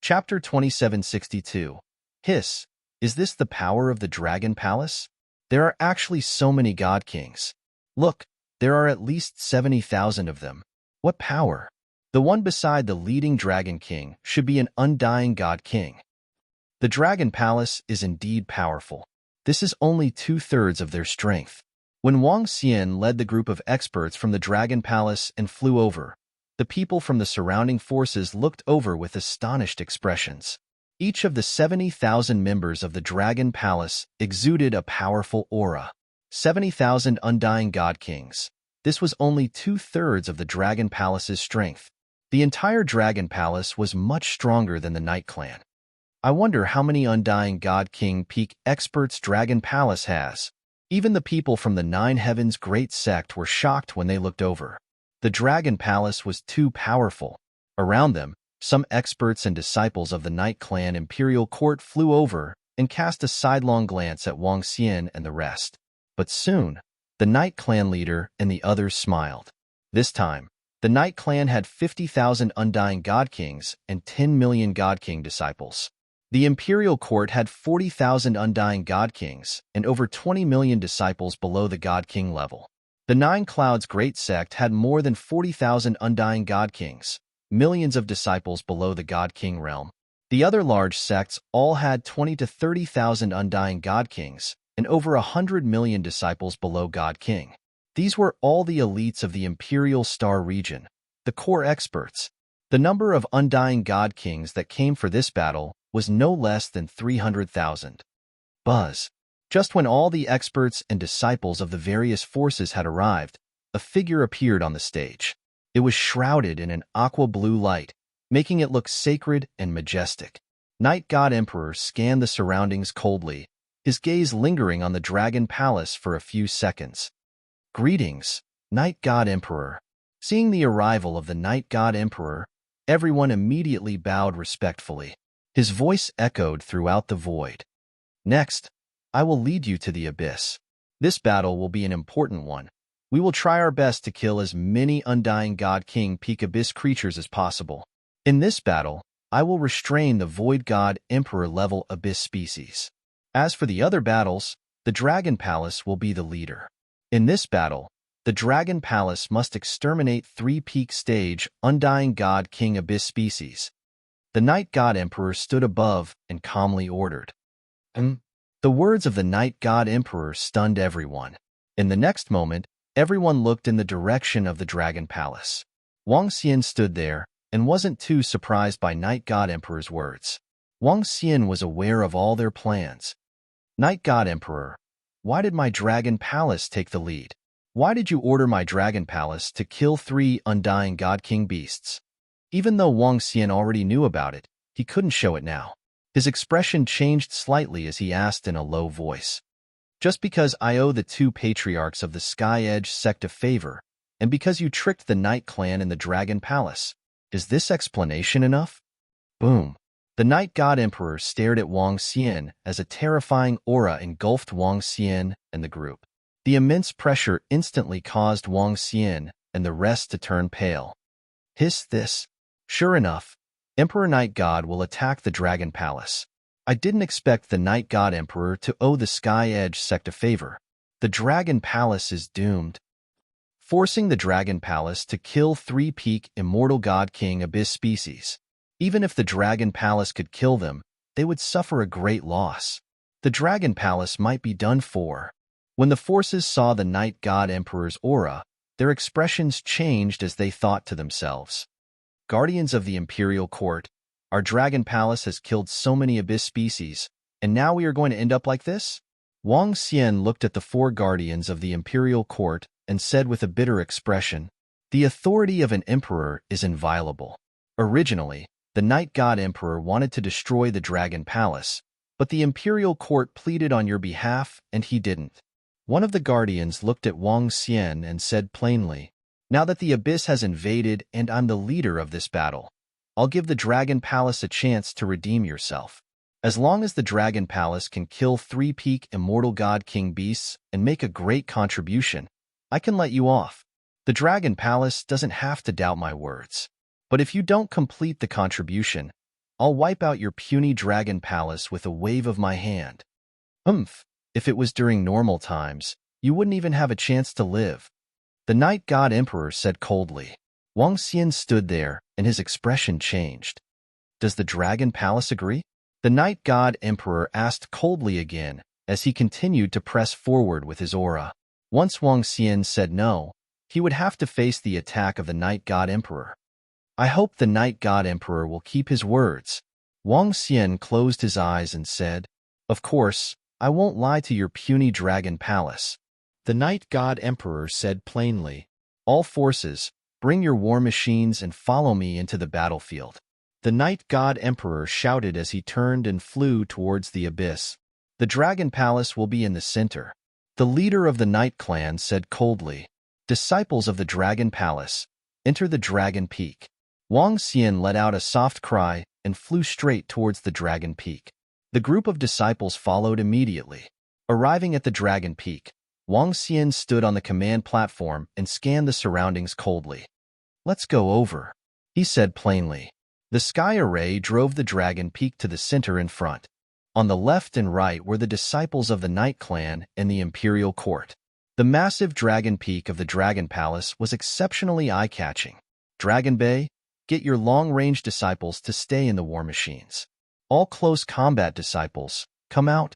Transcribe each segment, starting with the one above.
Chapter 2762. Hiss. Is this the power of the Dragon Palace? There are actually so many God Kings. Look, there are at least 70,000 of them. What power? The one beside the leading Dragon King should be an undying God King. The Dragon Palace is indeed powerful. This is only 2/3 of their strength. When Wang Xian led the group of experts from the Dragon Palace and flew over, the people from the surrounding forces looked over with astonished expressions. Each of the 70,000 members of the Dragon Palace exuded a powerful aura. 70,000 undying God Kings. This was only 2/3 of the Dragon Palace's strength. The entire Dragon Palace was much stronger than the Night Clan. I wonder how many undying God King peak experts Dragon Palace has. Even the people from the Nine Heavens Great Sect were shocked when they looked over. The Dragon Palace was too powerful. Around them, some experts and disciples of the Night Clan Imperial Court flew over and cast a sidelong glance at Wang Xian and the rest. But soon, the Night Clan leader and the others smiled. This time, the Night Clan had 50,000 undying God Kings and 10 million God King disciples. The Imperial Court had 40,000 undying God Kings and over 20 million disciples below the God King level. The Nine Clouds Great Sect had more than 40,000 undying God Kings, millions of disciples below the God King realm. The other large sects all had 20 to 30,000 undying God Kings and over 100 million disciples below God King. These were all the elites of the Imperial Star region, the core experts. The number of undying God Kings that came for this battle was no less than 300,000. Buzz. Just when all the experts and disciples of the various forces had arrived, a figure appeared on the stage. It was shrouded in an aqua-blue light, making it look sacred and majestic. Night God Emperor scanned the surroundings coldly, his gaze lingering on the Dragon Palace for a few seconds. Greetings, Night God Emperor. Seeing the arrival of the Night God Emperor, everyone immediately bowed respectfully. His voice echoed throughout the void. Next, I will lead you to the abyss. This battle will be an important one. We will try our best to kill as many undying God King peak abyss creatures as possible. In this battle, I will restrain the Void God Emperor level abyss species. As for the other battles, the Dragon Palace will be the leader. In this battle, the Dragon Palace must exterminate 3 peak stage undying God King abyss species. The Night God Emperor stood above and calmly ordered. The words of the Night God Emperor stunned everyone. In the next moment, everyone looked in the direction of the Dragon Palace. Wang Xian stood there and wasn't too surprised by Night God Emperor's words. Wang Xian was aware of all their plans. Night God Emperor, why did my Dragon Palace take the lead? Why did you order my Dragon Palace to kill 3 undying God King beasts? Even though Wang Xian already knew about it, he couldn't show it now. His expression changed slightly as he asked in a low voice. Just because I owe the 2 patriarchs of the Sky Edge sect a favor, and because you tricked the Night Clan in the Dragon Palace, is this explanation enough? Boom. The Night God Emperor stared at Wang Xian as a terrifying aura engulfed Wang Xian and the group. The immense pressure instantly caused Wang Xian and the rest to turn pale. Hiss this. Sure enough, Emperor Night God will attack the Dragon Palace. I didn't expect the Night God Emperor to owe the Sky Edge sect a favor. The Dragon Palace is doomed. Forcing the Dragon Palace to kill 3 peak Immortal God King Abyss species. Even if the Dragon Palace could kill them, they would suffer a great loss. The Dragon Palace might be done for. When the forces saw the Night God Emperor's aura, their expressions changed as they thought to themselves. Guardians of the Imperial Court, our Dragon Palace has killed so many abyss species, and now we are going to end up like this? Wang Xian looked at the 4 guardians of the Imperial Court and said with a bitter expression, the authority of an emperor is inviolable. Originally, the Night God Emperor wanted to destroy the Dragon Palace, but the Imperial Court pleaded on your behalf and he didn't. One of the guardians looked at Wang Xian and said plainly, now that the abyss has invaded and I'm the leader of this battle, I'll give the Dragon Palace a chance to redeem yourself. As long as the Dragon Palace can kill 3 peak Immortal God King beasts and make a great contribution, I can let you off. The Dragon Palace doesn't have to doubt my words. But if you don't complete the contribution, I'll wipe out your puny dragon palace with a wave of my hand. Humph, if it was during normal times, you wouldn't even have a chance to live, the Night God Emperor said coldly. Wang Xian stood there, and his expression changed. Does the Dragon Palace agree? The Night God Emperor asked coldly again, as he continued to press forward with his aura. Once Wang Xian said no, he would have to face the attack of the Night God Emperor. I hope the Night God Emperor will keep his words. Wang Xian closed his eyes and said, Of course, I won't lie to your puny Dragon Palace. The Night God Emperor said plainly, All forces, bring your war machines and follow me into the battlefield. The Night God Emperor shouted as he turned and flew towards the abyss. The Dragon Palace will be in the center. The leader of the Night Clan said coldly, Disciples of the Dragon Palace, enter the Dragon Peak. Wang Xian let out a soft cry and flew straight towards the Dragon Peak. The group of disciples followed immediately. Arriving at the Dragon Peak, Wang Xian stood on the command platform and scanned the surroundings coldly. Let's go over, he said plainly. The sky array drove the Dragon Peak to the center in front. On the left and right were the disciples of the Night Clan and the Imperial Court. The massive Dragon Peak of the Dragon Palace was exceptionally eye-catching. Dragon Bay, get your long-range disciples to stay in the war machines. All close combat disciples, come out.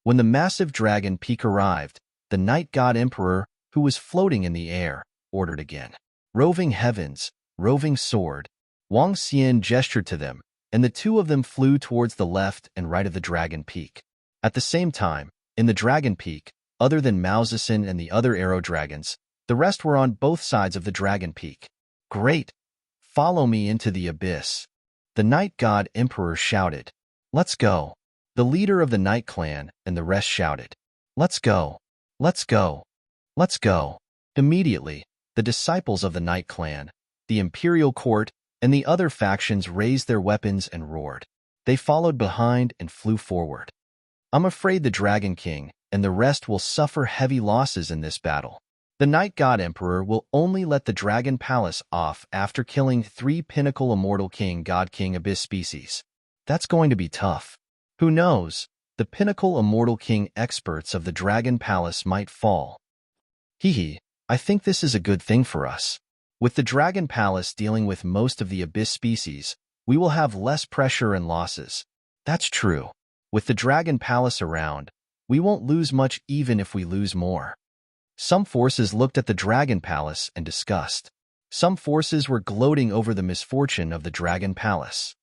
When the massive Dragon Peak arrived, the Night God Emperor, who was floating in the air, ordered again. Roving heavens, roving sword. Wang Xian gestured to them, and the two of them flew towards the left and right of the Dragon Peak. At the same time, in the Dragon Peak, other than Mao Zedong and the other arrow dragons, the rest were on both sides of the Dragon Peak. Great! Follow me into the abyss. The Night God Emperor shouted. Let's go. The leader of the Night Clan and the rest shouted. Let's go. Let's go. Let's go. Immediately, the disciples of the Night Clan, the Imperial Court, and the other factions raised their weapons and roared. They followed behind and flew forward. I'm afraid the Dragon King and the rest will suffer heavy losses in this battle. The Night God Emperor will only let the Dragon Palace off after killing 3 Pinnacle Immortal King God King Abyss species. That's going to be tough. Who knows? The Pinnacle Immortal King experts of the Dragon Palace might fall. Hee, I think this is a good thing for us. With the Dragon Palace dealing with most of the Abyss species, we will have less pressure and losses. That's true. With the Dragon Palace around, we won't lose much even if we lose more. Some forces looked at the Dragon Palace and discussed. Some forces were gloating over the misfortune of the Dragon Palace.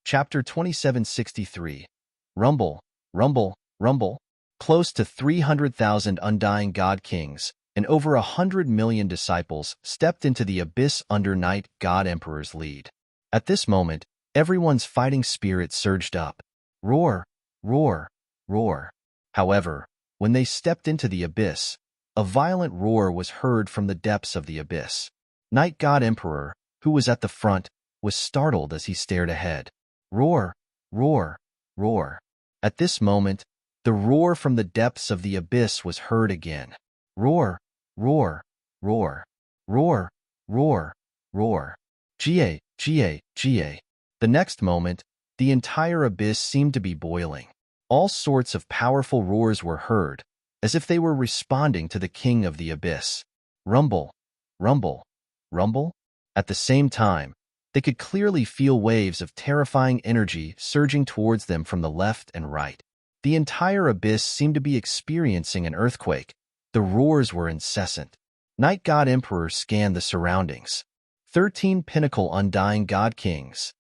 Chapter 2763. Rumble, rumble, rumble. Close to 300,000 undying God Kings and over 100 million disciples stepped into the abyss under Night God Emperor's lead. At this moment, everyone's fighting spirit surged up. Roar, roar, roar. However, when they stepped into the abyss, a violent roar was heard from the depths of the abyss. Night God Emperor, who was at the front, was startled as he stared ahead. Roar, roar, roar. At this moment, the roar from the depths of the abyss was heard again. Roar, roar, roar, roar, roar, roar. Ga, ga, ga. The next moment, the entire abyss seemed to be boiling. All sorts of powerful roars were heard, as if they were responding to the king of the abyss. Rumble, rumble, rumble. At the same time, they could clearly feel waves of terrifying energy surging towards them from the left and right. The entire abyss seemed to be experiencing an earthquake. The roars were incessant. Night God Emperor scanned the surroundings. 13 Pinnacle Undying God Kings,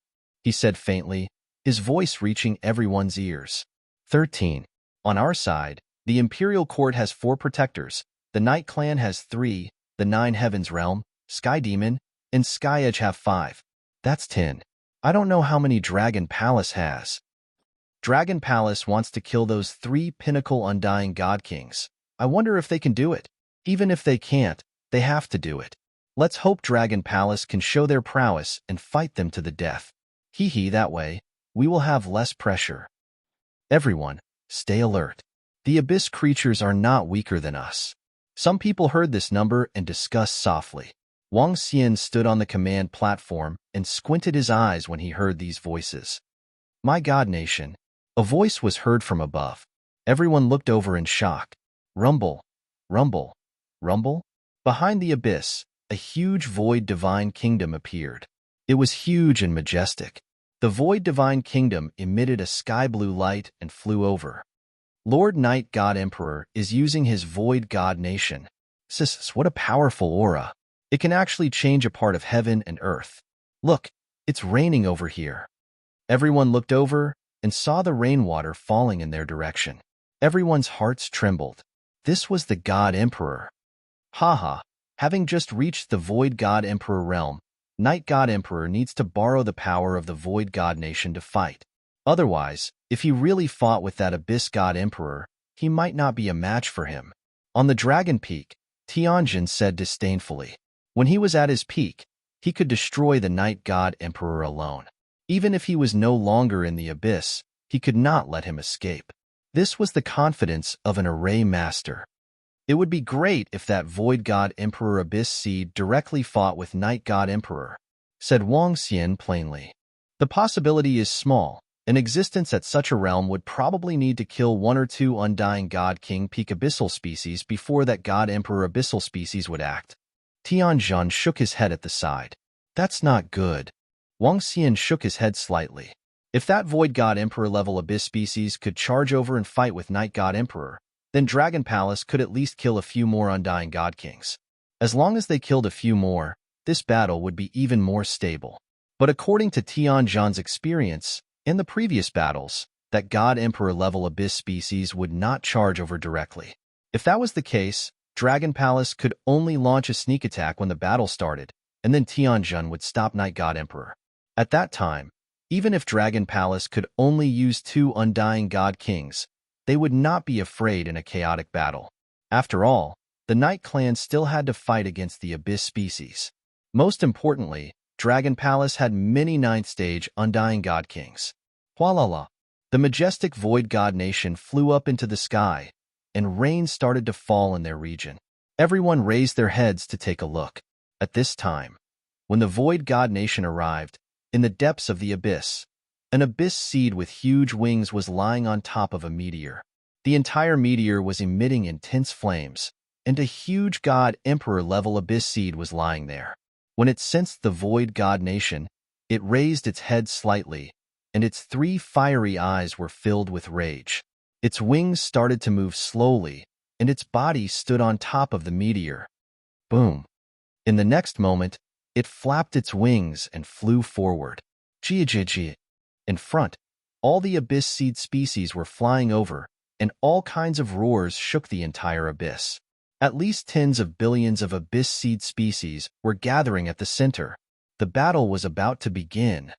he said faintly, his voice reaching everyone's ears. 13. On our side, the Imperial Court has 4 protectors, the Night Clan has 3, the 9 Heavens Realm, Sky Demon, and Sky Edge have 5. That's 10. I don't know how many Dragon Palace has. Dragon Palace wants to kill those 3 Pinnacle Undying God Kings. I wonder if they can do it. Even if they can't, they have to do it. Let's hope Dragon Palace can show their prowess and fight them to the death. Hee, that way, we will have less pressure. Everyone, stay alert. The abyss creatures are not weaker than us. Some people heard this number and discussed softly. Wang Xian stood on the command platform and squinted his eyes when he heard these voices. My God, nation! A voice was heard from above. Everyone looked over in shock. Rumble, rumble, rumble. Behind the abyss, a huge void divine kingdom appeared. It was huge and majestic. The void divine kingdom emitted a sky-blue light and flew over. Lord Night God Emperor is using his void god nation. Sis, what a powerful aura. It can actually change a part of heaven and earth. Look, it's raining over here. Everyone looked over and saw the rainwater falling in their direction. Everyone's hearts trembled. This was the God Emperor. Haha, having just reached the Void God Emperor realm, Night God Emperor needs to borrow the power of the Void God Nation to fight. Otherwise, if he really fought with that Abyss God Emperor, he might not be a match for him. On the Dragon Peak, Tianjin said disdainfully. When he was at his peak, he could destroy the Night God Emperor alone. Even if he was no longer in the Abyss, he could not let him escape. This was the confidence of an array master. It would be great if that Void God Emperor Abyss Seed directly fought with Night God Emperor, said Wang Xian plainly. The possibility is small. An existence at such a realm would probably need to kill one or two Undying God King Peak Abyssal species before that God Emperor Abyssal species would act. Tianjin shook his head at the side. That's not good. Wang Xian shook his head slightly. If that Void God Emperor level Abyss species could charge over and fight with Night God Emperor, then Dragon Palace could at least kill a few more Undying God Kings. As long as they killed a few more, this battle would be even more stable. But according to Tianjin's experience, in the previous battles, that God Emperor level Abyss species would not charge over directly. If that was the case, Dragon Palace could only launch a sneak attack when the battle started, and then Tianjin would stop Night God Emperor. At that time, even if Dragon Palace could only use two Undying God Kings, they would not be afraid in a chaotic battle. After all, the Night Clan still had to fight against the Abyss species. Most importantly, Dragon Palace had many 9th stage Undying God Kings. Hualala! The majestic Void God Nation flew up into the sky, and rain started to fall in their region. Everyone raised their heads to take a look. At this time, when the Void God Nation arrived, in the depths of the abyss, an abyss seed with huge wings was lying on top of a meteor. The entire meteor was emitting intense flames, and a huge God Emperor level abyss seed was lying there. When it sensed the Void God Nation, it raised its head slightly, and its 3 fiery eyes were filled with rage. Its wings started to move slowly, and its body stood on top of the meteor. Boom! In the next moment, it flapped its wings and flew forward. Jia. In front, all the Abyss Seed species were flying over, and all kinds of roars shook the entire abyss. At least tens of billions of Abyss Seed species were gathering at the center. The battle was about to begin.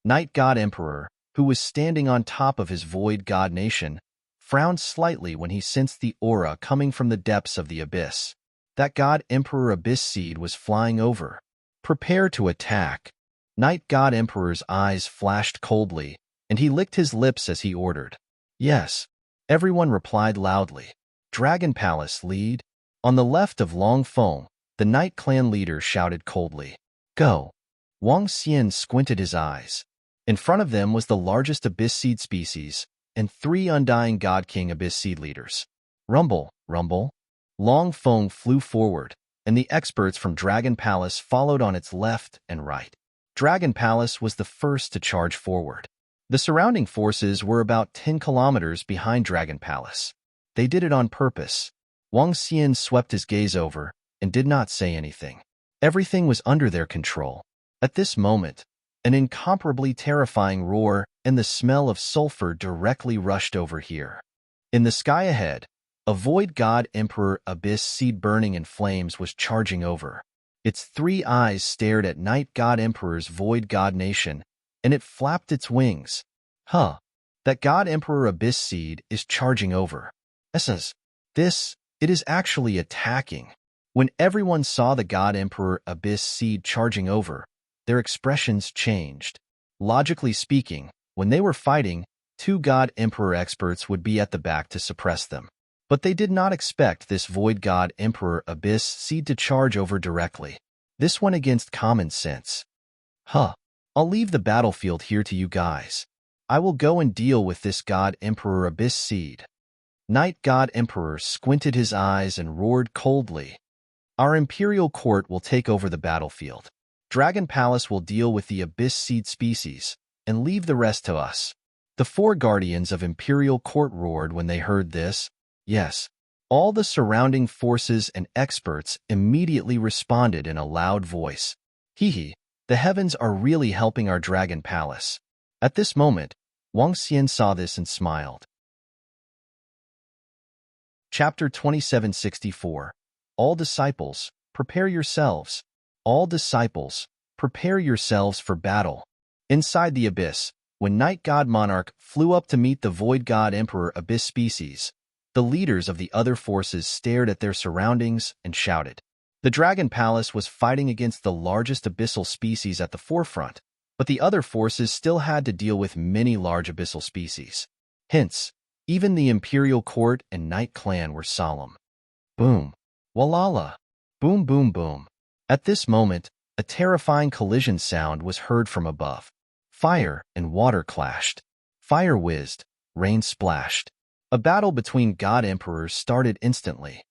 Night God Emperor, who was standing on top of his Void God Nation, frowned slightly when he sensed the aura coming from the depths of the abyss. That God Emperor Abyss Seed was flying over. Prepare to attack. Night God Emperor's eyes flashed coldly, and he licked his lips as he ordered. Yes. Everyone replied loudly. Dragon Palace lead. On the left of Long Feng, the Night Clan leader shouted coldly. Go. Wang Xian squinted his eyes. In front of them was the largest Abyss Seed species, and 3 Undying God King Abyss Seed leaders. Rumble, rumble. Long Feng flew forward, and the experts from Dragon Palace followed on its left and right. Dragon Palace was the first to charge forward. The surrounding forces were about 10 kilometers behind Dragon Palace. They did it on purpose. Wang Xian swept his gaze over and did not say anything. Everything was under their control. At this moment, an incomparably terrifying roar and the smell of sulfur directly rushed over here. In the sky ahead, a Void God Emperor Abyss Seed burning in flames was charging over. Its 3 eyes stared at Night God Emperor's Void God Nation, and it flapped its wings. That God Emperor Abyss Seed is charging over. It is actually attacking. When everyone saw the God Emperor Abyss Seed charging over, their expressions changed. Logically speaking, when they were fighting, 2 God Emperor experts would be at the back to suppress them. But they did not expect this void god Emperor Abyss Seed to charge over directly. This went against common sense. Huh. I'll leave the battlefield here to you guys. I will go and deal with this god Emperor Abyss Seed. Night God Emperor squinted his eyes and roared coldly. Our Imperial Court will take over the battlefield. Dragon Palace will deal with the Abyss Seed species, and leave the rest to us. The 4 guardians of Imperial Court roared when they heard this. Yes, all the surrounding forces and experts immediately responded in a loud voice. Hee, the heavens are really helping our Dragon Palace. At this moment, Wang Xian saw this and smiled. Chapter 2764. All disciples, prepare yourselves. All disciples, prepare yourselves for battle. Inside the abyss, when Night God Monarch flew up to meet the Void God Emperor Abyss species, the leaders of the other forces stared at their surroundings and shouted. The Dragon Palace was fighting against the largest abyssal species at the forefront, but the other forces still had to deal with many large abyssal species. Hence, even the Imperial Court and Night Clan were solemn. Boom. Walala. Boom, boom, boom. At this moment, a terrifying collision sound was heard from above. Fire and water clashed. Fire whizzed. Rain splashed. A battle between God Emperors started instantly.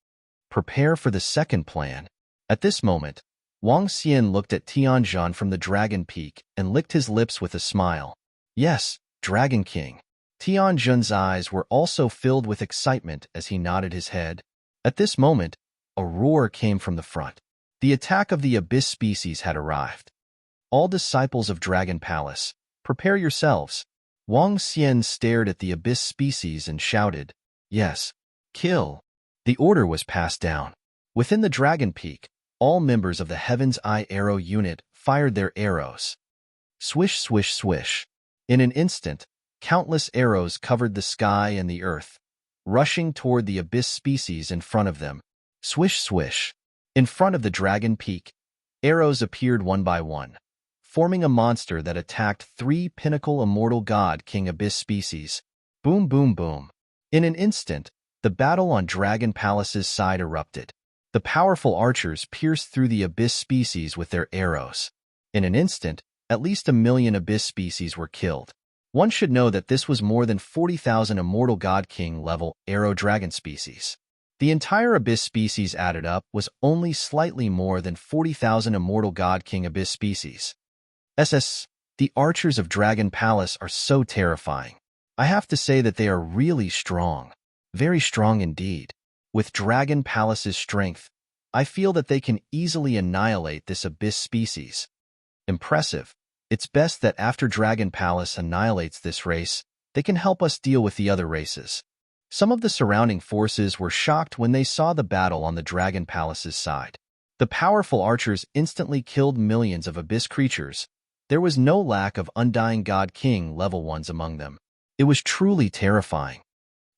Prepare for the second plan. At this moment, Wang Xian looked at Tianzhan from the Dragon Peak and licked his lips with a smile. Yes, Dragon King. Tianzhan's eyes were also filled with excitement as he nodded his head. At this moment, a roar came from the front. The attack of the Abyss species had arrived. All disciples of Dragon Palace, prepare yourselves. Wang Xian stared at the Abyss species and shouted, Yes, kill. The order was passed down. Within the Dragon Peak, all members of the Heaven's Eye Arrow unit fired their arrows. Swish, swish, swish. In an instant, countless arrows covered the sky and the earth, rushing toward the Abyss species in front of them. Swish, swish. In front of the Dragon Peak, arrows appeared one by one, forming a monster that attacked 3 pinnacle immortal god King Abyss species. Boom, boom, boom. In an instant, the battle on Dragon Palace's side erupted. The powerful archers pierced through the Abyss species with their arrows. In an instant, at least 1 million Abyss species were killed. One should know that this was more than 40,000 Immortal God King level Arrow Dragon species. The entire Abyss species added up was only slightly more than 40,000 Immortal God King Abyss species. The archers of Dragon Palace are so terrifying. I have to say that they are really strong. Very strong indeed. With Dragon Palace's strength, I feel that they can easily annihilate this Abyss species. Impressive. It's best that after Dragon Palace annihilates this race, they can help us deal with the other races. Some of the surrounding forces were shocked when they saw the battle on the Dragon Palace's side. The powerful archers instantly killed millions of Abyss creatures. There was no lack of Undying God King level 1s among them. It was truly terrifying.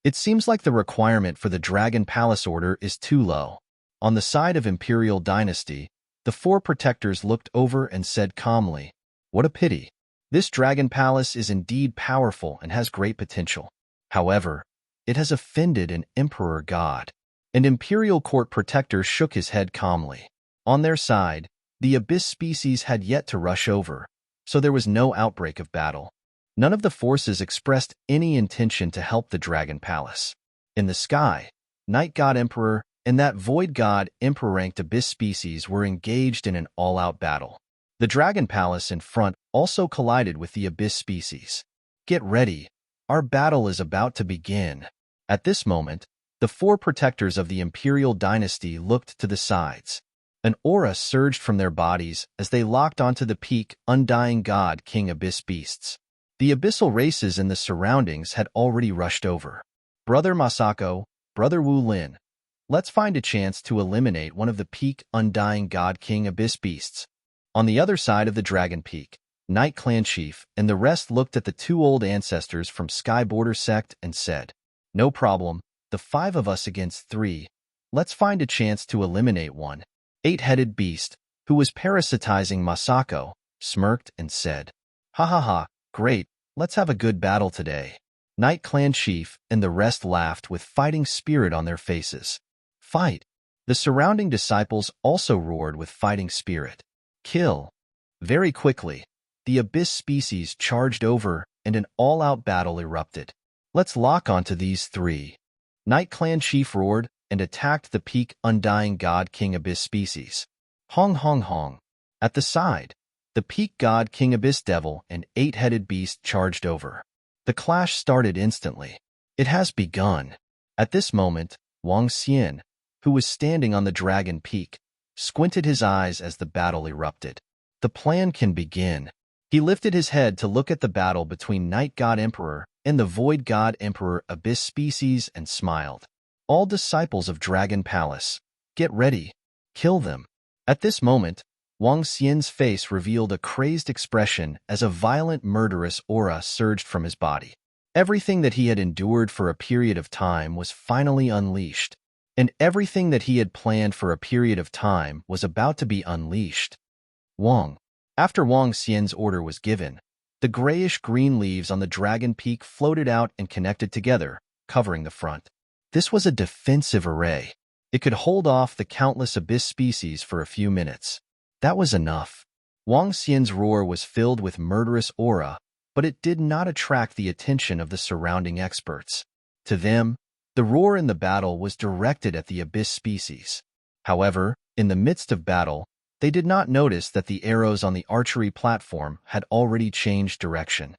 It seems like the requirement for the Dragon Palace order is too low. On the side of Imperial Dynasty, the 4 protectors looked over and said calmly, What a pity. This Dragon Palace is indeed powerful and has great potential. However, it has offended an Emperor God. An Imperial Court protector shook his head calmly. On their side, the Abyss species had yet to rush over, so there was no outbreak of battle. None of the forces expressed any intention to help the Dragon Palace. In the sky, Night God Emperor and that Void God Emperor-ranked Abyss species were engaged in an all-out battle. The Dragon Palace in front also collided with the Abyss species. Get ready. Our battle is about to begin. At this moment, the 4 protectors of the Imperial Dynasty looked to the sides. An aura surged from their bodies as they locked onto the peak Undying God King Abyss beasts. The abyssal races in the surroundings had already rushed over. Brother Masako, Brother Wu Lin, let's find a chance to eliminate one of the peak Undying God King Abyss beasts. On the other side of the Dragon Peak, Night Clan Chief and the rest looked at the 2 old ancestors from Sky Border Sect and said, No problem, the 5 of us against 3. Let's find a chance to eliminate one. 8-headed beast, who was parasitizing Masako, smirked and said, Ha ha ha, great, let's have a good battle today. Night Clan Chief and the rest laughed with fighting spirit on their faces. Fight! The surrounding disciples also roared with fighting spirit. Kill! Very quickly, the Abyss species charged over and an all-out battle erupted. Let's lock onto these three. Night Clan Chief roared and attacked the peak Undying God King Abyss species. Hong hong hong. At the side, the peak God King Abyss Devil and eight-headed beast charged over. The clash started instantly. It has begun. At this moment, Wang Xian, who was standing on the dragon peak, squinted his eyes as the battle erupted. The plan can begin. He lifted his head to look at the battle between Night God Emperor and the Void God Emperor Abyss species and smiled. All disciples of Dragon Palace, get ready. Kill them. At this moment, Wang Xian's face revealed a crazed expression as a violent murderous aura surged from his body. Everything that he had endured for a period of time was finally unleashed, and everything that he had planned for a period of time was about to be unleashed. After Wang Xian's order was given, the grayish-green leaves on the dragon peak floated out and connected together, covering the front. This was a defensive array. It could hold off the countless abyss species for a few minutes. That was enough. Wang Xian's roar was filled with murderous aura, but it did not attract the attention of the surrounding experts. To them, the roar in the battle was directed at the abyss species. However, in the midst of battle, they did not notice that the arrows on the archery platform had already changed direction.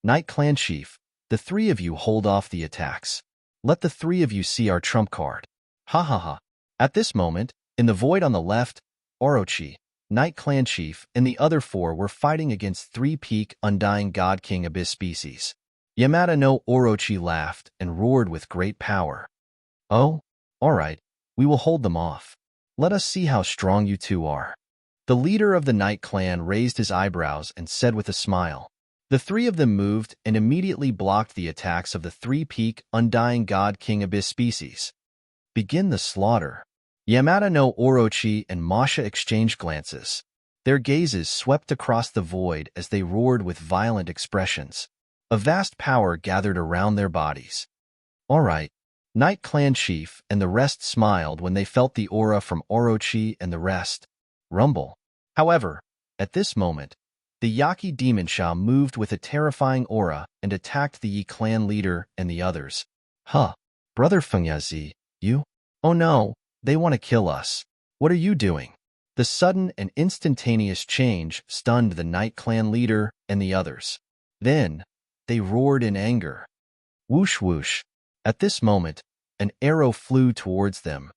Night Clan Chief, the three of you hold off the attacks. Let the three of you see our trump card. Ha ha ha. At this moment, in the void on the left, Orochi, Night Clan Chief, and the other four were fighting against three-peak Undying God King Abyss species. Yamada no Orochi laughed and roared with great power. Oh, all right, we will hold them off. Let us see how strong you two are. The leader of the Night Clan raised his eyebrows and said with a smile. The three of them moved and immediately blocked the attacks of the three-peak Undying God King Abyss species. Begin the slaughter. Yamada no Orochi and Masha exchanged glances. Their gazes swept across the void as they roared with violent expressions. A vast power gathered around their bodies. All right. Night Clan Chief and the rest smiled when they felt the aura from Orochi and the rest. Rumble. However, at this moment, the Yaki Demon Sha moved with a terrifying aura and attacked the Yi clan leader and the others. Huh. Brother Fengyazi, you? Oh no, they want to kill us. What are you doing? The sudden and instantaneous change stunned the Night Clan leader and the others. Then, they roared in anger. Whoosh whoosh. At this moment, an arrow flew towards them.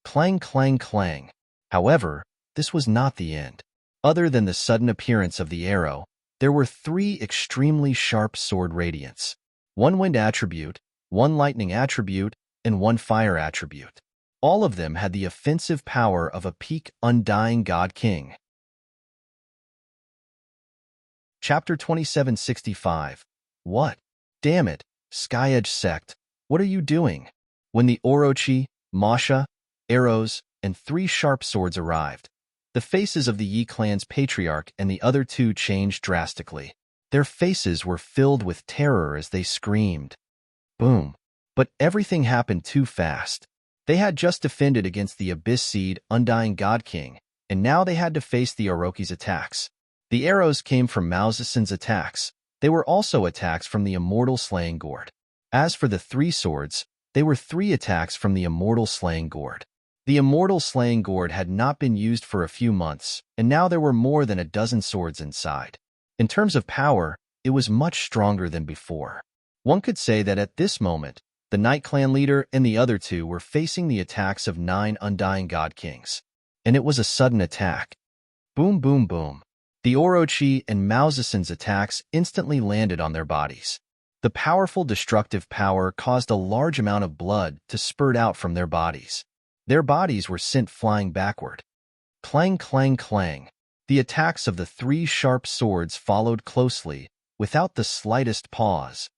Clang clang clang. However, this was not the end. Other than the sudden appearance of the arrow, there were three extremely sharp sword radiants. One wind attribute, one lightning attribute, and one fire attribute. All of them had the offensive power of a peak Undying God King. Chapter 2765. What? Damn it, Sky-Edge Sect, what are you doing? When the Orochi, Masha, arrows, and three sharp swords arrived, the faces of the Yi clan's patriarch and the other two changed drastically. Their faces were filled with terror as they screamed. Boom. But everything happened too fast. They had just defended against the Abyss Seed Undying God King, and now they had to face the Orochi's attacks. The arrows came from Mauzisan's attacks. They were also attacks from the Immortal Slaying Gourd. As for the three swords, they were three attacks from the Immortal Slaying Gourd. The Immortal Slaying Gourd had not been used for a few months, and now there were more than a dozen swords inside. In terms of power, it was much stronger than before. One could say that at this moment, the Night Clan leader and the other two were facing the attacks of 9 Undying God Kings. And it was a sudden attack. Boom boom boom. The Orochi and Mauzisan's attacks instantly landed on their bodies. The powerful destructive power caused a large amount of blood to spurt out from their bodies. Their bodies were sent flying backward. Clang clang clang. The attacks of the three sharp swords followed closely, without the slightest pause.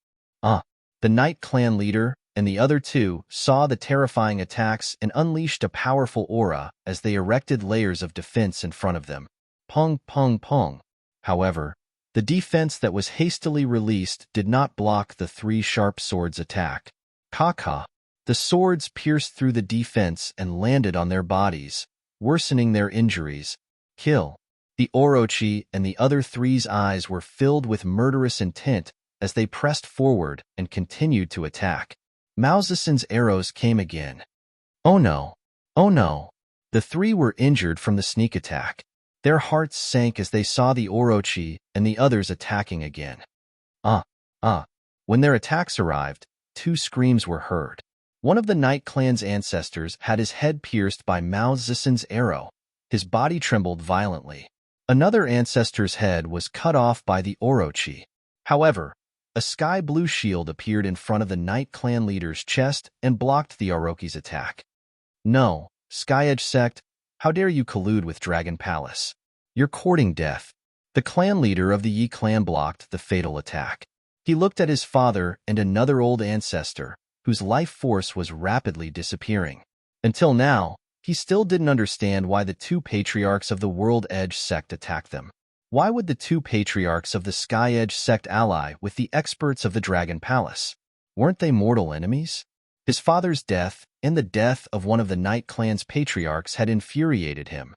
The Night Clan leader and the other two saw the terrifying attacks and unleashed a powerful aura as they erected layers of defense in front of them. Pong pong pong. However, The defense that was hastily released did not block the three sharp swords' attack. Ka. The swords pierced through the defense and landed on their bodies, worsening their injuries. Kill. The Orochi and the other three's eyes were filled with murderous intent as they pressed forward and continued to attack. Mao Zisen's arrows came again. Oh no! Oh no! The three were injured from the sneak attack. Their hearts sank as they saw the Orochi and the others attacking again. When their attacks arrived, two screams were heard. One of the Night Clan's ancestors had his head pierced by Mao Zisen's arrow. His body trembled violently. Another ancestor's head was cut off by the Orochi. However, a sky-blue shield appeared in front of the Night Clan leader's chest and blocked the Orochi's attack. No, Sky Edge sect, how dare you collude with Dragon Palace? You're courting death. The clan leader of the Yi clan blocked the fatal attack. He looked at his father and another old ancestor, whose life force was rapidly disappearing. Until now, he still didn't understand why the two patriarchs of the World Edge sect attacked them. Why would the two patriarchs of the Sky Edge sect ally with the experts of the Dragon Palace? Weren't they mortal enemies? His father's death and the death of one of the Night Clan's patriarchs had infuriated him.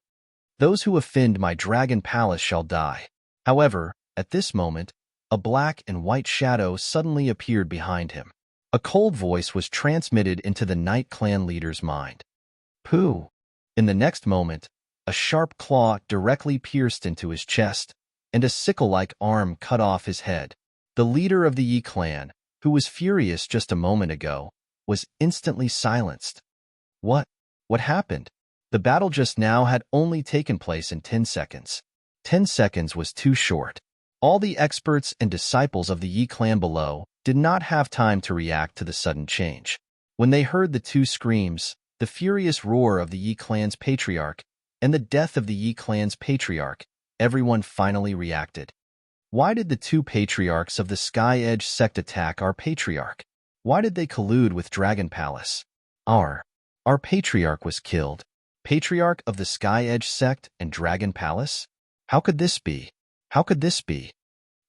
Those who offend my Dragon Palace shall die. However, at this moment, a black and white shadow suddenly appeared behind him. A cold voice was transmitted into the Night Clan leader's mind. Pooh! In the next moment, a sharp claw directly pierced into his chest, and a sickle-like arm cut off his head. The leader of the Yi clan, who was furious just a moment ago, was instantly silenced. What happened? The battle just now had only taken place in 10 seconds. 10 seconds was too short. All the experts and disciples of the Yi clan below did not have time to react to the sudden change. When they heard the two screams, the furious roar of the Yi clan's patriarch, and the death of the Yi clan's patriarch, everyone finally reacted. Why did the two patriarchs of the Sky Edge sect attack our patriarch? Why did they collude with Dragon Palace? Our patriarch was killed. Patriarch of the Sky Edge sect and Dragon Palace? How could this be? How could this be?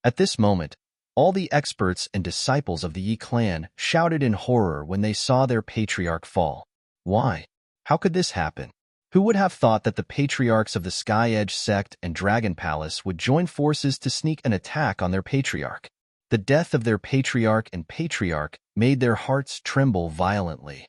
At this moment, all the experts and disciples of the Yi clan shouted in horror when they saw their patriarch fall. Why? How could this happen? Who would have thought that the patriarchs of the Sky Edge sect and Dragon Palace would join forces to sneak an attack on their patriarch? The death of their patriarch and patriarch made their hearts tremble violently.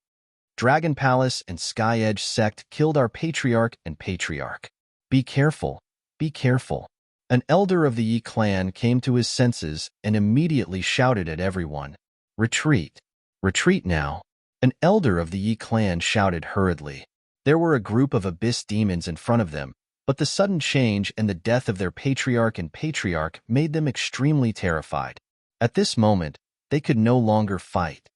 Dragon Palace and Sky Edge sect killed our patriarch and patriarch. Be careful, be careful. An elder of the Yi clan came to his senses and immediately shouted at everyone. Retreat. Retreat now. An elder of the Yi clan shouted hurriedly. There were a group of abyss demons in front of them, but the sudden change and the death of their patriarch and patriarch made them extremely terrified. At this moment, they could no longer fight.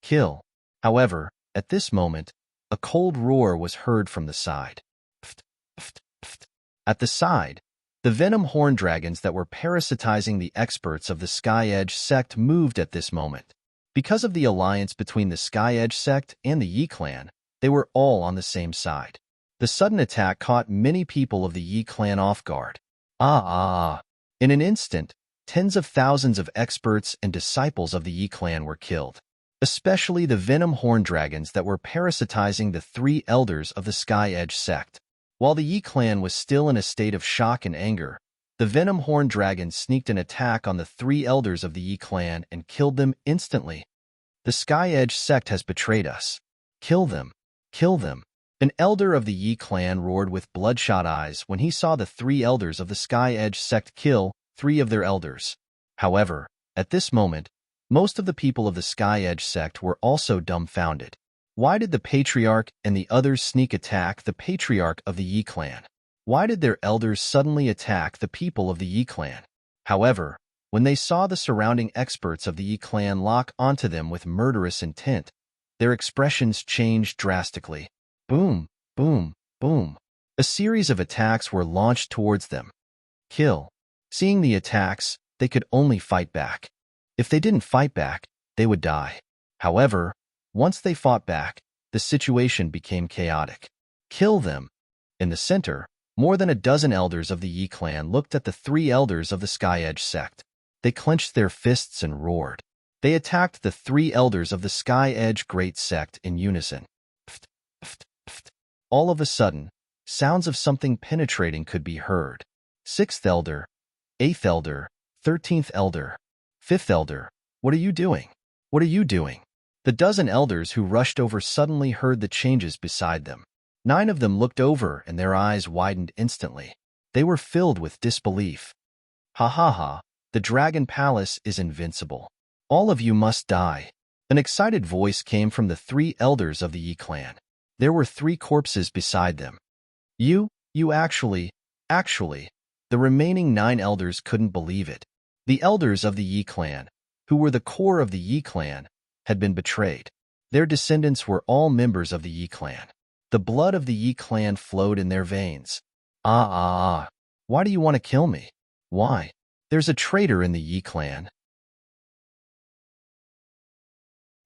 Kill. However, at this moment, a cold roar was heard from the side. Pft, pft, pft. At the side, the venom horn dragons that were parasitizing the experts of the Sky Edge sect moved at this moment. Because of the alliance between the Sky Edge sect and the Yi clan, they were all on the same side. The sudden attack caught many people of the Yi clan off guard. In an instant, tens of thousands of experts and disciples of the Yi clan were killed, especially the venom horn dragons that were parasitizing the three elders of the Sky Edge sect. While the Yi clan was still in a state of shock and anger, the venom horn dragon sneaked an attack on the three elders of the Yi clan and killed them instantly. The Sky Edge sect has betrayed us. Kill them. Kill them. An elder of the Yi clan roared with bloodshot eyes when he saw the three elders of the Sky Edge sect kill three of their elders. However, at this moment, most of the people of the Sky Edge sect were also dumbfounded. Why did the patriarch and the others sneak attack the patriarch of the Yi clan? Why did their elders suddenly attack the people of the Yi clan? However, when they saw the surrounding experts of the Yi clan lock onto them with murderous intent, their expressions changed drastically. Boom, boom, boom. A series of attacks were launched towards them. Kill. Seeing the attacks, they could only fight back. If they didn't fight back, they would die. However, once they fought back, the situation became chaotic. Kill them. In the center, More than a dozen elders of the Yi clan looked at the three elders of the Sky Edge sect. They clenched their fists and roared. They attacked the three elders of the Sky Edge Great Sect in unison. Pft, pft, pft. All of a sudden, sounds of something penetrating could be heard. Sixth elder, eighth elder, 13th elder, fifth elder, what are you doing? What are you doing? The dozen elders who rushed over suddenly heard the changes beside them. 9 of them looked over and their eyes widened instantly. They were filled with disbelief. Ha ha ha, the Dragon Palace is invincible. All of you must die. An excited voice came from the 3 elders of the Yi clan. There were 3 corpses beside them. You actually, the remaining 9 elders couldn't believe it. The elders of the Yi clan, who were the core of the Yi clan, had been betrayed. Their descendants were all members of the Yi clan. The blood of the Yi clan flowed in their veins. Why do you want to kill me? Why? There's a traitor in the Yi clan.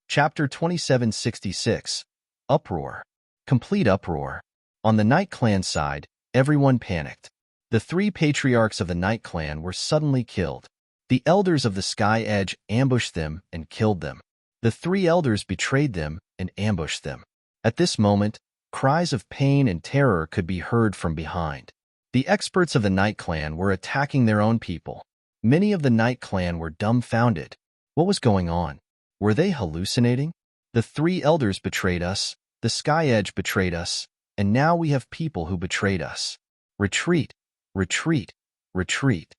Chapter 2766. Uproar. Complete uproar. On the Night Clan side, everyone panicked. The 3 patriarchs of the Night Clan were suddenly killed. The elders of the Sky Edge ambushed them and killed them. The 3 elders betrayed them and ambushed them. At this moment, cries of pain and terror could be heard from behind. The experts of the Night Clan were attacking their own people. Many of the Night Clan were dumbfounded. What was going on? Were they hallucinating? The 3 elders betrayed us, the Sky Edge betrayed us, and now we have people who betrayed us. Retreat, retreat, retreat.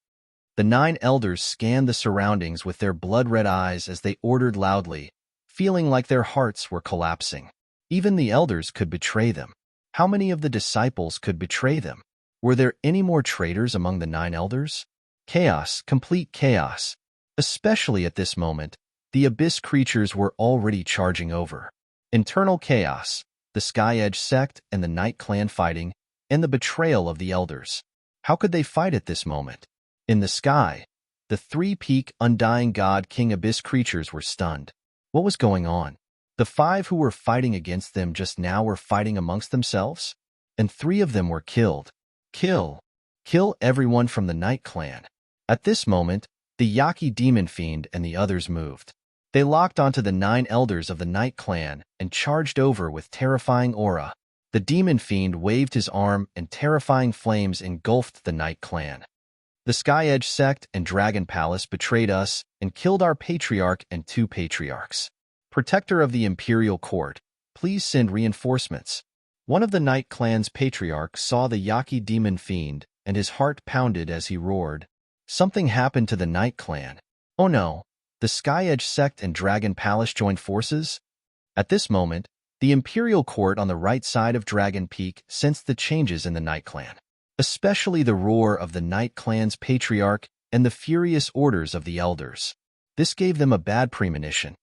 The 9 elders scanned the surroundings with their blood-red eyes as they ordered loudly, feeling like their hearts were collapsing. Even the elders could betray them. How many of the disciples could betray them? Were there any more traitors among the 9 elders? Chaos, complete chaos. Especially at this moment, the abyss creatures were already charging over. Internal chaos, the Sky Edge sect and the Night Clan fighting, and the betrayal of the elders. How could they fight at this moment? In the sky, the 3-peak undying god king abyss creatures were stunned. What was going on? The 5 who were fighting against them just now were fighting amongst themselves? And 3 of them were killed. Kill everyone from the Night Clan. At this moment, the Yaki demon fiend and the others moved. They locked onto the 9 elders of the Night Clan and charged over with terrifying aura. The demon fiend waved his arm and terrifying flames engulfed the Night Clan. The Sky Edge sect and Dragon Palace betrayed us and killed our patriarch and 2 patriarchs. Protector of the Imperial Court, please send reinforcements. One of the Night Clan's patriarchs saw the Yaki demon fiend and his heart pounded as he roared. Something happened to the Night Clan. Oh no, the Sky Edge sect and Dragon Palace joined forces? At this moment, the Imperial Court on the right side of Dragon Peak sensed the changes in the Night Clan, especially the roar of the Night Clan's patriarch and the furious orders of the elders. This gave them a bad premonition.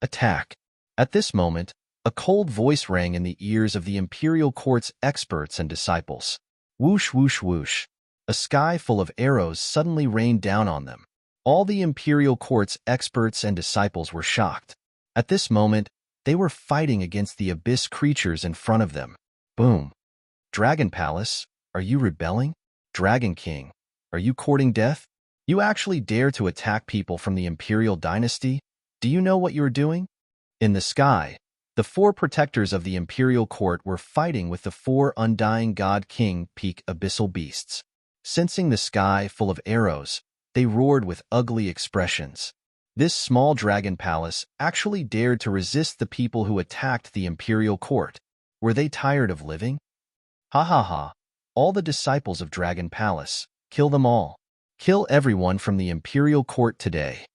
Attack. At this moment, a cold voice rang in the ears of the Imperial Court's experts and disciples. Whoosh, whoosh, whoosh. A sky full of arrows suddenly rained down on them. All the Imperial Court's experts and disciples were shocked. At this moment, they were fighting against the abyss creatures in front of them. Boom. Dragon Palace, are you rebelling? Dragon King, are you courting death? You actually dare to attack people from the Imperial Dynasty? Do you know what you're doing? In the sky, the 4 protectors of the Imperial Court were fighting with the 4 undying God King peak abyssal beasts. Sensing the sky full of arrows, they roared with ugly expressions. This small dragon palace actually dared to resist the people who attacked the Imperial Court. Were they tired of living? Ha ha ha. All the disciples of Dragon Palace, kill them all. Kill everyone from the Imperial Court today.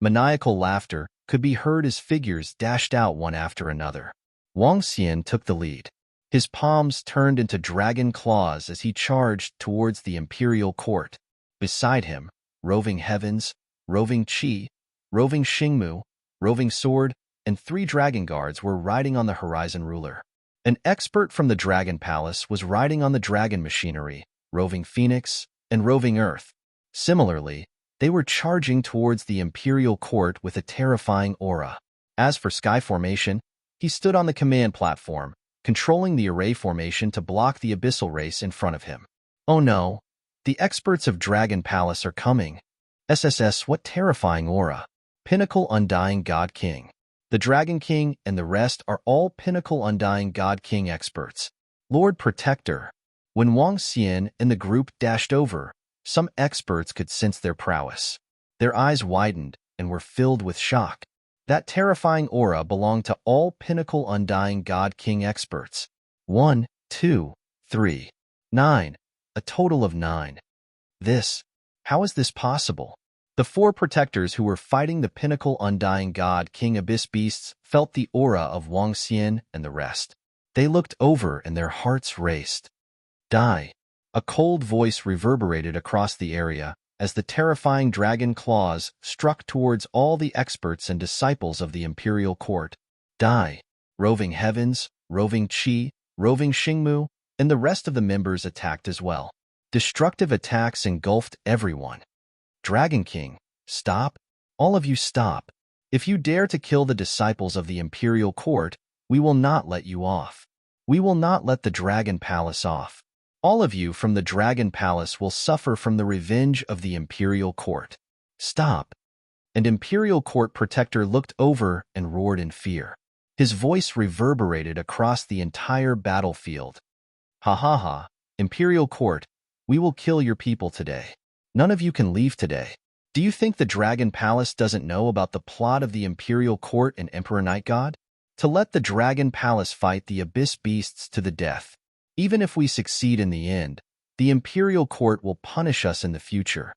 Maniacal laughter could be heard as figures dashed out one after another. Wang Xian took the lead. His palms turned into dragon claws as he charged towards the Imperial Court. Beside him, roving heavens, roving Qi, roving Xingmu, roving sword, and 3 dragon guards were riding on the Horizon Ruler. An expert from the Dragon Palace was riding on the dragon machinery, roving Phoenix, and roving Earth. Similarly, they were charging towards the Imperial Court with a terrifying aura. As for Sky Formation, he stood on the command platform, controlling the array formation to block the abyssal race in front of him. Oh no, the experts of Dragon Palace are coming. SSS, what terrifying aura. Pinnacle Undying God King. The Dragon King and the rest are all Pinnacle Undying God King experts. Lord Protector. When Wang Xian and the group dashed over, some experts could sense their prowess. Their eyes widened and were filled with shock. That terrifying aura belonged to all Pinnacle Undying God King experts. 1, 2, 3, 9. A total of 9. How is this possible? The 4 protectors who were fighting the Pinnacle Undying God King Abyss Beasts felt the aura of Wang Xian and the rest. They looked over and their hearts raced. Die. A cold voice reverberated across the area as the terrifying dragon claws struck towards all the experts and disciples of the imperial court. Die. Roving Heavens, Roving Qi, Roving Xingmu, and the rest of the members attacked as well. Destructive attacks engulfed everyone. Dragon King, stop. All of you stop. If you dare to kill the disciples of the imperial court, we will not let you off. We will not let the Dragon Palace off. All of you from the Dragon Palace will suffer from the revenge of the imperial court. Stop. And imperial court protector looked over and roared in fear. His voice reverberated across the entire battlefield. Ha ha ha, imperial court, we will kill your people today. None of you can leave today. Do you think the Dragon Palace doesn't know about the plot of the imperial court and Emperor Night God? To let the Dragon Palace fight the Abyss Beasts to the death. Even if we succeed in the end, the imperial court will punish us in the future.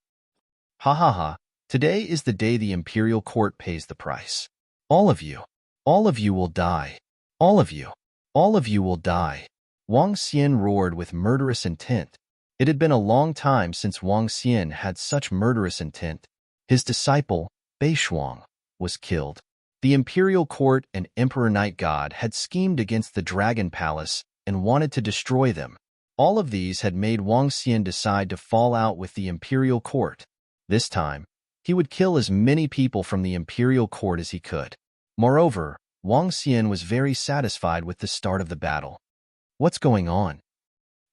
Ha ha ha, today is the day the imperial court pays the price. All of you will die. All of you will die. Wang Xian roared with murderous intent. It had been a long time since Wang Xian had such murderous intent. His disciple, Beishuang, was killed. The imperial court and Emperor Night God had schemed against the Dragon Palace and wanted to destroy them. All of these had made Wang Xian decide to fall out with the imperial court. This time, he would kill as many people from the imperial court as he could. Moreover, Wang Xian was very satisfied with the start of the battle. What's going on?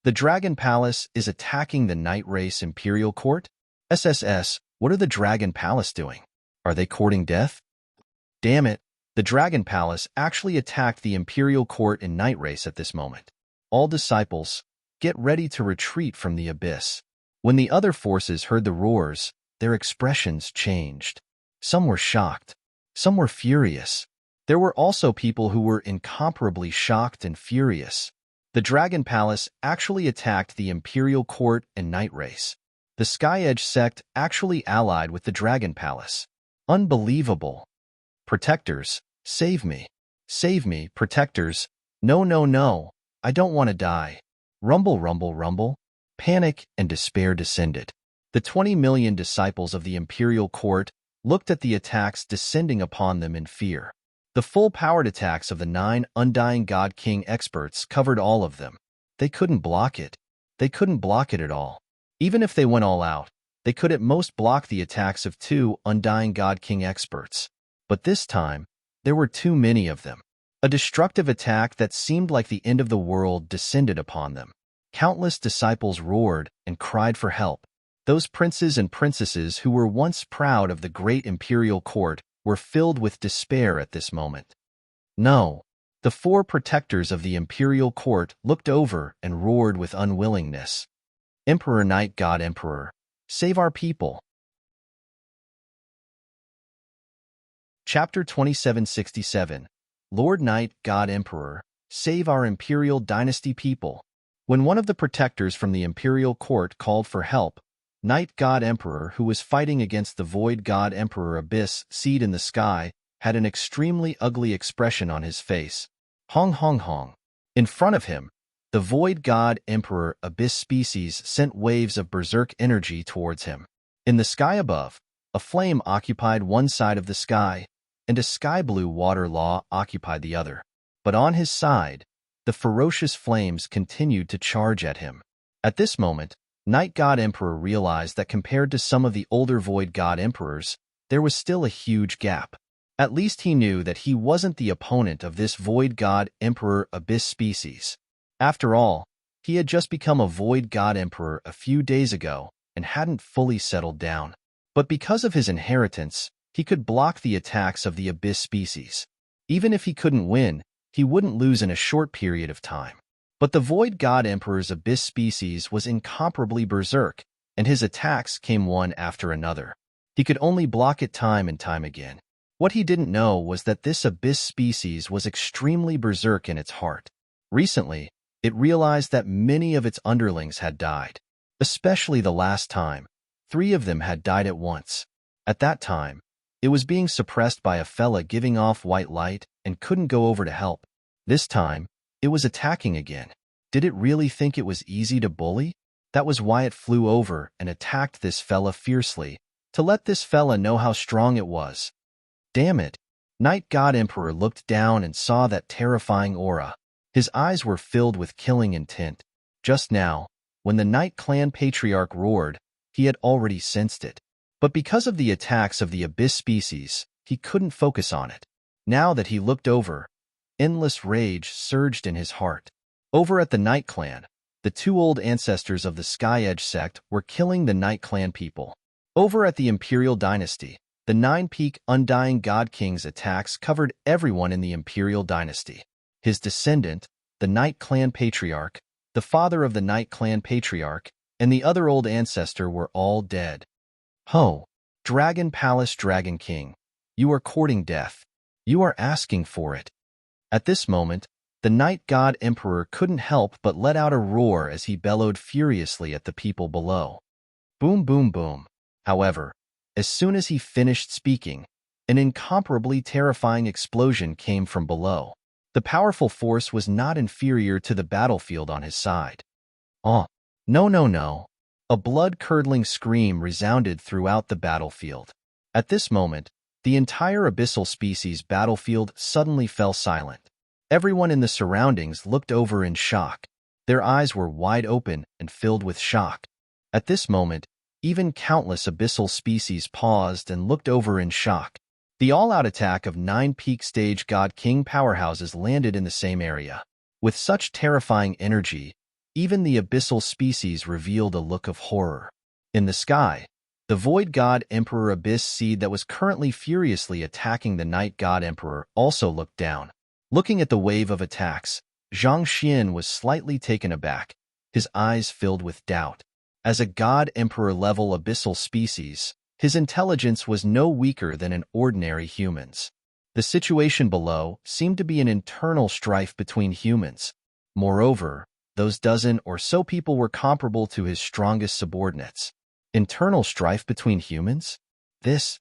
The Dragon Palace is attacking the Night Race Imperial Court? SSS, what are the Dragon Palace doing? Are they courting death? Damn it, the Dragon Palace actually attacked the Imperial Court in Night Race at this moment. All disciples, get ready to retreat from the abyss. When the other forces heard the roars, their expressions changed. Some were shocked. Some were furious. There were also people who were incomparably shocked and furious. The Dragon Palace actually attacked the Imperial Court and Night Race. The Sky Edge sect actually allied with the Dragon Palace. Unbelievable. Protectors, save me. Save me, protectors. No, no, no. I don't want to die. Rumble, rumble, rumble. Panic and despair descended. The 20 million disciples of the Imperial Court looked at the attacks descending upon them in fear. The full-powered attacks of the 9 Undying God King experts covered all of them. They couldn't block it. They couldn't block it at all. Even if they went all out, they could at most block the attacks of 2 Undying God King experts. But this time, there were too many of them. A destructive attack that seemed like the end of the world descended upon them. Countless disciples roared and cried for help. Those princes and princesses who were once proud of the great imperial court were filled with despair at this moment. No, the 4 protectors of the imperial court looked over and roared with unwillingness. Emperor Night God Emperor, save our people. Chapter 2767 Lord Night God Emperor, save our imperial dynasty people. When one of the protectors from the imperial court called for help, Night God Emperor, who was fighting against the Void God Emperor Abyss Seed in the sky, had an extremely ugly expression on his face. Hong hong hong. In front of him, the Void God Emperor Abyss species sent waves of berserk energy towards him. In the sky above, a flame occupied one side of the sky, and a sky-blue water law occupied the other. But on his side, the ferocious flames continued to charge at him. At this moment, Night God Emperor realized that compared to some of the older Void God Emperors, there was still a huge gap. At least he knew that he wasn't the opponent of this Void God Emperor Abyss species. After all, He had just become a Void God Emperor a few days ago and hadn't fully settled down. But because of his inheritance, he could block the attacks of the Abyss species. Even if he couldn't win, he wouldn't lose in a short period of time. But the Void God Emperor's Abyss species was incomparably berserk, and his attacks came one after another. He could only block it time and time again. What he didn't know was that this Abyss species was extremely berserk in its heart. Recently, it realized that many of its underlings had died. Especially the last time, 3 of them had died at once. At that time, it was being suppressed by a fella giving off white light and couldn't go over to help. This time, it was attacking again. Did it really think it was easy to bully? That was why it flew over and attacked this fella fiercely, to let this fella know how strong it was. Damn it! Night God Emperor looked down and saw that terrifying aura. His eyes were filled with killing intent. Just now, when the Night Clan Patriarch roared, he had already sensed it. But because of the attacks of the Abyss species, he couldn't focus on it. Now that he looked over, endless rage surged in his heart. Over at the Night Clan, the 2 old ancestors of the Sky Edge sect were killing the Night Clan people. Over at the Imperial Dynasty, the 9-peak Undying God King's attacks covered everyone in the Imperial Dynasty. His descendant, the Night Clan Patriarch, the father of the Night Clan Patriarch, and the other old ancestor were all dead. Ho! Dragon Palace Dragon King, you are courting death. You are asking for it. At this moment, the Night God Emperor couldn't help but let out a roar as he bellowed furiously at the people below. Boom, boom, boom. However, as soon as he finished speaking, an incomparably terrifying explosion came from below. The powerful force was not inferior to the battlefield on his side. Oh, no, no, no. A blood-curdling scream resounded throughout the battlefield. At this moment, the entire abyssal species battlefield suddenly fell silent. Everyone in the surroundings looked over in shock. Their eyes were wide open and filled with shock. At this moment, even countless abyssal species paused and looked over in shock. The all-out attack of 9 peak stage God King powerhouses landed in the same area. With such terrifying energy, even the abyssal species revealed a look of horror. In the sky, the Void God Emperor Abyss Seed that was currently furiously attacking the Night God Emperor also looked down. Looking at the wave of attacks, Zhang Xian was slightly taken aback, his eyes filled with doubt. As a God Emperor-level abyssal species, his intelligence was no weaker than an ordinary human's. The situation below seemed to be an internal strife between humans. Moreover, those dozen or so people were comparable to his strongest subordinates. Internal strife between humans? This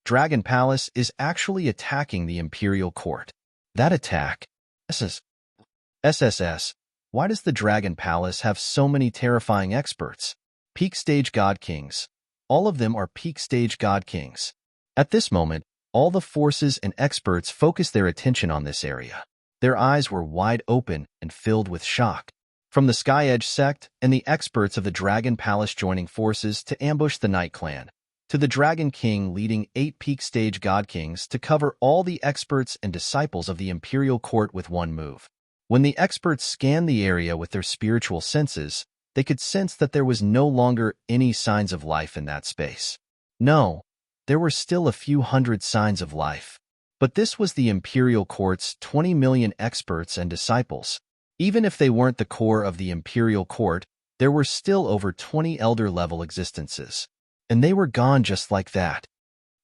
Dragon Palace is actually attacking the Imperial Court. That attack? SSS. Why does the Dragon Palace have so many terrifying experts? Peak Stage God Kings. All of them are Peak Stage God Kings. At this moment, all the forces and experts focused their attention on this area. Their eyes were wide open and filled with shock. From the Sky Edge sect and the experts of the Dragon Palace joining forces to ambush the Night Clan, to the Dragon King leading 8 peak stage God Kings to cover all the experts and disciples of the Imperial Court with one move. When the experts scanned the area with their spiritual senses, they could sense that there was no longer any signs of life in that space. No, there were still a few hundred signs of life. But this was the Imperial Court's 20 million experts and disciples. Even if they weren't the core of the Imperial Court, there were still over 20 elder-level existences. And they were gone just like that.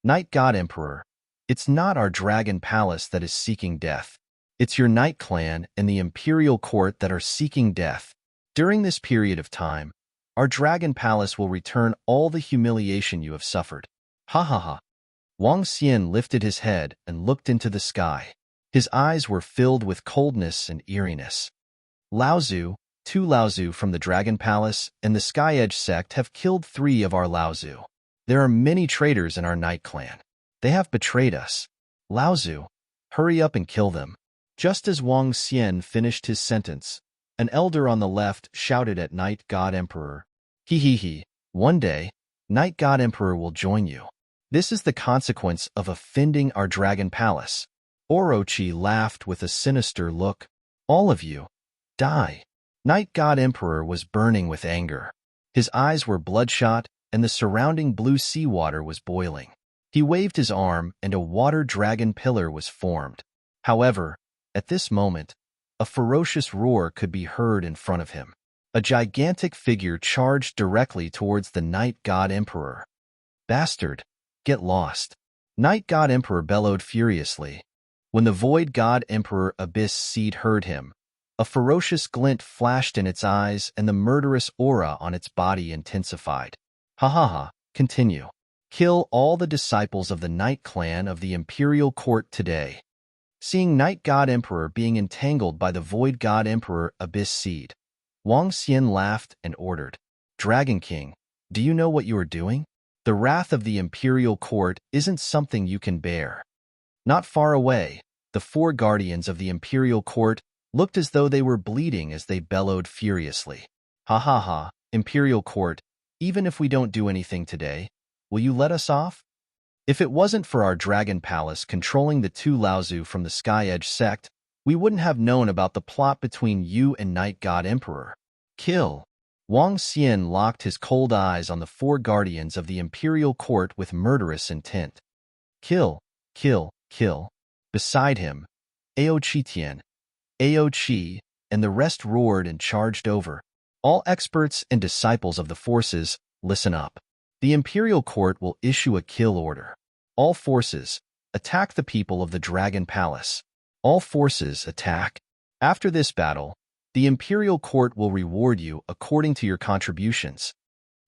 Night God Emperor, it's not our Dragon Palace that is seeking death. It's your Night Clan and the Imperial Court that are seeking death. During this period of time, our Dragon Palace will return all the humiliation you have suffered. Ha ha ha. Wang Xian lifted his head and looked into the sky. His eyes were filled with coldness and eeriness. Laozu, 2 Laozu from the Dragon Palace and the Sky Edge sect have killed 3 of our Laozu. There are many traitors in our Night Clan. They have betrayed us. Laozu, hurry up and kill them. Just as Wang Xian finished his sentence, an elder on the left shouted at Night God Emperor. He. One day, Night God Emperor will join you. This is the consequence of offending our Dragon Palace. Orochi laughed with a sinister look. All of you, die. Night God Emperor was burning with anger. His eyes were bloodshot, and the surrounding blue seawater was boiling. He waved his arm, and a water dragon pillar was formed. However, at this moment, a ferocious roar could be heard in front of him. A gigantic figure charged directly towards the Night God Emperor. "Bastard! Get lost!" Night God Emperor bellowed furiously. When the Void God Emperor Abyss Seed heard him, a ferocious glint flashed in its eyes and the murderous aura on its body intensified. "Ha ha ha, continue. Kill all the disciples of the Night Clan of the Imperial Court today." Seeing Night God Emperor being entangled by the Void God Emperor Abyss Seed, Wang Xian laughed and ordered, "Dragon King, do you know what you are doing? The wrath of the Imperial Court isn't something you can bear." Not far away, the four guardians of the Imperial Court looked as though they were bleeding as they bellowed furiously. "Ha ha ha, Imperial Court, even if we don't do anything today, will you let us off? If it wasn't for our Dragon Palace controlling the two Laozu from the Sky Edge sect, we wouldn't have known about the plot between you and Night God Emperor. Kill." Wang Xian locked his cold eyes on the four guardians of the Imperial Court with murderous intent. "Kill, kill, kill." Beside him, Ao Qitian, Ao Qi, and the rest roared and charged over. "All experts and disciples of the forces, listen up. The Imperial Court will issue a kill order. All forces, attack the people of the Dragon Palace. All forces, attack. After this battle, the Imperial Court will reward you according to your contributions."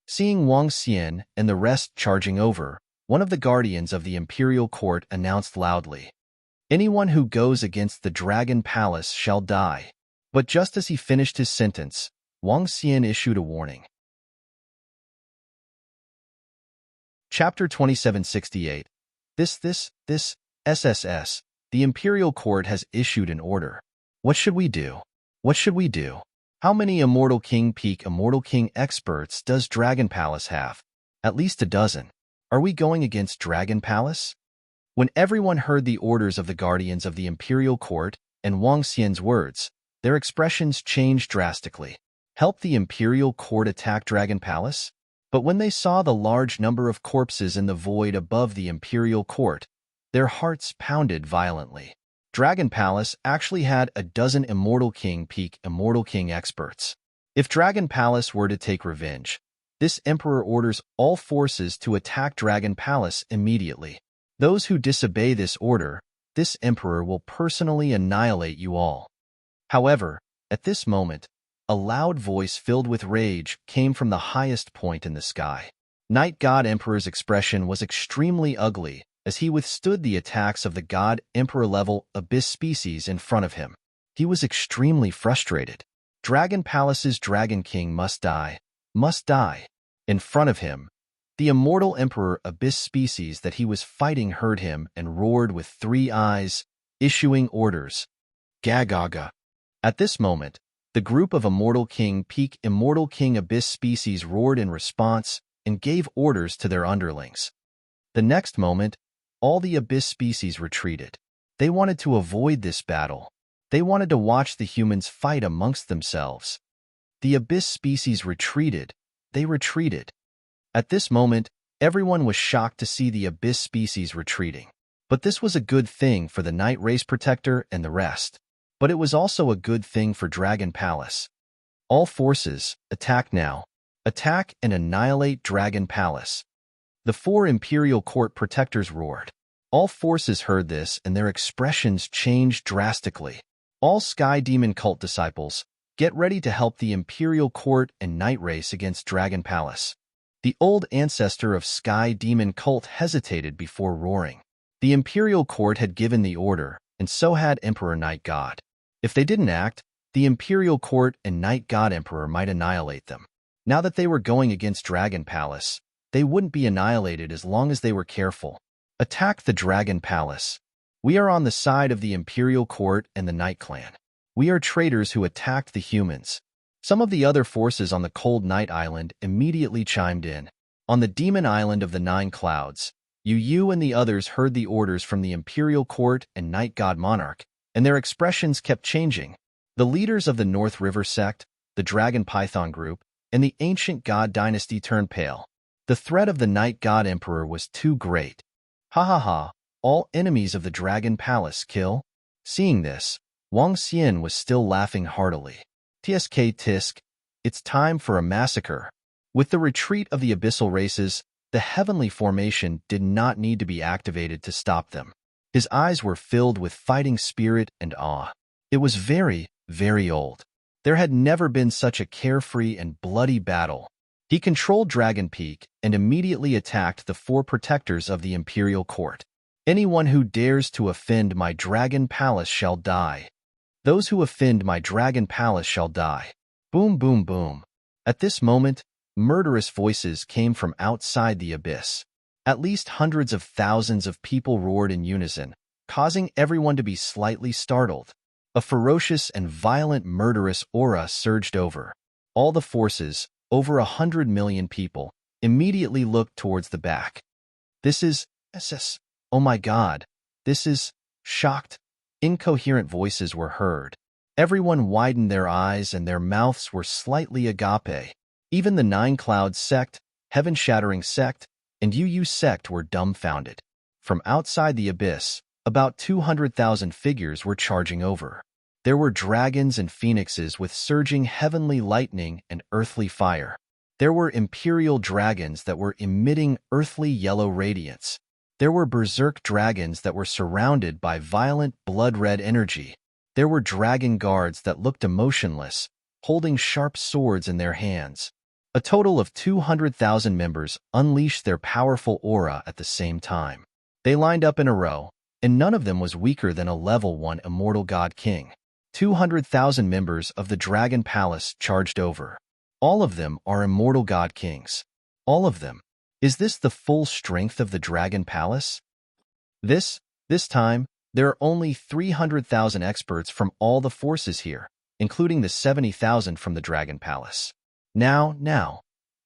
Seeing Wang Xian and the rest charging over, one of the guardians of the Imperial Court announced loudly, "Anyone who goes against the Dragon Palace shall die." But just as he finished his sentence, Wang Xian issued a warning. Chapter 2768. This, SSS. The Imperial Court has issued an order. What should we do? What should we do? How many Immortal King Peak Immortal King experts does Dragon Palace have? At least a dozen. Are we going against Dragon Palace? When everyone heard the orders of the guardians of the Imperial Court and Wang Xian's words, their expressions changed drastically. Help the Imperial Court attack Dragon Palace? But when they saw the large number of corpses in the void above the Imperial Court, their hearts pounded violently. Dragon Palace actually had a dozen Immortal King Peak Immortal King experts. If Dragon Palace were to take revenge, this Emperor orders all forces to attack Dragon Palace immediately. Those who disobey this order, this Emperor will personally annihilate you all. However, at this moment, a loud voice filled with rage came from the highest point in the sky. Night God Emperor's expression was extremely ugly as he withstood the attacks of the God Emperor-level Abyss species in front of him. He was extremely frustrated. Dragon Palace's Dragon King must die. Must die. In front of him, the Immortal Emperor Abyss species that he was fighting heard him and roared with three eyes, issuing orders. Gagaga. At this moment, the group of Immortal King Peak Immortal King Abyss species roared in response and gave orders to their underlings. The next moment, all the Abyss species retreated. They wanted to avoid this battle. They wanted to watch the humans fight amongst themselves. The Abyss species retreated. They retreated. At this moment, everyone was shocked to see the Abyss species retreating. But this was a good thing for the Night Race Protector and the rest. But it was also a good thing for Dragon Palace. All forces, attack now. Attack and annihilate Dragon Palace. The four Imperial Court protectors roared. All forces heard this and their expressions changed drastically. All Sky Demon Cult disciples, get ready to help the Imperial Court and Night Race against Dragon Palace. The old ancestor of Sky Demon Cult hesitated before roaring. The Imperial Court had given the order, and so had Emperor Night God. If they didn't act, the Imperial Court and Night God Emperor might annihilate them. Now that they were going against Dragon Palace, they wouldn't be annihilated as long as they were careful. Attack the Dragon Palace. We are on the side of the Imperial Court and the Night Clan. We are traitors who attacked the humans. Some of the other forces on the Cold Night Island immediately chimed in. On the Demon Island of the Nine Clouds, Yu and the others heard the orders from the Imperial Court and Night God Monarch, and their expressions kept changing. The leaders of the North River sect, the Dragon Python group, and the ancient god dynasty turned pale. The threat of the Night God Emperor was too great. Ha ha ha, all enemies of the Dragon Palace kill? Seeing this, Wang Xian was still laughing heartily. Tsk tisk, it's time for a massacre. With the retreat of the abyssal races, the heavenly formation did not need to be activated to stop them. His eyes were filled with fighting spirit and awe. It was very, very old. There had never been such a carefree and bloody battle. He controlled Dragon Peak and immediately attacked the 4 protectors of the imperial court. Anyone who dares to offend my Dragon Palace shall die. Those who offend my Dragon Palace shall die. Boom, boom, boom. At this moment, murderous voices came from outside the abyss. At least hundreds of thousands of people roared in unison, causing everyone to be slightly startled. A ferocious and violent murderous aura surged over. All the forces, over 100 million people, immediately looked towards the back. This is SS. Oh my God. This is shocked. Incoherent voices were heard. Everyone widened their eyes and their mouths were slightly agape. Even the 9 Clouds sect, Heaven-Shattering sect, and UU sect were dumbfounded. From outside the abyss, about 200,000 figures were charging over. There were dragons and phoenixes with surging heavenly lightning and earthly fire. There were imperial dragons that were emitting earthly yellow radiance. There were berserk dragons that were surrounded by violent blood-red energy. There were dragon guards that looked emotionless, holding sharp swords in their hands. A total of 200,000 members unleashed their powerful aura at the same time. They lined up in a row, and none of them was weaker than a level 1 immortal god king. 200,000 members of the Dragon Palace charged over. All of them are immortal god kings. All of them. Is this the full strength of the Dragon Palace? This time, there are only 300,000 experts from all the forces here, including the 70,000 from the Dragon Palace. Now,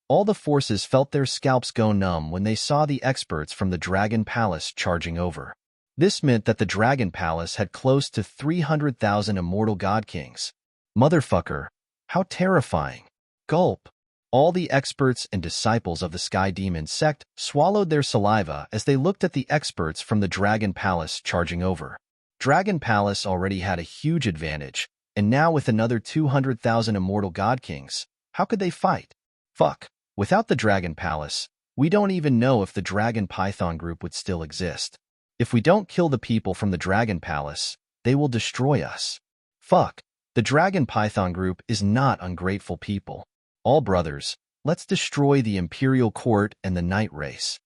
all the forces felt their scalps go numb when they saw the experts from the Dragon Palace charging over. This meant that the Dragon Palace had close to 300,000 immortal god kings. Motherfucker, how terrifying. Gulp. All the experts and disciples of the Sky Demon sect swallowed their saliva as they looked at the experts from the Dragon Palace charging over. Dragon Palace already had a huge advantage, and now with another 200,000 immortal god kings, how could they fight? Fuck. Without the Dragon Palace, we don't even know if the Dragon Python group would still exist. If we don't kill the people from the Dragon Palace, they will destroy us. Fuck. The Dragon Python group is not ungrateful people. All brothers, let's destroy the Imperial Court and the Night Race.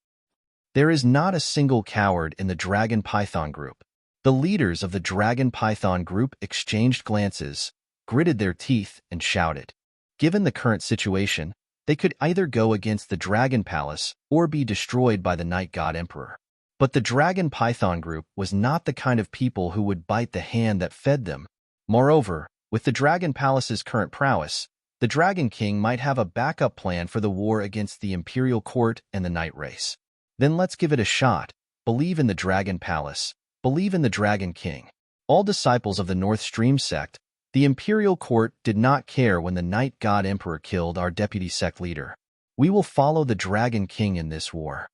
There is not a single coward in the Dragon Python group. The leaders of the Dragon Python group exchanged glances, gritted their teeth, and shouted. Given the current situation, they could either go against the Dragon Palace or be destroyed by the Night God Emperor. But the Dragon Python group was not the kind of people who would bite the hand that fed them. Moreover, with the Dragon Palace's current prowess, the Dragon King might have a backup plan for the war against the Imperial Court and the Night Race. Then let's give it a shot. Believe in the Dragon Palace. Believe in the Dragon King. All disciples of the North Stream sect, the Imperial Court did not care when the Night God Emperor killed our deputy sect leader. We will follow the Dragon King in this war.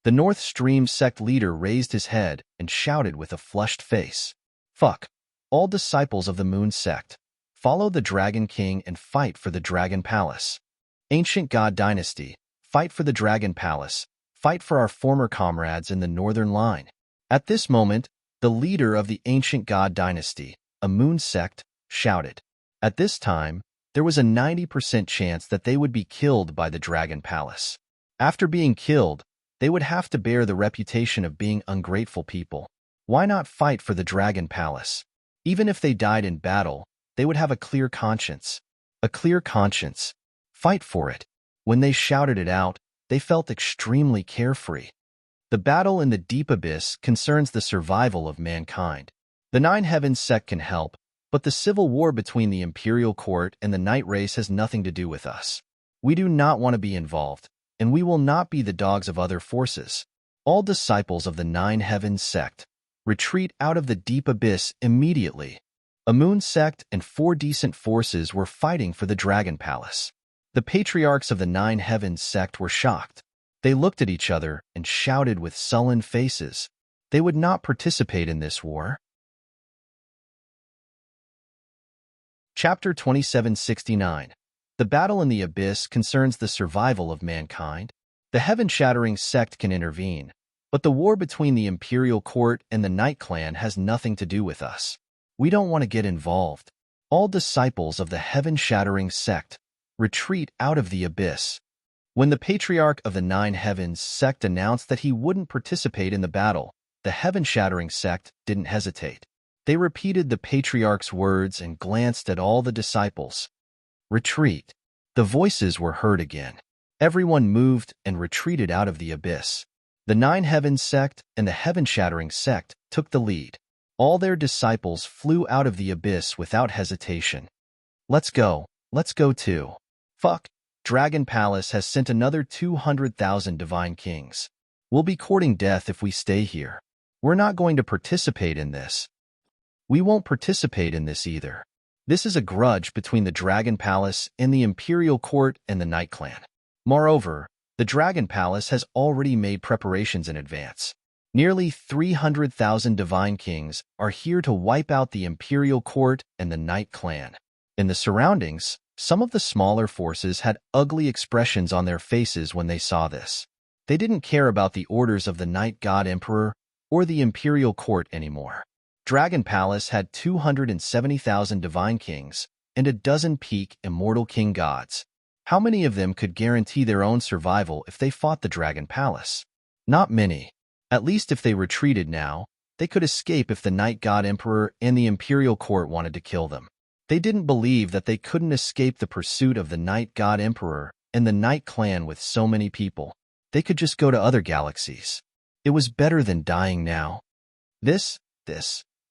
The North Stream sect leader raised his head and shouted with a flushed face. Fuck. All disciples of the Moon sect, follow the Dragon King and fight for the Dragon Palace. Ancient God Dynasty, fight for the Dragon Palace. Fight for our former comrades in the Northern Line. At this moment, the leader of the Ancient God Dynasty, a Moon sect, shouted. At this time, there was a 90% chance that they would be killed by the Dragon Palace. After being killed, they would have to bear the reputation of being ungrateful people. Why not fight for the Dragon Palace? Even if they died in battle, they would have a clear conscience. A clear conscience. Fight for it. When they shouted it out, they felt extremely carefree. The battle in the deep abyss concerns the survival of mankind. The Nine Heavens sect can help, but the civil war between the Imperial Court and the Night Race has nothing to do with us. We do not want to be involved, and we will not be the dogs of other forces. All disciples of the Nine Heavens sect, retreat out of the deep abyss immediately. A moon sect and 4 decent forces were fighting for the Dragon Palace. The patriarchs of the 9 Heavens sect were shocked. They looked at each other and shouted with sullen faces. They would not participate in this war. Chapter 2769. The battle in the abyss concerns the survival of mankind. The heaven-shattering sect can intervene, but the war between the Imperial Court and the Night Clan has nothing to do with us. We don't want to get involved. All disciples of the heaven-shattering sect retreat out of the abyss. When the Patriarch of the 9 Heavens sect announced that he wouldn't participate in the battle, the heaven-shattering sect didn't hesitate. They repeated the Patriarch's words and glanced at all the disciples. Retreat. The voices were heard again. Everyone moved and retreated out of the abyss. The 9 Heavens sect and the heaven-shattering sect took the lead. All their disciples flew out of the abyss without hesitation. Let's go too. Fuck. Dragon Palace has sent another 200,000 divine kings. We'll be courting death if we stay here. We're not going to participate in this. We won't participate in this either. This is a grudge between the Dragon Palace and the Imperial Court and the Night Clan. Moreover, the Dragon Palace has already made preparations in advance. Nearly 300,000 divine kings are here to wipe out the Imperial Court and the Night Clan. In the surroundings, some of the smaller forces had ugly expressions on their faces when they saw this. They didn't care about the orders of the Night God Emperor or the Imperial Court anymore. Dragon Palace had 270,000 divine kings and a dozen peak immortal king gods. How many of them could guarantee their own survival if they fought the Dragon Palace? Not many. At least if they retreated now, they could escape if the Night God Emperor and the Imperial Court wanted to kill them. They didn't believe that they couldn't escape the pursuit of the Night God Emperor and the Night Clan with so many people. They could just go to other galaxies. It was better than dying now.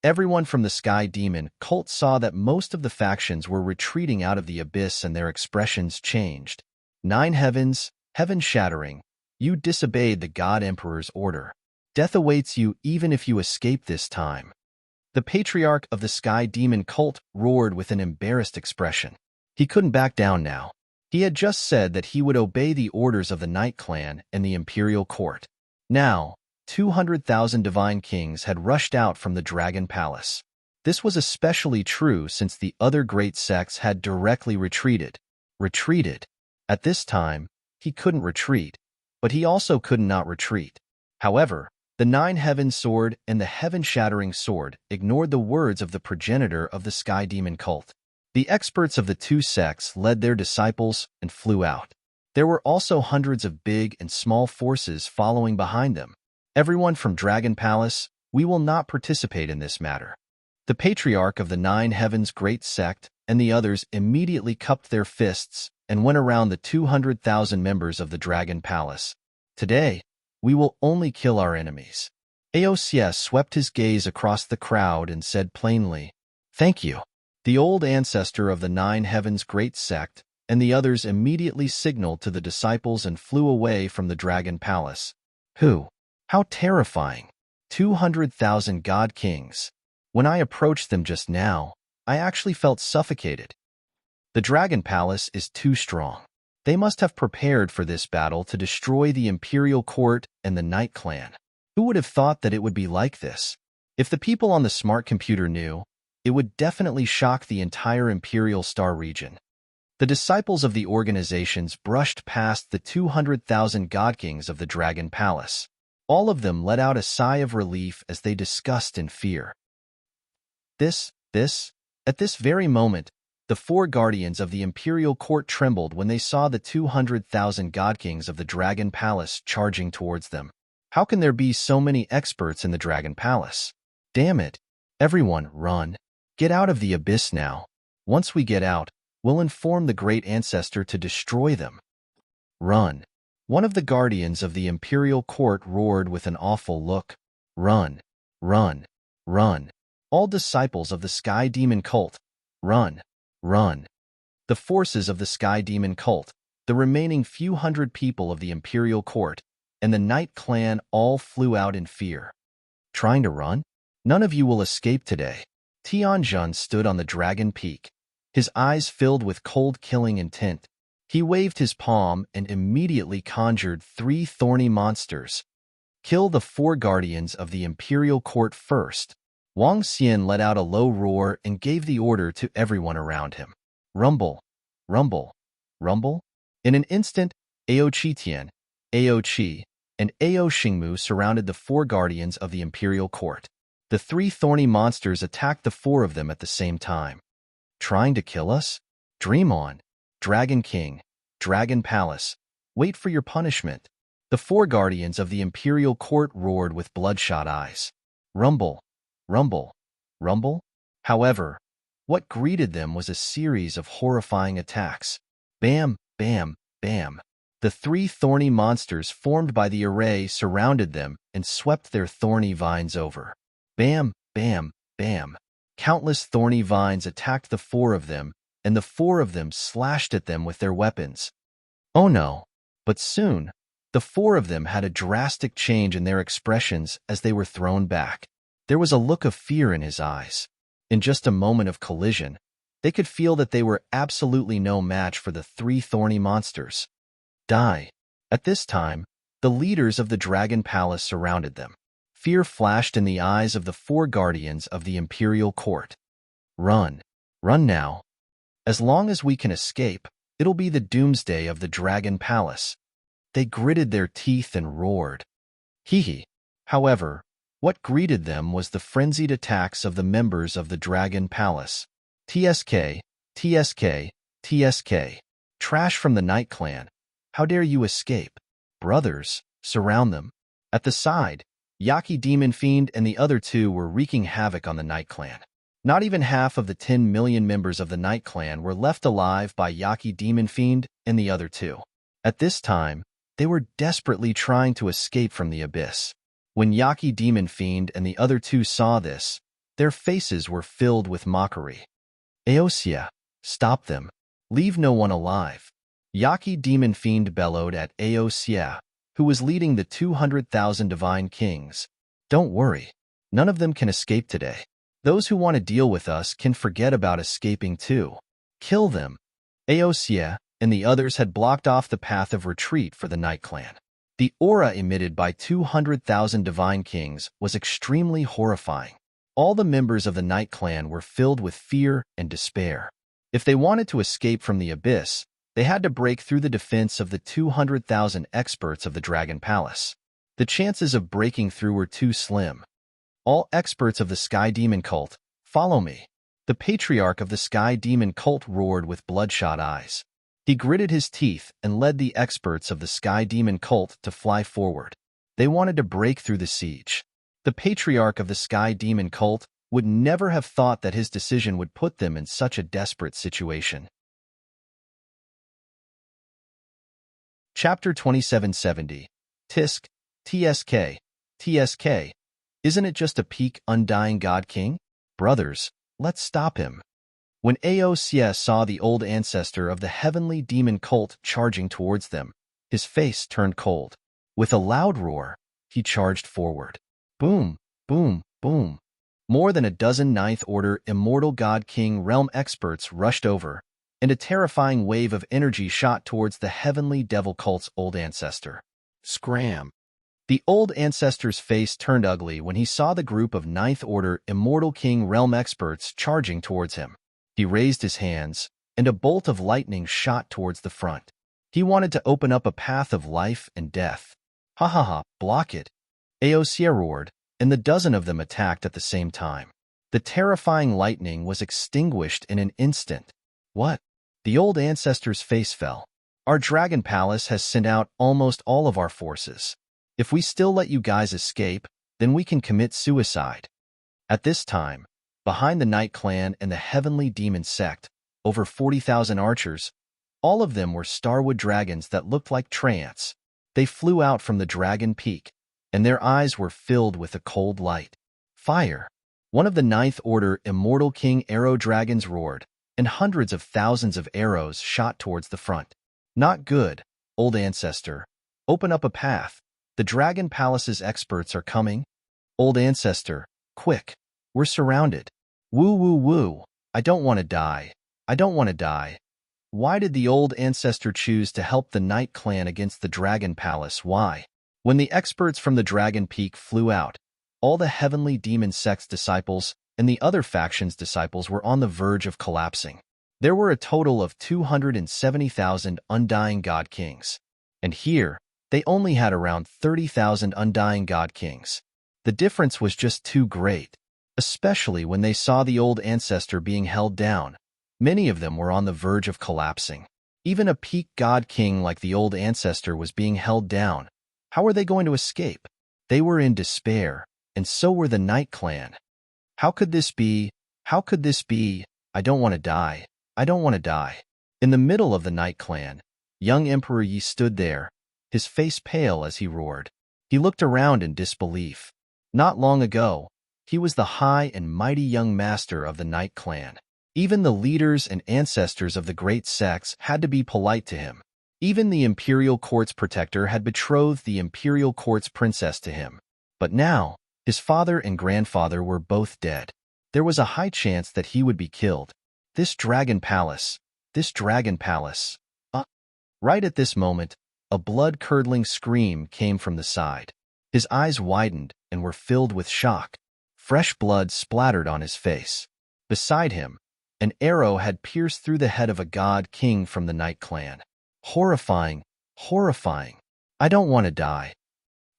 Everyone from the Sky Demon cult saw that most of the factions were retreating out of the abyss and their expressions changed. 9 Heavens, heaven-shattering, you disobeyed the God Emperor's order. Death awaits you even if you escape this time. The Patriarch of the Sky Demon cult roared with an embarrassed expression. He couldn't back down now. He had just said that he would obey the orders of the Night Clan and the Imperial Court. Now, 200,000 divine kings had rushed out from the Dragon Palace. This was especially true since the other great sects had directly retreated. At this time, he couldn't retreat, but he also could not retreat. However, the 9 Heavens sword and the heaven-shattering sword ignored the words of the progenitor of the Sky Demon cult. The experts of the two sects led their disciples and flew out. There were also hundreds of big and small forces following behind them. Everyone from Dragon Palace, we will not participate in this matter. The Patriarch of the 9 Heavens Great Sect and the others immediately cupped their fists and went around the 200,000 members of the Dragon Palace. Today, we will only kill our enemies. Aosius swept his gaze across the crowd and said plainly, "Thank you." The old ancestor of the 9 Heavens Great Sect and the others immediately signaled to the disciples and flew away from the Dragon Palace. How terrifying. 200,000 God Kings. When I approached them just now, I actually felt suffocated. The Dragon Palace is too strong. They must have prepared for this battle to destroy the Imperial Court and the Night Clan. Who would have thought that it would be like this? If the people on the smart computer knew, it would definitely shock the entire Imperial Star region. The disciples of the organizations brushed past the 200,000 God Kings of the Dragon Palace. All of them let out a sigh of relief as they discussed in fear. At this very moment, the 4 guardians of the Imperial Court trembled when they saw the 200,000 God Kings of the Dragon Palace charging towards them. How can there be so many experts in the Dragon Palace? Damn it. Everyone, run. Get out of the abyss now. Once we get out, we'll inform the Great Ancestor to destroy them. Run. One of the guardians of the Imperial Court roared with an awful look. Run. Run. Run. All disciples of the Sky Demon cult. Run. Run. The forces of the Sky Demon cult, the remaining few hundred people of the Imperial Court, and the Night Clan all flew out in fear. Trying to run? None of you will escape today. Tianjun stood on the dragon peak, his eyes filled with cold killing intent. He waved his palm and immediately conjured 3 thorny monsters. Kill the 4 guardians of the imperial court first. Wang Xian let out a low roar and gave the order to everyone around him. Rumble, rumble, rumble. In an instant, Ao Qitian, Ao Qi, and Ao Xingmu surrounded the 4 guardians of the imperial court. The 3 thorny monsters attacked the 4 of them at the same time. Trying to kill us? Dream on. Dragon King, Dragon Palace, wait for your punishment. The 4 guardians of the imperial court roared with bloodshot eyes. Rumble, rumble, rumble. However, what greeted them was a series of horrifying attacks. Bam, bam, bam. The 3 thorny monsters formed by the array surrounded them and swept their thorny vines over. Bam, bam, bam. Countless thorny vines attacked the 4 of them, and the 4 of them slashed at them with their weapons. Oh no! But soon, the 4 of them had a drastic change in their expressions as they were thrown back. There was a look of fear in his eyes. In just a moment of collision, they could feel that they were absolutely no match for the 3 thorny monsters. Die. At this time, the leaders of the Dragon Palace surrounded them. Fear flashed in the eyes of the 4 guardians of the imperial court. Run. Run now. As long as we can escape, it'll be the doomsday of the Dragon Palace. They gritted their teeth and roared. Hee. However, what greeted them was the frenzied attacks of the members of the Dragon Palace. TSK, TSK, TSK. Trash from the Night Clan. How dare you escape? Brothers, surround them. At the side, Yaki Demon Fiend and the other 2 were wreaking havoc on the Night Clan. Not even half of the 10 million members of the Night Clan were left alive by Yaki Demon Fiend and the other 2. At this time, they were desperately trying to escape from the abyss. When Yaki Demon Fiend and the other 2 saw this, their faces were filled with mockery. Aosia, stop them. Leave no one alive. Yaki Demon Fiend bellowed at Aosia, who was leading the 200,000 divine kings. Don't worry. None of them can escape today. Those who want to deal with us can forget about escaping too. Kill them. Aosia and the others had blocked off the path of retreat for the Night Clan. The aura emitted by 200,000 divine kings was extremely horrifying. All the members of the Night Clan were filled with fear and despair. If they wanted to escape from the abyss, they had to break through the defense of the 200,000 experts of the Dragon Palace. The chances of breaking through were too slim. All experts of the Sky Demon cult, follow me. The patriarch of the Sky Demon cult roared with bloodshot eyes. He gritted his teeth and led the experts of the Sky Demon cult to fly forward. They wanted to break through the siege. The patriarch of the Sky Demon cult would never have thought that his decision would put them in such a desperate situation. Chapter 2770. Tisk, TSK, TSK. Isn't it just a peak undying God King? Brothers, let's stop him. When Aosia saw the old ancestor of the heavenly demon cult charging towards them, his face turned cold. With a loud roar, he charged forward. Boom, boom, boom. More than a dozen Ninth Order Immortal God King realm experts rushed over, and a terrifying wave of energy shot towards the heavenly devil cult's old ancestor. Scram! The old ancestor's face turned ugly when he saw the group of Ninth Order Immortal King realm experts charging towards him. He raised his hands, and a bolt of lightning shot towards the front. He wanted to open up a path of life and death. Ha ha ha, block it! Aosia roared, and the dozen of them attacked at the same time. The terrifying lightning was extinguished in an instant. What? The old ancestor's face fell. Our Dragon Palace has sent out almost all of our forces. If we still let you guys escape, then we can commit suicide. At this time, behind the Night Clan and the Heavenly Demon Sect, over 40,000 archers, all of them were starwood dragons that looked like treants. They flew out from the dragon peak, and their eyes were filled with a cold light. Fire! One of the Ninth Order Immortal King arrow dragons roared, and hundreds of thousands of arrows shot towards the front. Not good, old ancestor. Open up a path. The Dragon Palace's experts are coming. Old ancestor, quick. We're surrounded. Woo woo woo. I don't want to die. I don't want to die. Why did the old ancestor choose to help the Night Clan against the Dragon Palace? Why? When the experts from the Dragon Peak flew out, all the heavenly demon sect's disciples and the other faction's disciples were on the verge of collapsing. There were a total of 270,000 undying God Kings. And here, they only had around 30,000 undying God Kings. The difference was just too great, especially when they saw the old ancestor being held down. Many of them were on the verge of collapsing. Even a peak God King like the old ancestor was being held down. How were they going to escape? They were in despair, and so were the Night Clan. How could this be? How could this be? I don't want to die. I don't want to die. In the middle of the Night Clan, young Emperor Yi stood there, his face pale as he roared. He looked around in disbelief. Not long ago, he was the high and mighty young master of the Night Clan. Even the leaders and ancestors of the great sects had to be polite to him. Even the Imperial Court's protector had betrothed the Imperial Court's princess to him. But now, his father and grandfather were both dead. There was a high chance that he would be killed. This Dragon Palace. Right at this moment, a blood-curdling scream came from the side. His eyes widened and were filled with shock. Fresh blood splattered on his face. Beside him, an arrow had pierced through the head of a God King from the Night Clan. Horrifying, horrifying. I don't want to die.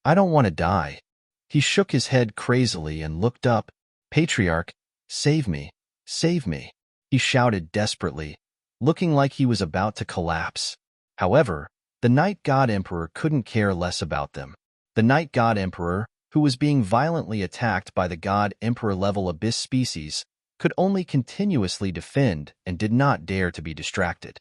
I don't want to die. He shook his head crazily and looked up. Patriarch, save me, save me. He shouted desperately, looking like he was about to collapse. However, the Night God Emperor couldn't care less about them. The Night God Emperor, who was being violently attacked by the God Emperor-level Abyss species, could only continuously defend and did not dare to be distracted.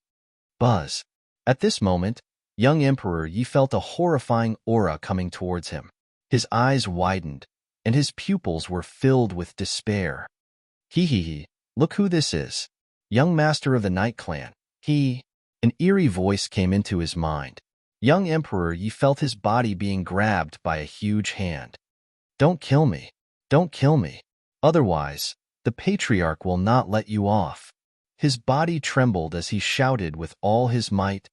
Buzz. At this moment, young Emperor Yi felt a horrifying aura coming towards him. His eyes widened, and his pupils were filled with despair. Hee, look who this is. Young master of the Night Clan. An eerie voice came into his mind. Young Emperor Yi felt his body being grabbed by a huge hand. Don't kill me. Don't kill me. Otherwise, the Patriarch will not let you off. His body trembled as he shouted with all his might.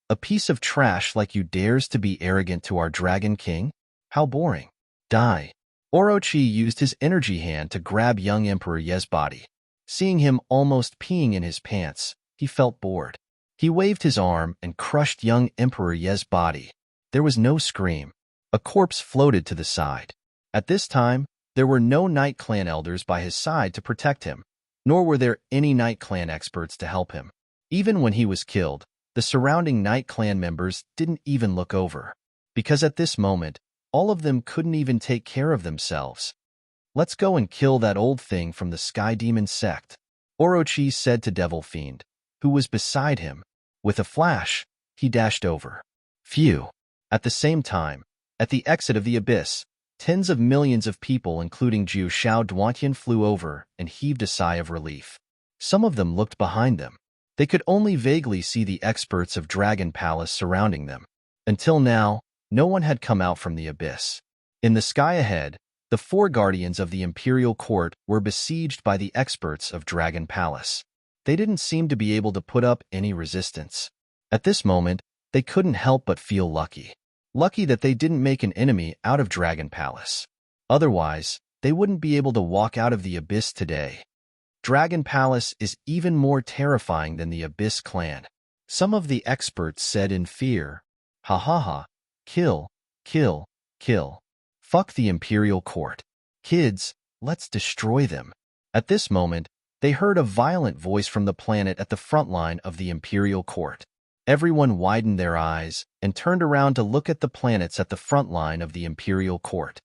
A piece of trash like you dares to be arrogant to our Dragon King? How boring. Die. Orochi used his energy hand to grab young Emperor Ye's body. Seeing him almost peeing in his pants, he felt bored. He waved his arm and crushed young Emperor Ye's body. There was no scream. A corpse floated to the side. At this time, there were no Night Clan elders by his side to protect him, nor were there any Night Clan experts to help him. Even when he was killed, the surrounding Night Clan members didn't even look over, because at this moment, all of them couldn't even take care of themselves. Let's go and kill that old thing from the Sky Demon sect, Orochi said to Devil Fiend, who was beside him. With a flash, he dashed over. Phew. At the same time, at the exit of the abyss, tens of millions of people, including Zhu Xiao Duantian, flew over and heaved a sigh of relief. Some of them looked behind them. They could only vaguely see the experts of Dragon Palace surrounding them. Until now, no one had come out from the abyss. In the sky ahead, the four guardians of the Imperial Court were besieged by the experts of Dragon Palace. They didn't seem to be able to put up any resistance. At this moment, they couldn't help but feel lucky. Lucky that they didn't make an enemy out of Dragon Palace. Otherwise, they wouldn't be able to walk out of the abyss today. Dragon Palace is even more terrifying than the Abyss clan. Some of the experts said in fear, "Ha ha ha, kill, kill, kill. Fuck the Imperial Court. Kids, let's destroy them." At this moment, they heard a violent voice from the planet at the front line of the Imperial Court. Everyone widened their eyes and turned around to look at the planets at the front line of the Imperial Court.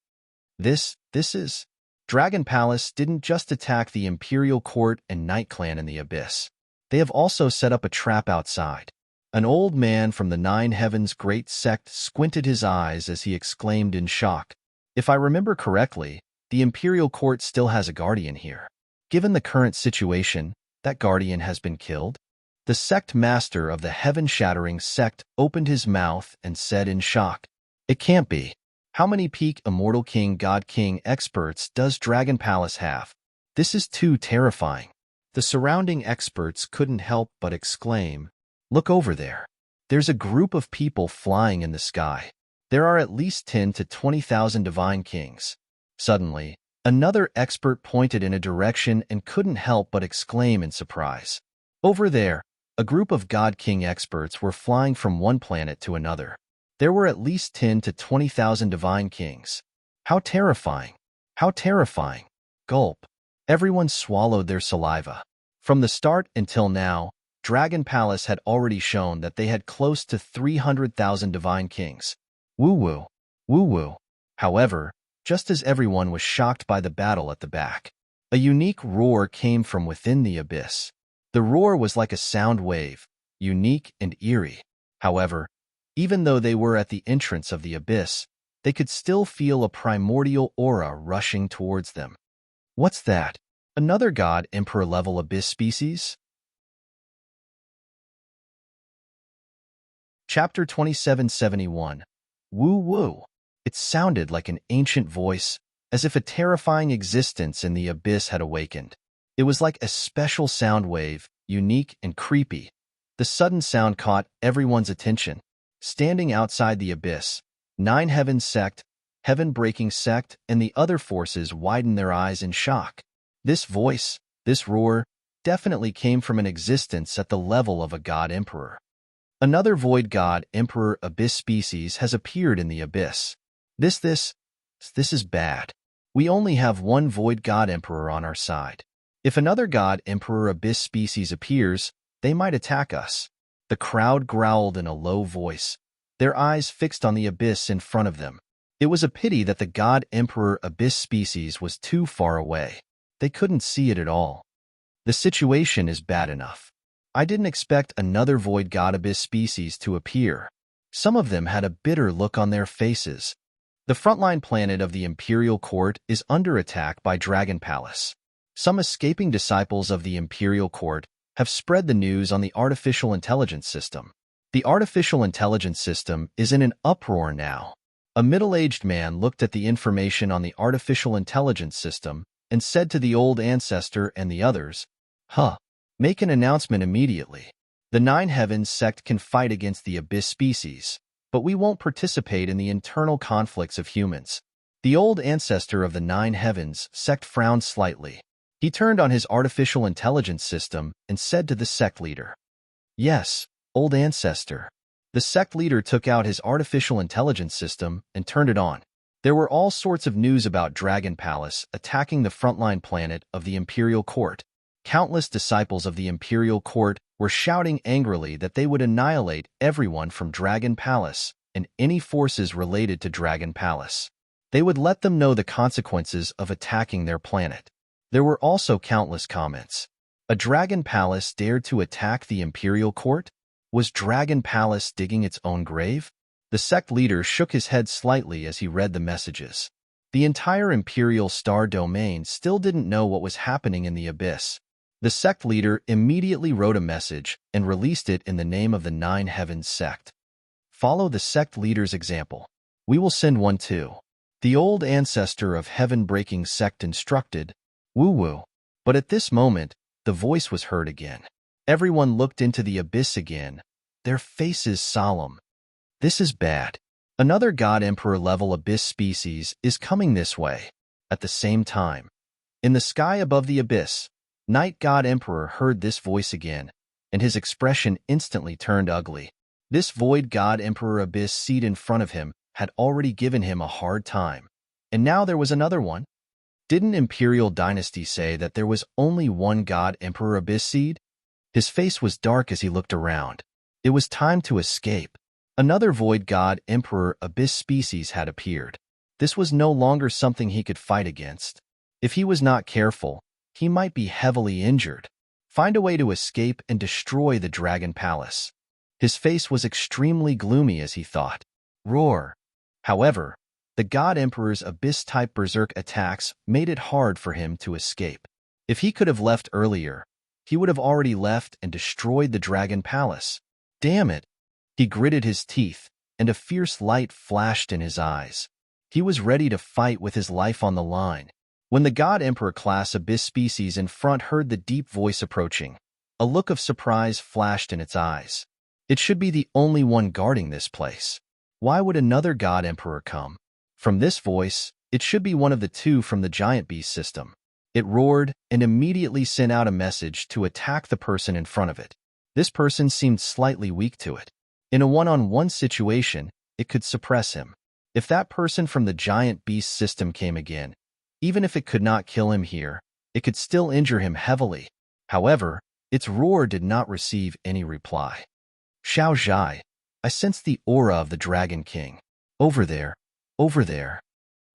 This is... Dragon Palace didn't just attack the Imperial Court and Night Clan in the Abyss. They have also set up a trap outside. An old man from the Nine Heavens Great Sect squinted his eyes as he exclaimed in shock. If I remember correctly, the Imperial Court still has a guardian here. Given the current situation, that guardian has been killed? The sect master of the heaven-shattering sect opened his mouth and said in shock, "It can't be. How many peak Immortal King God King experts does Dragon Palace have? This is too terrifying. The surrounding experts couldn't help but exclaim, "Look over there. There's a group of people flying in the sky. There are at least 10 to 20,000 divine kings." Suddenly, another expert pointed in a direction and couldn't help but exclaim in surprise. Over there, a group of God King experts were flying from one planet to another. There were at least 10 to 20,000 divine kings. How terrifying! How terrifying! Gulp. Everyone swallowed their saliva. From the start until now, Dragon Palace had already shown that they had close to 300,000 divine kings. Woo-woo. Woo-woo. However, just as everyone was shocked by the battle at the back, a unique roar came from within the abyss. The roar was like a sound wave, unique and eerie. However, even though they were at the entrance of the abyss, they could still feel a primordial aura rushing towards them. What's that? Another God Emperor level abyss species? Chapter 2771. Woo-woo. It sounded like an ancient voice, as if a terrifying existence in the abyss had awakened. It was like a special sound wave, unique and creepy. The sudden sound caught everyone's attention. Standing outside the abyss, 9 Heavens sect, Heaven-breaking sect, and the other forces widened their eyes in shock. This voice, this roar, definitely came from an existence at the level of a God Emperor. Another Void God Emperor Abyss species has appeared in the abyss. This is bad. We only have one Void God Emperor on our side. If another God Emperor Abyss species appears, they might attack us. The crowd growled in a low voice, their eyes fixed on the abyss in front of them. It was a pity that the God Emperor Abyss species was too far away. They couldn't see it at all. The situation is bad enough. I didn't expect another Void God Abyss species to appear. Some of them had a bitter look on their faces. The frontline planet of the Imperial Court is under attack by Dragon Palace. Some escaping disciples of the Imperial Court have spread the news on the artificial intelligence system. The artificial intelligence system is in an uproar now. A middle-aged man looked at the information on the artificial intelligence system and said to the old ancestor and the others, Make an announcement immediately. The 9 Heavens sect can fight against the Abyss species, but we won't participate in the internal conflicts of humans." The old ancestor of the 9 Heavens sect frowned slightly. He turned on his artificial intelligence system and said to the sect leader, "Yes, old ancestor." The sect leader took out his artificial intelligence system and turned it on. There were all sorts of news about Dragon Palace attacking the frontline planet of the Imperial Court. Countless disciples of the Imperial Court were shouting angrily that they would annihilate everyone from Dragon Palace and any forces related to Dragon Palace. They would let them know the consequences of attacking their planet. There were also countless comments. A Dragon Palace dared to attack the Imperial Court? Was Dragon Palace digging its own grave? The sect leader shook his head slightly as he read the messages. The entire Imperial Star Domain still didn't know what was happening in the abyss. The sect leader immediately wrote a message and released it in the name of the 9 Heavens sect. Follow the sect leader's example. We will send one too. The old ancestor of heaven-breaking sect instructed, "Woo-woo." But at this moment, the voice was heard again. Everyone looked into the abyss again, their faces solemn. This is bad. Another God Emperor level abyss species is coming this way. At the same time, in the sky above the abyss, Night God Emperor heard this voice again, and his expression instantly turned ugly. This Void God Emperor Abyss seat in front of him had already given him a hard time, and now there was another one. Didn't Imperial Dynasty say that there was only one God Emperor Abyss seed? His face was dark as he looked around. It was time to escape. Another Void God Emperor Abyss species had appeared. This was no longer something he could fight against. If he was not careful, he might be heavily injured. Find a way to escape and destroy the Dragon Palace. His face was extremely gloomy as he thought. Roar. However, the God Emperor's Abyss-type Berserk attacks made it hard for him to escape. If he could have left earlier, he would have already left and destroyed the Dragon Palace. Damn it! He gritted his teeth, and a fierce light flashed in his eyes. He was ready to fight with his life on the line. When the God Emperor class Abyss species in front heard the deep voice approaching, a look of surprise flashed in its eyes. It should be the only one guarding this place. Why would another God Emperor come? From this voice, it should be one of the two from the giant beast system. It roared and immediately sent out a message to attack the person in front of it. This person seemed slightly weak to it. In a one-on-one situation, it could suppress him. If that person from the giant beast system came again, even if it could not kill him here, it could still injure him heavily. However, its roar did not receive any reply. Xiao Zhai, I sensed the aura of the Dragon King. Over there, over there.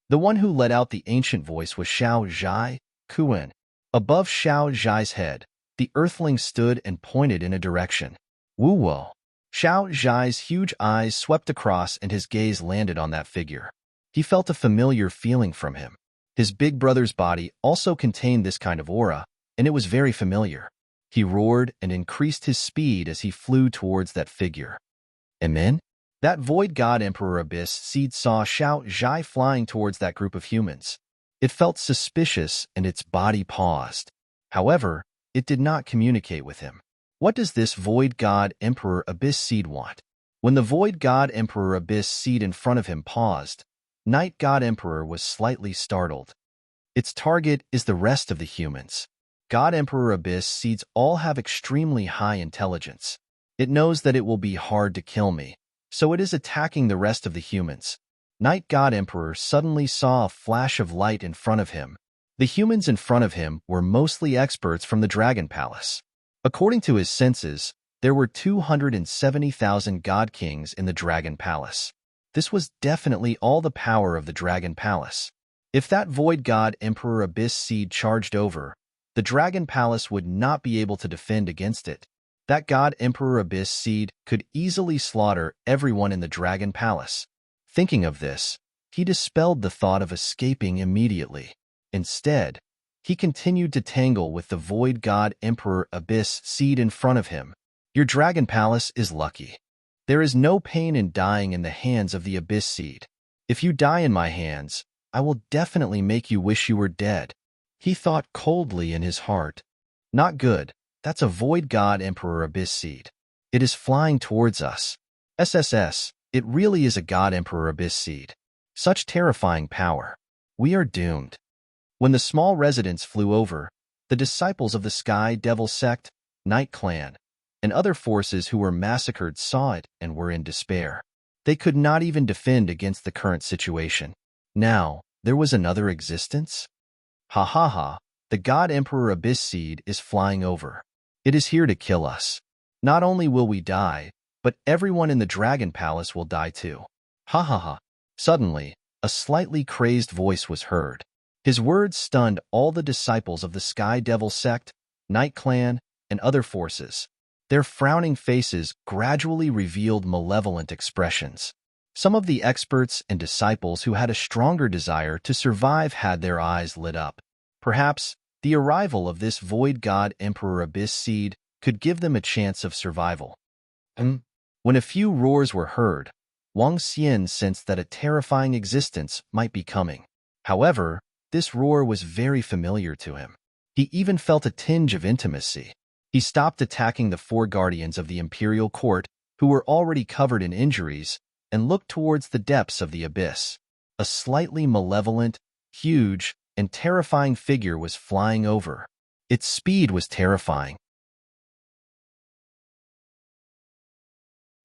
The one who let out the ancient voice was Xiao Zhai, Kuan. Above Xiao Zhai's head, the earthling stood and pointed in a direction. Wu-wo. Xiao Zhai's huge eyes swept across and his gaze landed on that figure. He felt a familiar feeling from him. His big brother's body also contained this kind of aura, and it was very familiar. He roared and increased his speed as he flew towards that figure. Amen? That void god Emperor Abyss Seed saw Xiao Zhai flying towards that group of humans. It felt suspicious and its body paused. However, it did not communicate with him. What does this void god Emperor Abyss Seed want? When the void god Emperor Abyss Seed in front of him paused, Night God Emperor was slightly startled. Its target is the rest of the humans. God Emperor Abyss Seeds all have extremely high intelligence. It knows that it will be hard to kill me, so it is attacking the rest of the humans. Night God Emperor suddenly saw a flash of light in front of him. The humans in front of him were mostly experts from the Dragon Palace. According to his senses, there were 270,000 God Kings in the Dragon Palace. This was definitely all the power of the Dragon Palace. If that void god Emperor Abyss Seed charged over, the Dragon Palace would not be able to defend against it. That god Emperor Abyss Seed could easily slaughter everyone in the Dragon Palace. Thinking of this, he dispelled the thought of escaping immediately. Instead, he continued to tangle with the void god Emperor Abyss Seed in front of him. Your Dragon Palace is lucky. There is no pain in dying in the hands of the Abyss Seed. If you die in my hands, I will definitely make you wish you were dead. He thought coldly in his heart. Not good. That's a void god Emperor Abyss Seed. It is flying towards us. SSS, it really is a god Emperor Abyss Seed. Such terrifying power. We are doomed. When the small residents flew over, the disciples of the Sky Devil Sect, Night Clan, and other forces who were massacred saw it and were in despair. They could not even defend against the current situation. Now, there was another existence? Ha ha ha, the God Emperor Abyss Seed is flying over. It is here to kill us. Not only will we die, but everyone in the Dragon Palace will die too. Ha ha ha. Suddenly, a slightly crazed voice was heard. His words stunned all the disciples of the Sky Devil Sect, Night Clan, and other forces. Their frowning faces gradually revealed malevolent expressions. Some of the experts and disciples who had a stronger desire to survive had their eyes lit up. Perhaps the arrival of this void god Emperor Abyss Seed could give them a chance of survival. When a few roars were heard, Wang Xian sensed that a terrifying existence might be coming. However, this roar was very familiar to him. He even felt a tinge of intimacy. He stopped attacking the four guardians of the imperial court, who were already covered in injuries, and looked towards the depths of the abyss. A slightly malevolent, huge, and terrifying figure was flying over. Its speed was terrifying.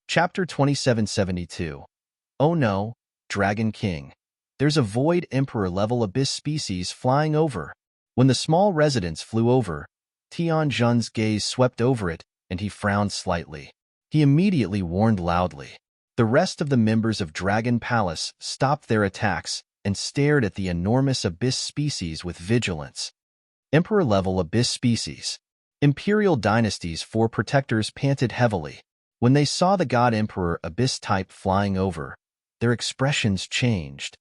Chapter 2772. Oh no, Dragon King. There's a void emperor-level abyss species flying over. When the small residents flew over, Tian Zhen's gaze swept over it, and he frowned slightly. He immediately warned loudly. The rest of the members of Dragon Palace stopped their attacks and stared at the enormous abyss species with vigilance. Emperor-level abyss species. Imperial Dynasty's four protectors panted heavily. When they saw the God Emperor abyss type flying over, their expressions changed.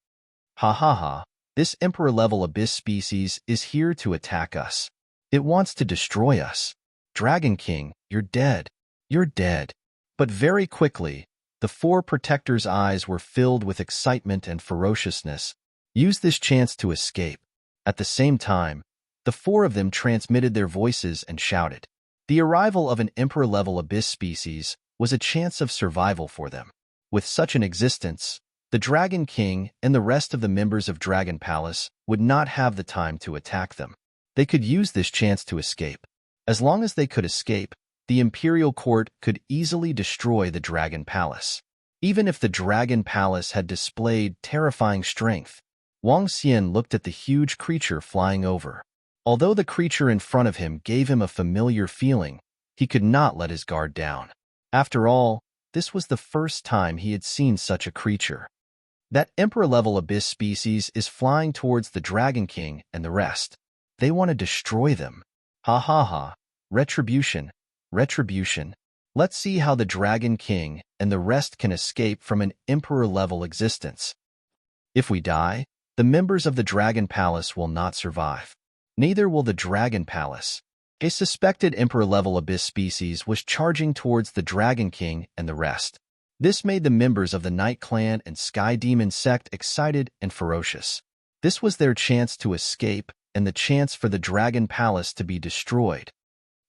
Ha ha ha, this Emperor-level abyss species is here to attack us. It wants to destroy us. Dragon King, you're dead. You're dead. But very quickly, the four protectors' eyes were filled with excitement and ferociousness. Use this chance to escape. At the same time, the four of them transmitted their voices and shouted. The arrival of an emperor-level abyss species was a chance of survival for them. With such an existence, the Dragon King and the rest of the members of Dragon Palace would not have the time to attack them. They could use this chance to escape. As long as they could escape, the Imperial Court could easily destroy the Dragon Palace. Even if the Dragon Palace had displayed terrifying strength, Wang Xian looked at the huge creature flying over. Although the creature in front of him gave him a familiar feeling, he could not let his guard down. After all, this was the first time he had seen such a creature. That emperor-level abyss species is flying towards the Dragon King and the rest. They want to destroy them. Ha ha ha. Retribution. Retribution. Let's see how the Dragon King and the rest can escape from an emperor-level existence. If we die, the members of the Dragon Palace will not survive. Neither will the Dragon Palace. A suspected emperor-level abyss species was charging towards the Dragon King and the rest. This made the members of the Night Clan and Sky Demon sect excited and ferocious. This was their chance to escape and the chance for the Dragon Palace to be destroyed.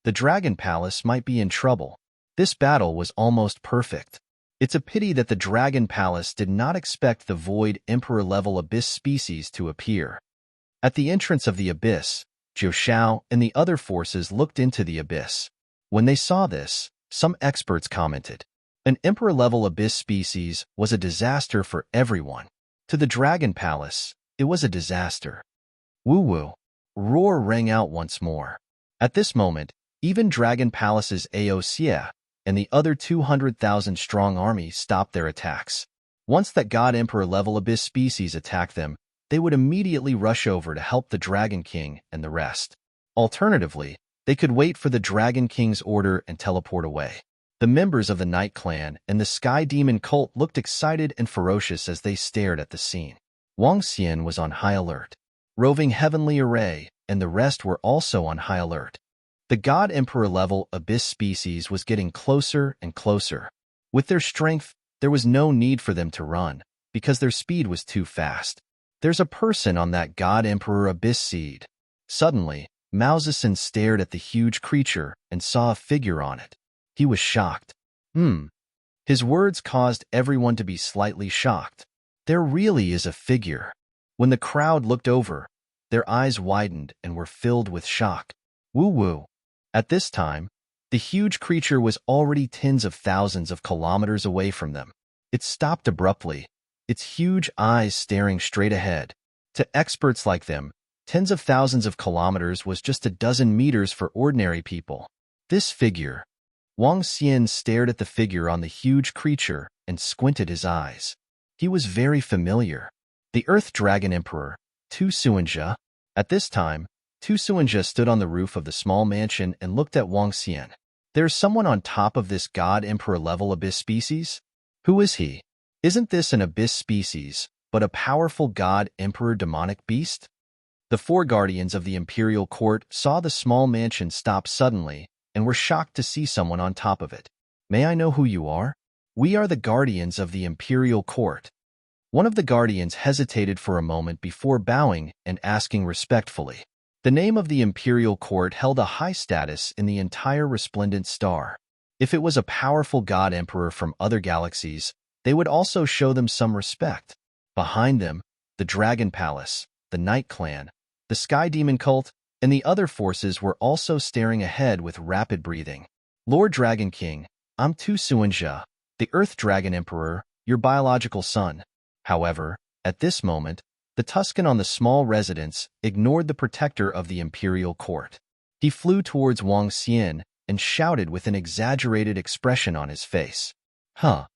The Dragon Palace might be in trouble. This battle was almost perfect. It's a pity that the Dragon Palace did not expect the Void Emperor-level abyss species to appear. At the entrance of the abyss, Zhou Xiao and the other forces looked into the abyss. When they saw this, some experts commented, an Emperor-level abyss species was a disaster for everyone. To the Dragon Palace, it was a disaster. Woo-woo. Roar rang out once more. At this moment, even Dragon Palace's Aosia and the other 200,000-strong army stopped their attacks. Once that God Emperor-level abyss species attacked them, they would immediately rush over to help the Dragon King and the rest. Alternatively, they could wait for the Dragon King's order and teleport away. The members of the Night Clan and the Sky Demon cult looked excited and ferocious as they stared at the scene. Wang Xian was on high alert. Roving Heavenly Array and the rest were also on high alert. The God Emperor-level abyss species was getting closer and closer. With their strength, there was no need for them to run, because their speed was too fast. There's a person on that God Emperor abyss seed. Suddenly, Mao Zedong stared at the huge creature and saw a figure on it. He was shocked. His words caused everyone to be slightly shocked. There really is a figure. When the crowd looked over, their eyes widened and were filled with shock. Woo-woo. At this time, the huge creature was already tens of thousands of kilometers away from them. It stopped abruptly, its huge eyes staring straight ahead. To experts like them, tens of thousands of kilometers was just a dozen meters for ordinary people. This figure. Wang Xian stared at the figure on the huge creature and squinted his eyes. He was very familiar. The Earth Dragon Emperor, Tu Suanjia. At this time, Tu Suanjia stood on the roof of the small mansion and looked at Wang Xian. There's someone on top of this God Emperor-level abyss species? Who is he? Isn't this an abyss species, but a powerful God Emperor demonic beast? The four guardians of the Imperial Court saw the small mansion stop suddenly and were shocked to see someone on top of it. May I know who you are? We are the guardians of the Imperial Court. One of the guardians hesitated for a moment before bowing and asking respectfully. The name of the Imperial Court held a high status in the entire resplendent star. If it was a powerful God Emperor from other galaxies, they would also show them some respect. Behind them, the Dragon Palace, the Night Clan, the Sky Demon cult, and the other forces were also staring ahead with rapid breathing. Lord Dragon King, I'm Tu Suanjia, the Earth Dragon Emperor, your biological son. However, at this moment, the Tuscan on the small residence ignored the protector of the Imperial Court. He flew towards Wang Xian and shouted with an exaggerated expression on his face. Huh.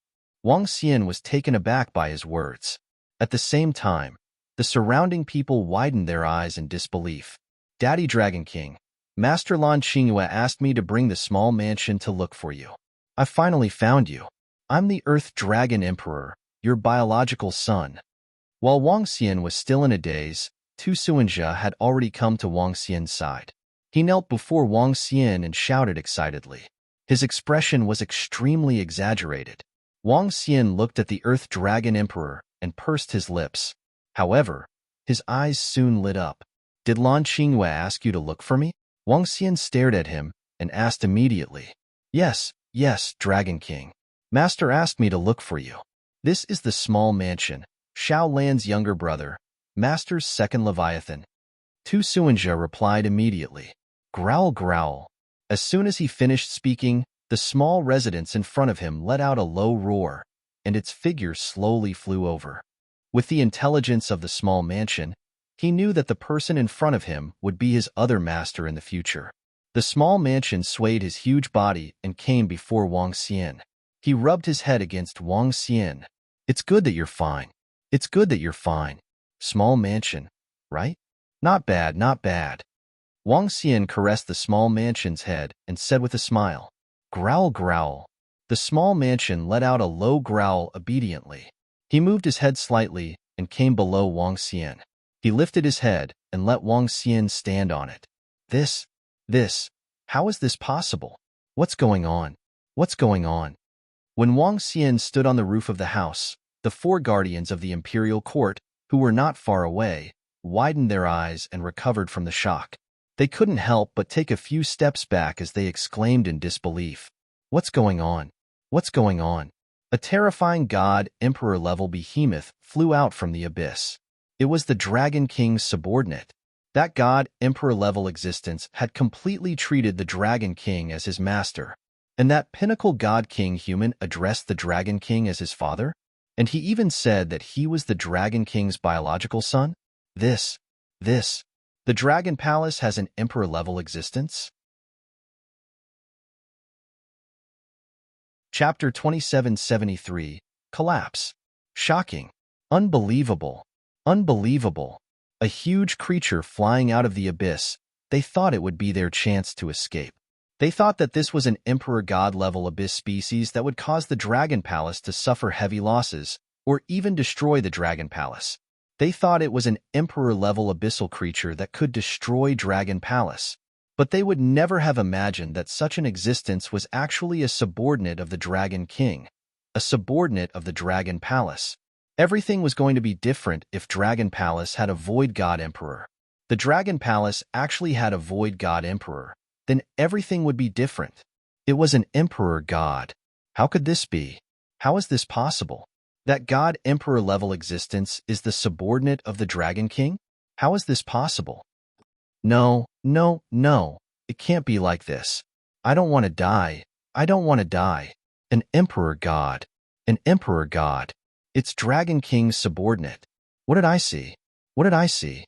Wang Xian was taken aback by his words. At the same time, the surrounding people widened their eyes in disbelief. Daddy Dragon King, Master Lan Qingyue asked me to bring the small mansion to look for you. I finally found you. I'm the Earth Dragon Emperor, your biological son. While Wang Xian was still in a daze, Tu Suanjia had already come to Wang Xian's side. He knelt before Wang Xian and shouted excitedly. His expression was extremely exaggerated. Wang Xian looked at the Earth Dragon Emperor and pursed his lips. However, his eyes soon lit up. Did Lan Qingyue ask you to look for me? Wang Xian stared at him and asked immediately. Yes, yes, Dragon King. Master asked me to look for you. This is the small mansion, Xiao Lan's younger brother, Master's second Leviathan. Tu Suanjia replied immediately. Growl, growl. As soon as he finished speaking, the small residence in front of him let out a low roar, and its figure slowly flew over. With the intelligence of the small mansion, he knew that the person in front of him would be his other master in the future. The small mansion swayed his huge body and came before Wang Xian. He rubbed his head against Wang Xian. It's good that you're fine. It's good that you're fine. Small mansion, right? Not bad, not bad. Wang Xian caressed the small mansion's head and said with a smile, Growl, growl. The small mansion let out a low growl obediently. He moved his head slightly and came below Wang Xian. He lifted his head and let Wang Xian stand on it. This, how is this possible? What's going on? What's going on? When Wang Xian stood on the roof of the house, the four guardians of the imperial court, who were not far away, widened their eyes and recovered from the shock. They couldn't help but take a few steps back as they exclaimed in disbelief. What's going on? What's going on? A terrifying god, emperor-level behemoth, flew out from the abyss. It was the Dragon King's subordinate. That god, emperor-level existence had completely treated the Dragon King as his master. And that pinnacle god king human addressed the Dragon King as his father? And he even said that he was the Dragon King's biological son? The Dragon Palace has an emperor-level existence? Chapter 2773, Collapse. Shocking. Unbelievable. Unbelievable. A huge creature flying out of the abyss. They thought it would be their chance to escape. They thought that this was an emperor god-level abyss species that would cause the Dragon Palace to suffer heavy losses, or even destroy the Dragon Palace. They thought it was an emperor-level abyssal creature that could destroy Dragon Palace. But they would never have imagined that such an existence was actually a subordinate of the Dragon King, a subordinate of the Dragon Palace. Everything was going to be different if Dragon Palace had a void god emperor. The Dragon Palace actually had a void god emperor. Then everything would be different. It was an emperor god. How could this be? How is this possible? That god emperor level existence is the subordinate of the Dragon King? How is this possible? No. It can't be like this. I don't want to die. I don't want to die. An emperor god. An emperor god. It's Dragon King's subordinate. What did I see? What did I see?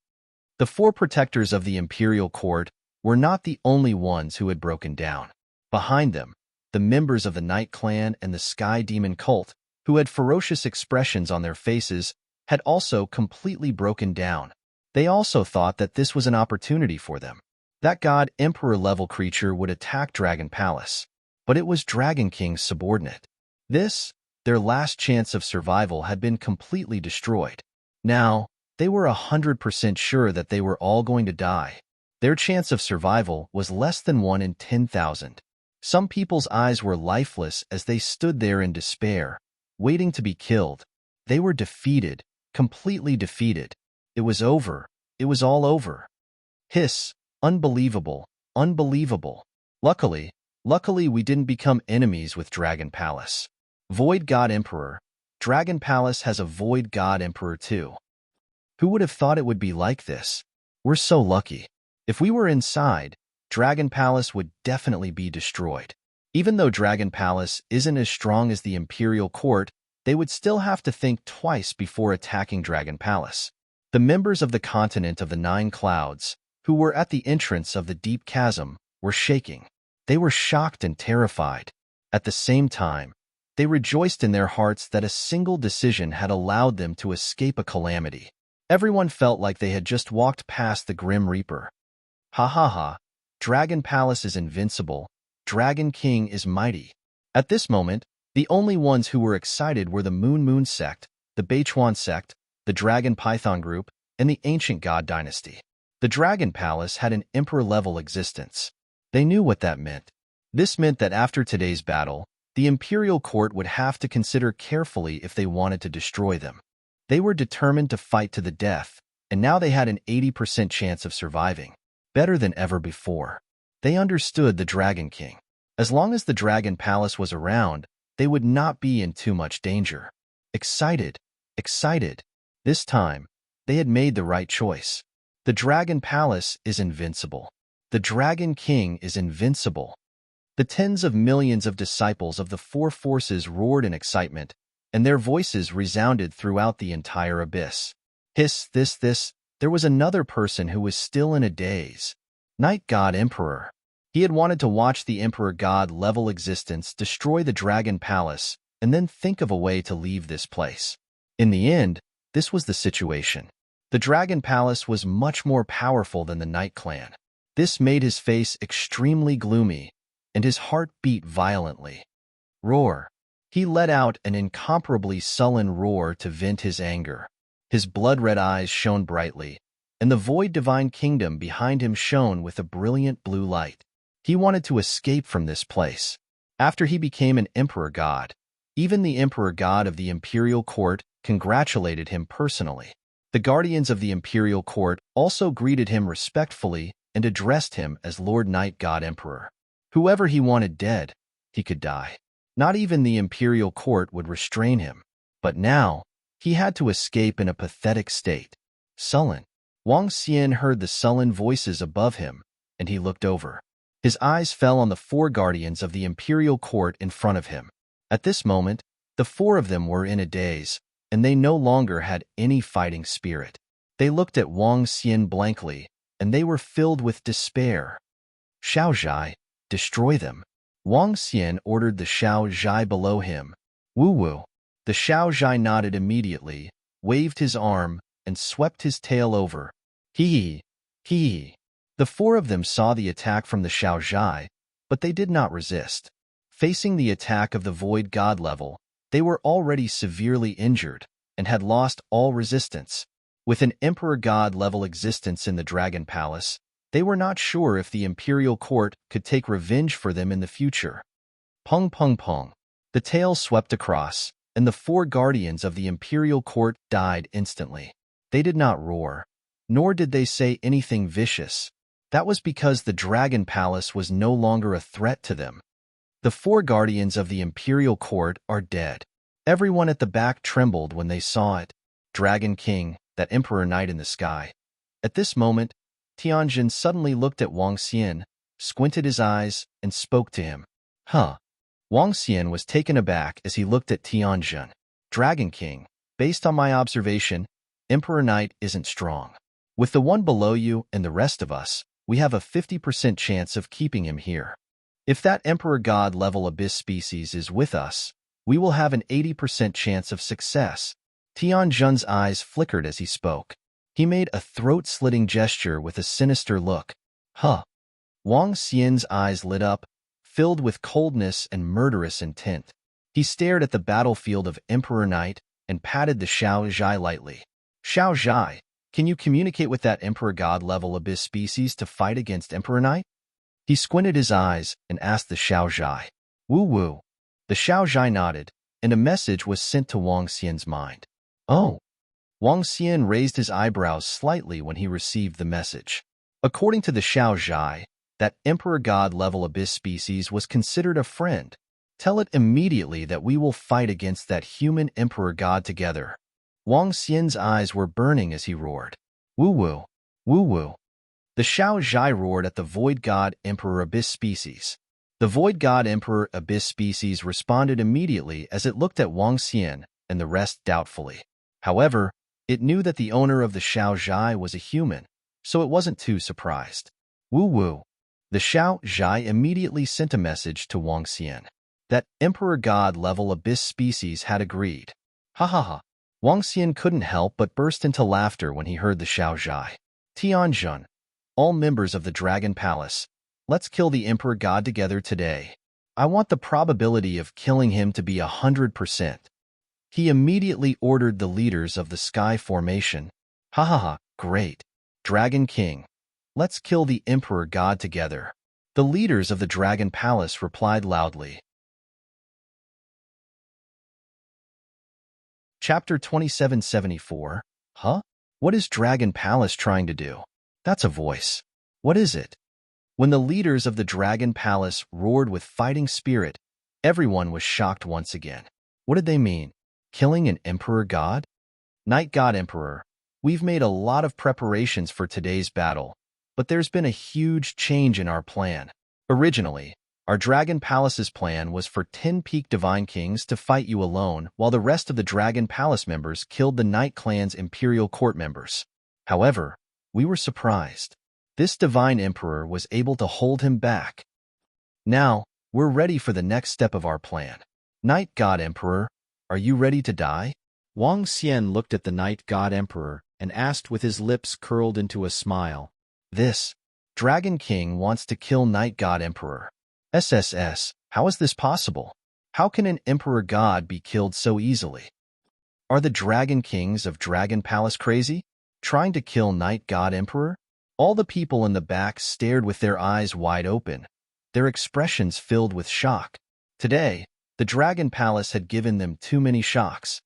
The four protectors of the imperial court were not the only ones who had broken down. Behind them, the members of the Night Clan and the Sky Demon cult, who had ferocious expressions on their faces, had also completely broken down. They also thought that this was an opportunity for them. That god emperor-level creature would attack Dragon Palace, but it was Dragon King's subordinate. This, their last chance of survival, had been completely destroyed. Now, they were 100% sure that they were all going to die. Their chance of survival was less than 1 in 10,000. Some people's eyes were lifeless as they stood there in despair, waiting to be killed. They were defeated, completely defeated. It was over. It was all over. Hiss. Unbelievable. Unbelievable. Luckily we didn't become enemies with Dragon Palace. Void God Emperor. Dragon Palace has a Void God Emperor too. Who would have thought it would be like this? We're so lucky. If we were inside, Dragon Palace would definitely be destroyed. Even though Dragon Palace isn't as strong as the Imperial Court, they would still have to think twice before attacking Dragon Palace. The members of the Continent of the Nine Clouds, who were at the entrance of the deep chasm, were shaking. They were shocked and terrified. At the same time, they rejoiced in their hearts that a single decision had allowed them to escape a calamity. Everyone felt like they had just walked past the Grim Reaper. Ha ha ha. Dragon Palace is invincible. Dragon King is mighty. At this moment, the only ones who were excited were the Moon sect, the Beichuan sect, the Dragon Python group, and the Ancient God dynasty. The Dragon Palace had an emperor-level existence. They knew what that meant. This meant that after today's battle, the Imperial Court would have to consider carefully if they wanted to destroy them. They were determined to fight to the death, and now they had an 80% chance of surviving, better than ever before. They understood the Dragon King. As long as the Dragon Palace was around, they would not be in too much danger. Excited, excited. This time, they had made the right choice. The Dragon Palace is invincible. The Dragon King is invincible. The tens of millions of disciples of the four forces roared in excitement, and their voices resounded throughout the entire abyss. Hiss, this. There was another person who was still in a daze. Night God Emperor. He had wanted to watch the Emperor God-level existence destroy the Dragon Palace and then think of a way to leave this place. In the end, this was the situation. The Dragon Palace was much more powerful than the Night Clan. This made his face extremely gloomy, and his heart beat violently. Roar. He let out an incomparably sullen roar to vent his anger. His blood-red eyes shone brightly, and the void divine kingdom behind him shone with a brilliant blue light. He wanted to escape from this place. After he became an Emperor God, even the Emperor God of the Imperial Court congratulated him personally. The guardians of the Imperial Court also greeted him respectfully and addressed him as Lord Night God Emperor. Whoever he wanted dead, he could die. Not even the Imperial Court would restrain him. But now, he had to escape in a pathetic state. Sullen. Wang Xian heard the sullen voices above him, and he looked over. His eyes fell on the four guardians of the Imperial Court in front of him. At this moment, the four of them were in a daze, and they no longer had any fighting spirit. They looked at Wang Xian blankly, and they were filled with despair. Xiao Zhai, destroy them. Wang Xian ordered the Xiao Zhai below him. Woo-woo. The Xiao Zhai nodded immediately, waved his arm, and swept his tail over. Hee. The four of them saw the attack from the Xiao Zhai, but they did not resist. Facing the attack of the Void God level, they were already severely injured and had lost all resistance. With an Emperor God level existence in the Dragon Palace, they were not sure if the Imperial Court could take revenge for them in the future. Pung pung pung. The tail swept across, and the four guardians of the Imperial Court died instantly. They did not roar, nor did they say anything vicious. That was because the Dragon Palace was no longer a threat to them. The four guardians of the Imperial Court are dead. Everyone at the back trembled when they saw it. Dragon King, that Emperor Knight in the sky. At this moment, Tianjin suddenly looked at Wang Xian, squinted his eyes, and spoke to him. Huh. Wang Xian was taken aback as he looked at Tianjin. Dragon King, based on my observation, Emperor Knight isn't strong. With the one below you and the rest of us, we have a 50% chance of keeping him here. If that Emperor God level Abyss species is with us, we will have an 80% chance of success. Tianjin's eyes flickered as he spoke. He made a throat-slitting gesture with a sinister look. Huh. Wang Xian's eyes lit up, filled with coldness and murderous intent. He stared at the battlefield of Emperor Knight and patted the Xiao Zhai lightly. Xiao Zhai, can you communicate with that Emperor God-level Abyss species to fight against Emperor Knight? He squinted his eyes and asked the Xiao Zhai. Woo-woo. The Xiao Zhai nodded, and a message was sent to Wang Xian's mind. Oh. Wang Xian raised his eyebrows slightly when he received the message. According to the Xiao Zhai, that Emperor God-level Abyss species was considered a friend. Tell it immediately that we will fight against that human Emperor God together. Wang Xian's eyes were burning as he roared. Woo-woo, woo-woo. The Xiao Zhai roared at the Void God Emperor Abyss species. The Void God Emperor Abyss species responded immediately as it looked at Wang Xian and the rest doubtfully. However, it knew that the owner of the Xiao Zhai was a human, so it wasn't too surprised. Woo-woo. The Xiao Zhai immediately sent a message to Wang Xian. That Emperor God-level Abyss species had agreed. Ha ha ha. Wang Xian couldn't help but burst into laughter when he heard the Xiao Zhai. Tianjin, all members of the Dragon Palace, let's kill the Emperor God together today. I want the probability of killing him to be 100%. He immediately ordered the leaders of the Sky Formation. Ha ha ha, great. Dragon King, let's kill the Emperor God together. The leaders of the Dragon Palace replied loudly. Chapter 2774, Huh? What is Dragon Palace trying to do? That's a voice. What is it? When the leaders of the Dragon Palace roared with fighting spirit, everyone was shocked once again. What did they mean? Killing an Emperor God? Night God Emperor, we've made a lot of preparations for today's battle, but there's been a huge change in our plan. Originally, our Dragon Palace's plan was for 10 Peak Divine Kings to fight you alone while the rest of the Dragon Palace members killed the Night Clan's Imperial Court members. However, we were surprised. This Divine Emperor was able to hold him back. Now, we're ready for the next step of our plan. Night God Emperor, are you ready to die? Wang Xian looked at the Night God Emperor and asked with his lips curled into a smile. This Dragon King wants to kill Night God Emperor. SSS, how is this possible? How can an Emperor God be killed so easily? Are the Dragon Kings of Dragon Palace crazy? Trying to kill Night God Emperor? All the people in the back stared with their eyes wide open, their expressions filled with shock. Today, the Dragon Palace had given them too many shocks.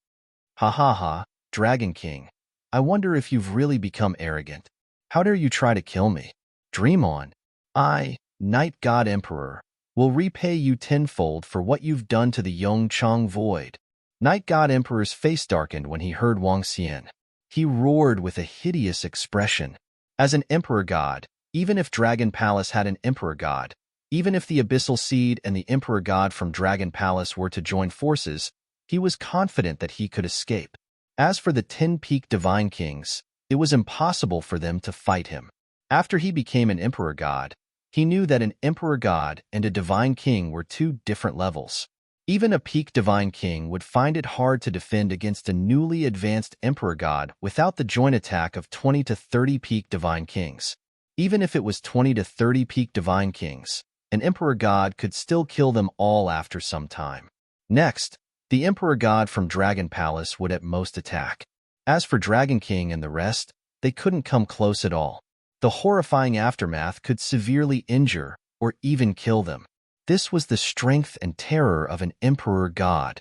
Ha ha ha, Dragon King. I wonder if you've really become arrogant. How dare you try to kill me? Dream on. I, Night God Emperor, will repay you tenfold for what you've done to the Yongchang Void. Night God Emperor's face darkened when he heard Wang Xian. He roared with a hideous expression. As an Emperor God, even if Dragon Palace had an Emperor God, even if the Abyssal Seed and the Emperor God from Dragon Palace were to join forces, he was confident that he could escape. As for the 10 Peak Divine Kings, it was impossible for them to fight him. After he became an Emperor God, he knew that an Emperor God and a Divine King were two different levels. Even a Peak Divine King would find it hard to defend against a newly advanced Emperor God without the joint attack of 20 to 30 Peak Divine Kings. Even if it was 20 to 30 Peak Divine Kings, an Emperor God could still kill them all after some time. Next, the Emperor God from Dragon Palace would at most attack. As for Dragon King and the rest, they couldn't come close at all. The horrifying aftermath could severely injure or even kill them. This was the strength and terror of an Emperor God.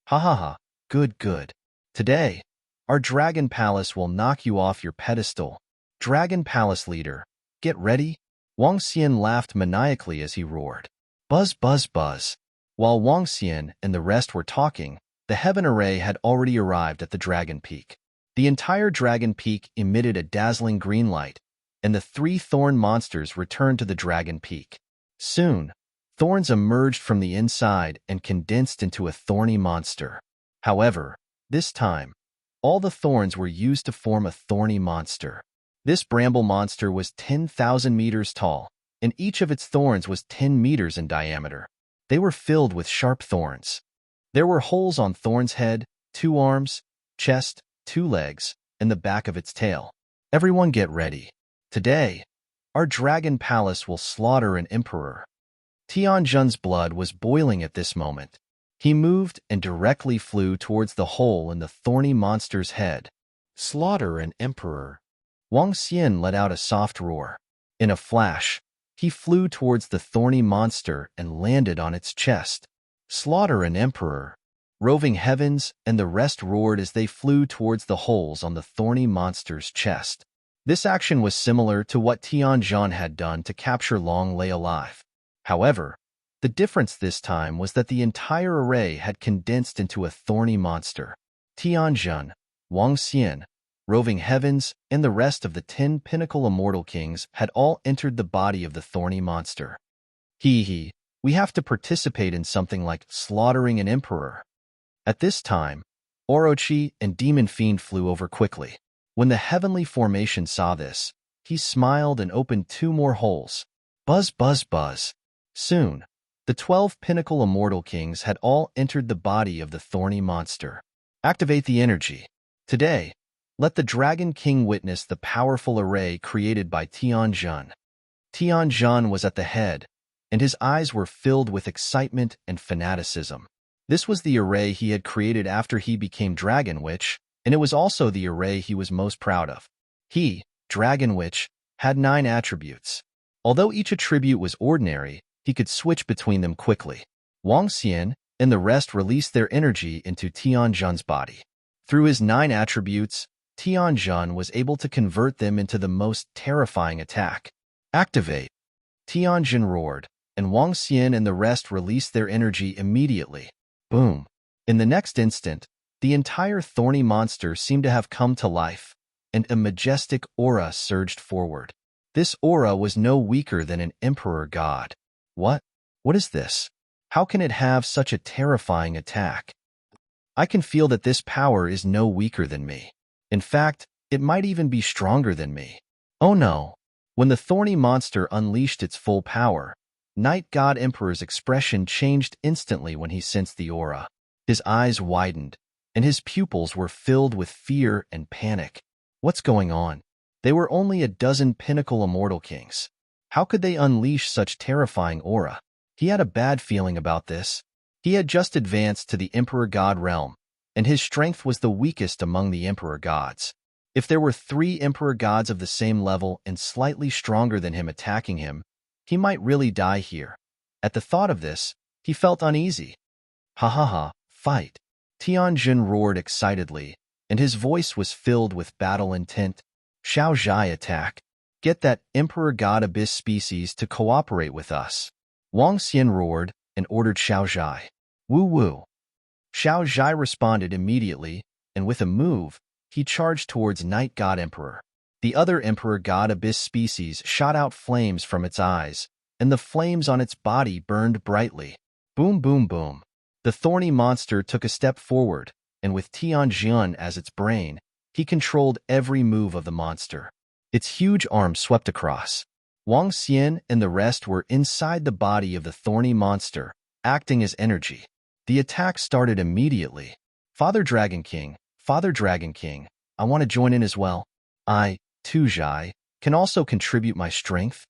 Ha ha ha, good good. Today, our Dragon Palace will knock you off your pedestal. Dragon Palace leader, get ready. Wang Xian laughed maniacally as he roared. Buzz buzz buzz. While Wang Xian and the rest were talking, the Heaven Array had already arrived at the Dragon Peak. The entire Dragon Peak emitted a dazzling green light, and the 3 thorn monsters returned to the Dragon Peak. Soon, thorns emerged from the inside and condensed into a thorny monster. However, this time, all the thorns were used to form a thorny monster. This bramble monster was 10,000 meters tall, and each of its thorns was 10 meters in diameter. They were filled with sharp thorns. There were holes on Thorn's head, 2 arms, chest, 2 legs, and the back of its tail. Everyone get ready. Today, our Dragon Palace will slaughter an Emperor. Tianjun's blood was boiling at this moment. He moved and directly flew towards the hole in the thorny monster's head. Slaughter an Emperor. Wang Xian let out a soft roar. In a flash, he flew towards the thorny monster and landed on its chest. Slaughter an Emperor. Roving Heavens and the rest roared as they flew towards the holes on the thorny monster's chest. This action was similar to what Tianjun had done to capture Long Lei alive. However, the difference this time was that the entire array had condensed into a thorny monster. Tianjun, Wang Xian, Roving Heavens, and the rest of the 10 Pinnacle Immortal Kings had all entered the body of the thorny monster. Hee, we have to participate in something like slaughtering an Emperor. At this time, Orochi and Demon Fiend flew over quickly. When the heavenly formation saw this, he smiled and opened 2 more holes. Buzz buzz buzz. Soon, the 12 Pinnacle Immortal Kings had all entered the body of the thorny monster. Activate the energy. Today, let the Dragon King witness the powerful array created by Tianjun. Tianjun was at the head, and his eyes were filled with excitement and fanaticism. This was the array he had created after he became Dragon Witch, and it was also the array he was most proud of. He, Dragon Witch, had 9 attributes. Although each attribute was ordinary, he could switch between them quickly. Wang Xian and the rest released their energy into Tianjun's body. Through his 9 attributes, Tianjin was able to convert them into the most terrifying attack. Activate! Tianjin roared, and Wang Xian and the rest released their energy immediately. Boom! In the next instant, the entire thorny monster seemed to have come to life, and a majestic aura surged forward. This aura was no weaker than an emperor god. What? What is this? How can it have such a terrifying attack? I can feel that this power is no weaker than me. In fact, it might even be stronger than me. Oh no! When the thorny monster unleashed its full power, Night God Emperor's expression changed instantly when he sensed the aura. His eyes widened, and his pupils were filled with fear and panic. What's going on? They were only a dozen pinnacle immortal kings. How could they unleash such terrifying aura? He had a bad feeling about this. He had just advanced to the Emperor God realm, and his strength was the weakest among the Emperor gods. If there were 3 Emperor gods of the same level and slightly stronger than him attacking him, he might really die here. At the thought of this, he felt uneasy. Ha ha ha, fight! Tianjin roared excitedly, and his voice was filled with battle intent. Xiao Zhai attack. Get that Emperor God Abyss species to cooperate with us. Wang Xian roared and ordered Xiao Zhai. Woo woo. Xiao Zhai responded immediately, and with a move, he charged towards Night God Emperor. The other Emperor God Abyss species shot out flames from its eyes, and the flames on its body burned brightly. Boom boom boom. The thorny monster took a step forward, and with Tianjin as its brain, he controlled every move of the monster. Its huge arm swept across. Wang Xian and the rest were inside the body of the thorny monster, acting as energy. The attack started immediately. Father Dragon King, I want to join in as well. I, Tu Zhai, can also contribute my strength.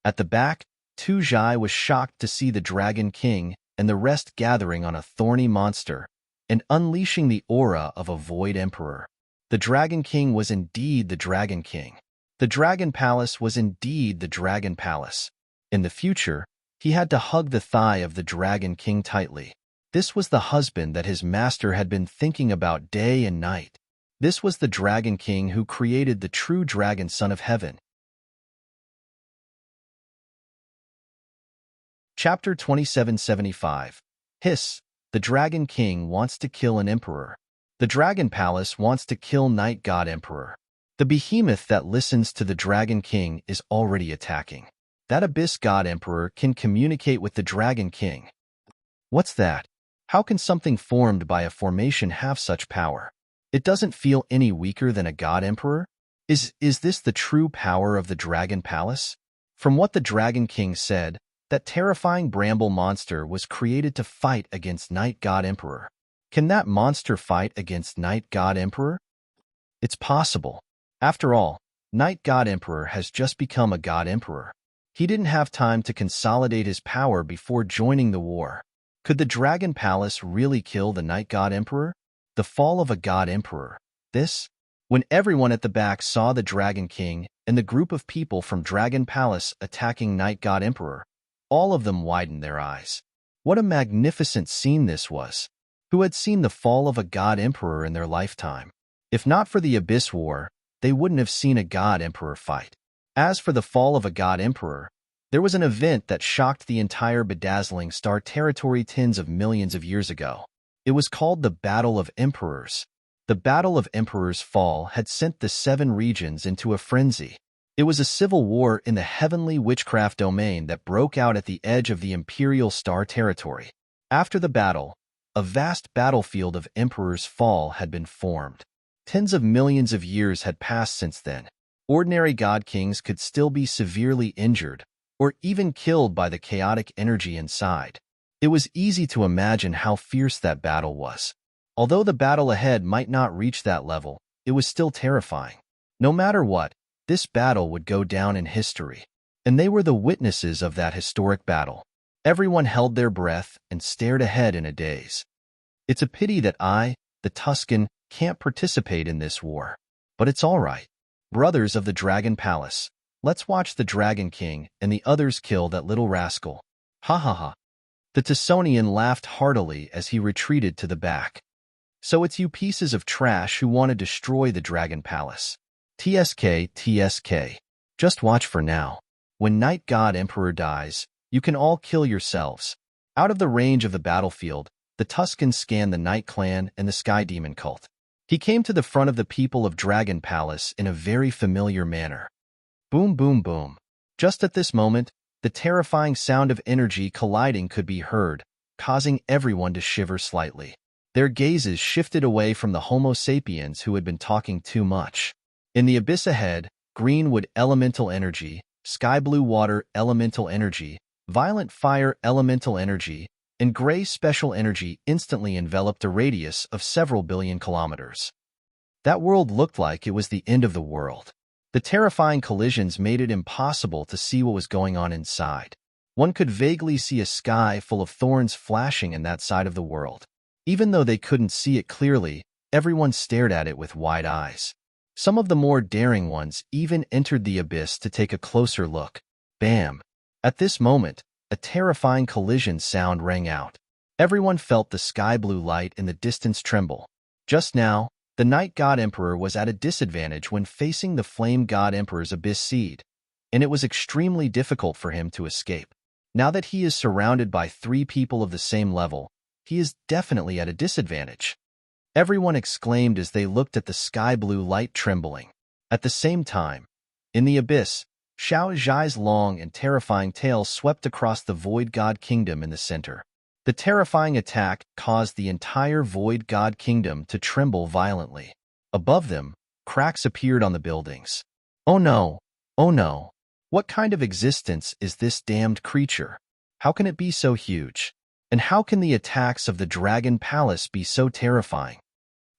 At the back, Tu Zhai was shocked to see the Dragon King and the rest gathering on a thorny monster and unleashing the aura of a void emperor. The Dragon King was indeed the Dragon King. The Dragon Palace was indeed the Dragon Palace. In the future, he had to hug the thigh of the Dragon King tightly. This was the husband that his master had been thinking about day and night. This was the Dragon King who created the true Dragon Son of Heaven. Chapter 2775. Hiss, the Dragon King wants to kill an emperor. The Dragon Palace wants to kill Night God Emperor. The behemoth that listens to the Dragon King is already attacking. That Abyss God Emperor can communicate with the Dragon King. What's that? How can something formed by a formation have such power? It doesn't feel any weaker than a God Emperor? Is this the true power of the Dragon Palace? From what the Dragon King said, that terrifying bramble monster was created to fight against Night God Emperor. Can that monster fight against Night God Emperor? It's possible. After all, Night God Emperor has just become a God Emperor. He didn't have time to consolidate his power before joining the war. Could the Dragon Palace really kill the Night God Emperor? The fall of a God Emperor. This? When everyone at the back saw the Dragon King and the group of people from Dragon Palace attacking Night God Emperor, all of them widened their eyes. What a magnificent scene this was. Who had seen the fall of a God Emperor in their lifetime? If not for the Abyss War, they wouldn't have seen a God Emperor fight. As for the fall of a God Emperor, there was an event that shocked the entire bedazzling star territory tens of millions of years ago. It was called the Battle of Emperors. The Battle of Emperors' fall had sent the 7 regions into a frenzy. It was a civil war in the heavenly witchcraft domain that broke out at the edge of the imperial star territory. After the battle, a vast battlefield of Emperors' fall had been formed. Tens of millions of years had passed since then. Ordinary god kings could still be severely injured, or even killed by the chaotic energy inside. It was easy to imagine how fierce that battle was. Although the battle ahead might not reach that level, it was still terrifying. No matter what, this battle would go down in history, and they were the witnesses of that historic battle. Everyone held their breath and stared ahead in a daze. It's a pity that I, the Tuscan, can't participate in this war. But it's all right. Brothers of the Dragon Palace, let's watch the Dragon King and the others kill that little rascal. Ha ha ha. The Tusonian laughed heartily as he retreated to the back. So it's you pieces of trash who want to destroy the Dragon Palace. TSK, TSK. Just watch for now. When Night God Emperor dies, you can all kill yourselves. Out of the range of the battlefield, the Tuscans scanned the Night Clan and the Sky Demon cult. He came to the front of the people of Dragon Palace in a very familiar manner. Boom, boom, boom. Just at this moment, the terrifying sound of energy colliding could be heard, causing everyone to shiver slightly. Their gazes shifted away from the Homo sapiens who had been talking too much. In the abyss ahead, green wood elemental energy, sky blue water elemental energy, violet fire elemental energy, and gray special energy instantly enveloped a radius of several billion kilometers. That world looked like it was the end of the world. The terrifying collisions made it impossible to see what was going on inside. One could vaguely see a sky full of thorns flashing in that side of the world. Even though they couldn't see it clearly, everyone stared at it with wide eyes. Some of the more daring ones even entered the abyss to take a closer look. Bam! At this moment, a terrifying collision sound rang out. Everyone felt the sky blue light in the distance tremble. Just now, the Night God Emperor was at a disadvantage when facing the Flame God Emperor's abyss seed, and it was extremely difficult for him to escape. Now that he is surrounded by 3 people of the same level, he is definitely at a disadvantage. Everyone exclaimed as they looked at the sky blue light trembling. At the same time, in the abyss, Xiao Zhai's long and terrifying tail swept across the Void God Kingdom in the center. The terrifying attack caused the entire Void God Kingdom to tremble violently. Above them, cracks appeared on the buildings. Oh no! Oh no! What kind of existence is this damned creature? How can it be so huge? And how can the attacks of the Dragon Palace be so terrifying?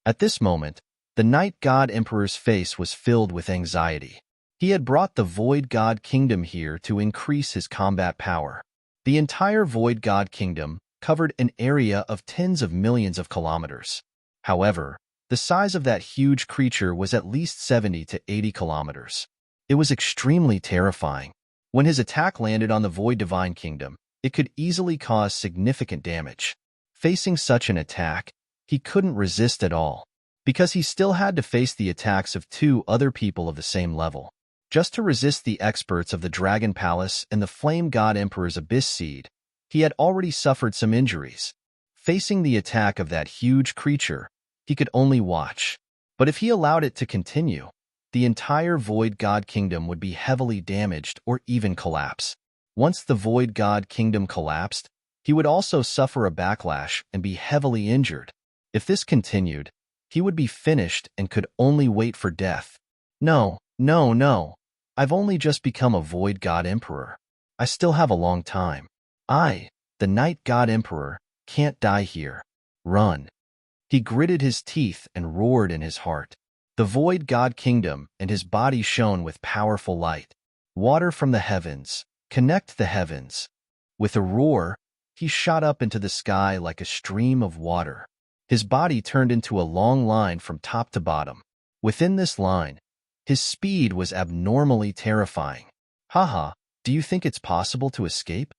At this moment, the Night God Emperor's face was filled with anxiety. He had brought the Void God Kingdom here to increase his combat power. The entire Void God Kingdom covered an area of tens of millions of kilometers. However, the size of that huge creature was at least 70 to 80 kilometers. It was extremely terrifying. When his attack landed on the Void Divine Kingdom, it could easily cause significant damage. Facing such an attack, he couldn't resist at all, because he still had to face the attacks of 2 other people of the same level. Just to resist the experts of the Dragon Palace and the Flame God Emperor's Abyss Seed, he had already suffered some injuries. Facing the attack of that huge creature, he could only watch. But if he allowed it to continue, the entire Void God Kingdom would be heavily damaged or even collapse. Once the Void God Kingdom collapsed, he would also suffer a backlash and be heavily injured. If this continued, he would be finished and could only wait for death. No, no, no. I've only just become a Void God Emperor. I still have a long time. I, the Night God Emperor, can't die here. Run. He gritted his teeth and roared in his heart. The Void God Kingdom and his body shone with powerful light. Water from the heavens. Connect the heavens. With a roar, he shot up into the sky like a stream of water. His body turned into a long line from top to bottom. Within this line, his speed was abnormally terrifying. Haha, do you think it's possible to escape?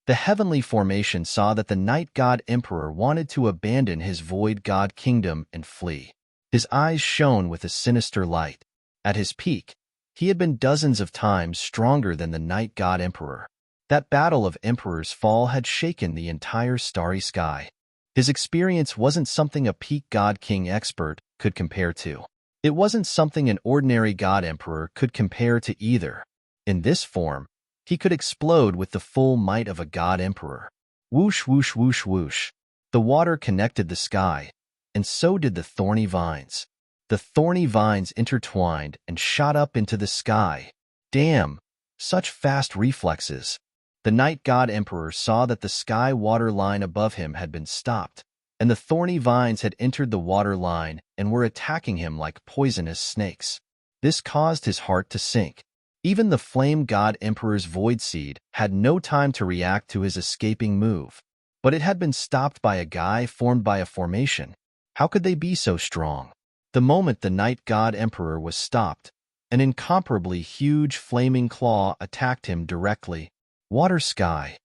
The heavenly formation saw that the Night God Emperor wanted to abandon his Void God Kingdom and flee. His eyes shone with a sinister light. At his peak, he had been dozens of times stronger than the Night God Emperor. That battle of Emperor's Fall had shaken the entire starry sky. His experience wasn't something a peak God King expert could compare to. It wasn't something an ordinary God Emperor could compare to either. In this form, he could explode with the full might of a God Emperor. Whoosh, whoosh, whoosh, whoosh. The water connected the sky, and so did the thorny vines. The thorny vines intertwined and shot up into the sky. Damn! Such fast reflexes. The Night God Emperor saw that the sky water line above him had been stopped, and the thorny vines had entered the water line and were attacking him like poisonous snakes. This caused his heart to sink. Even the Flame God Emperor's Void Seed had no time to react to his escaping move, but it had been stopped by a guy formed by a formation. How could they be so strong? The moment the Night God Emperor was stopped, an incomparably huge flaming claw attacked him directly. Water sky.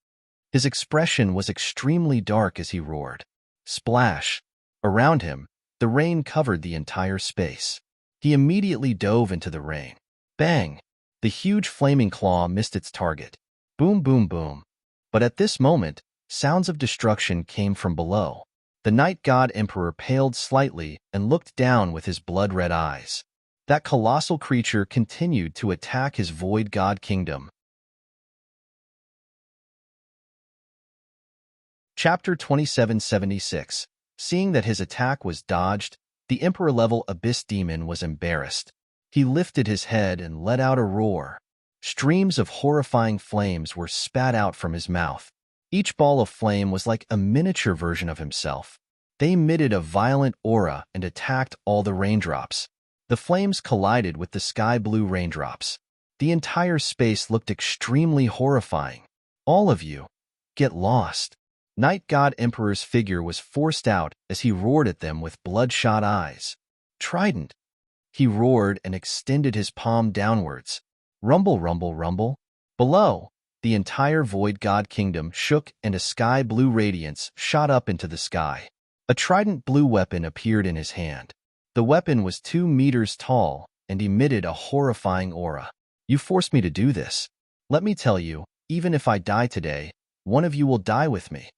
His expression was extremely dark as he roared. Splash. Around him, The rain covered the entire space. He immediately dove into the rain. Bang! The huge flaming claw missed its target. Boom, boom, boom. But at this moment, sounds of destruction came from below. The night god emperor paled slightly and looked down with his blood-red eyes. That colossal creature continued to attack his void god kingdom. Chapter 2776. Seeing that his attack was dodged, the emperor-level abyss demon was embarrassed. He lifted his head and let out a roar. Streams of horrifying flames were spat out from his mouth. Each ball of flame was like a miniature version of himself. They emitted a violent aura and attacked all the raindrops. The flames collided with the sky-blue raindrops. The entire space looked extremely horrifying. All of you, get lost. Night God Emperor's figure was forced out as he roared at them with bloodshot eyes. Trident. He roared and extended his palm downwards. Rumble, rumble, rumble. Below, the entire void god kingdom shook and a sky-blue radiance shot up into the sky. A trident blue weapon appeared in his hand. The weapon was 2 meters tall and emitted a horrifying aura. You forced me to do this. Let me tell you, even if I die today, one of you will die with me.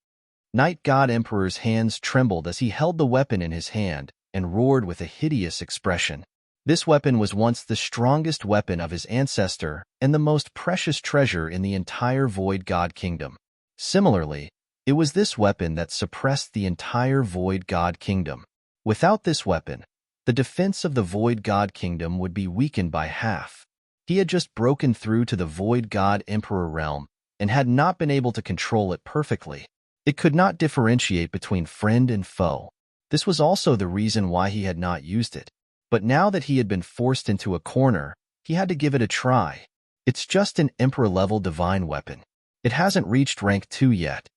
Night God Emperor's hands trembled as he held the weapon in his hand and roared with a hideous expression. This weapon was once the strongest weapon of his ancestor and the most precious treasure in the entire Void God Kingdom. Similarly, it was this weapon that suppressed the entire Void God Kingdom. Without this weapon, the defense of the Void God Kingdom would be weakened by half. He had just broken through to the Void God Emperor realm and had not been able to control it perfectly. It could not differentiate between friend and foe. This was also the reason why he had not used it. But now that he had been forced into a corner, he had to give it a try. It's just an Emperor-level divine weapon. It hasn't reached rank 2 yet.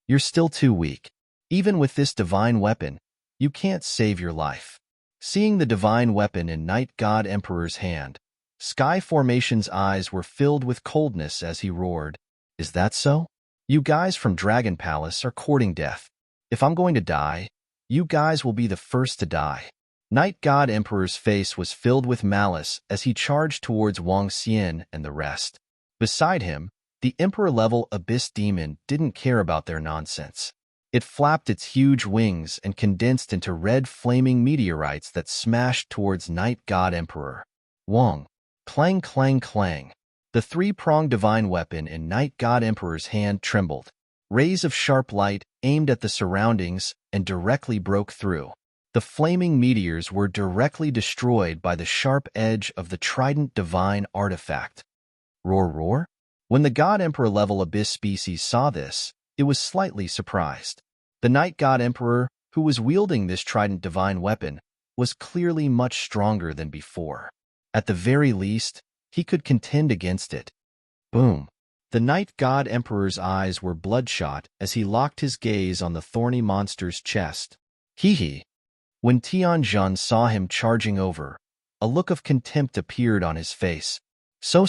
You're still too weak. Even with this divine weapon, you can't save your life. Seeing the divine weapon in Night God Emperor's hand, Sky Formation's eyes were filled with coldness as he roared. Is that so? You guys from Dragon Palace are courting death. If I'm going to die, you guys will be the first to die. Night God Emperor's face was filled with malice as he charged towards Wang Xian and the rest. Beside him, the Emperor-level Abyss Demon didn't care about their nonsense. It flapped its huge wings and condensed into red flaming meteorites that smashed towards Night God Emperor. Wang. Clang, clang, clang. The 3-pronged divine weapon in Night God Emperor's hand trembled. Rays of sharp light aimed at the surroundings and directly broke through. The flaming meteors were directly destroyed by the sharp edge of the trident divine artifact. Roar, roar? When the God Emperor-level Abyss species saw this, it was slightly surprised. The Night God Emperor, who was wielding this trident divine weapon, was clearly much stronger than before. At the very least, he could contend against it. Boom. The Night God Emperor's eyes were bloodshot as he locked his gaze on the thorny monster's chest. Hee. When Tianjun saw him charging over, a look of contempt appeared on his face. So.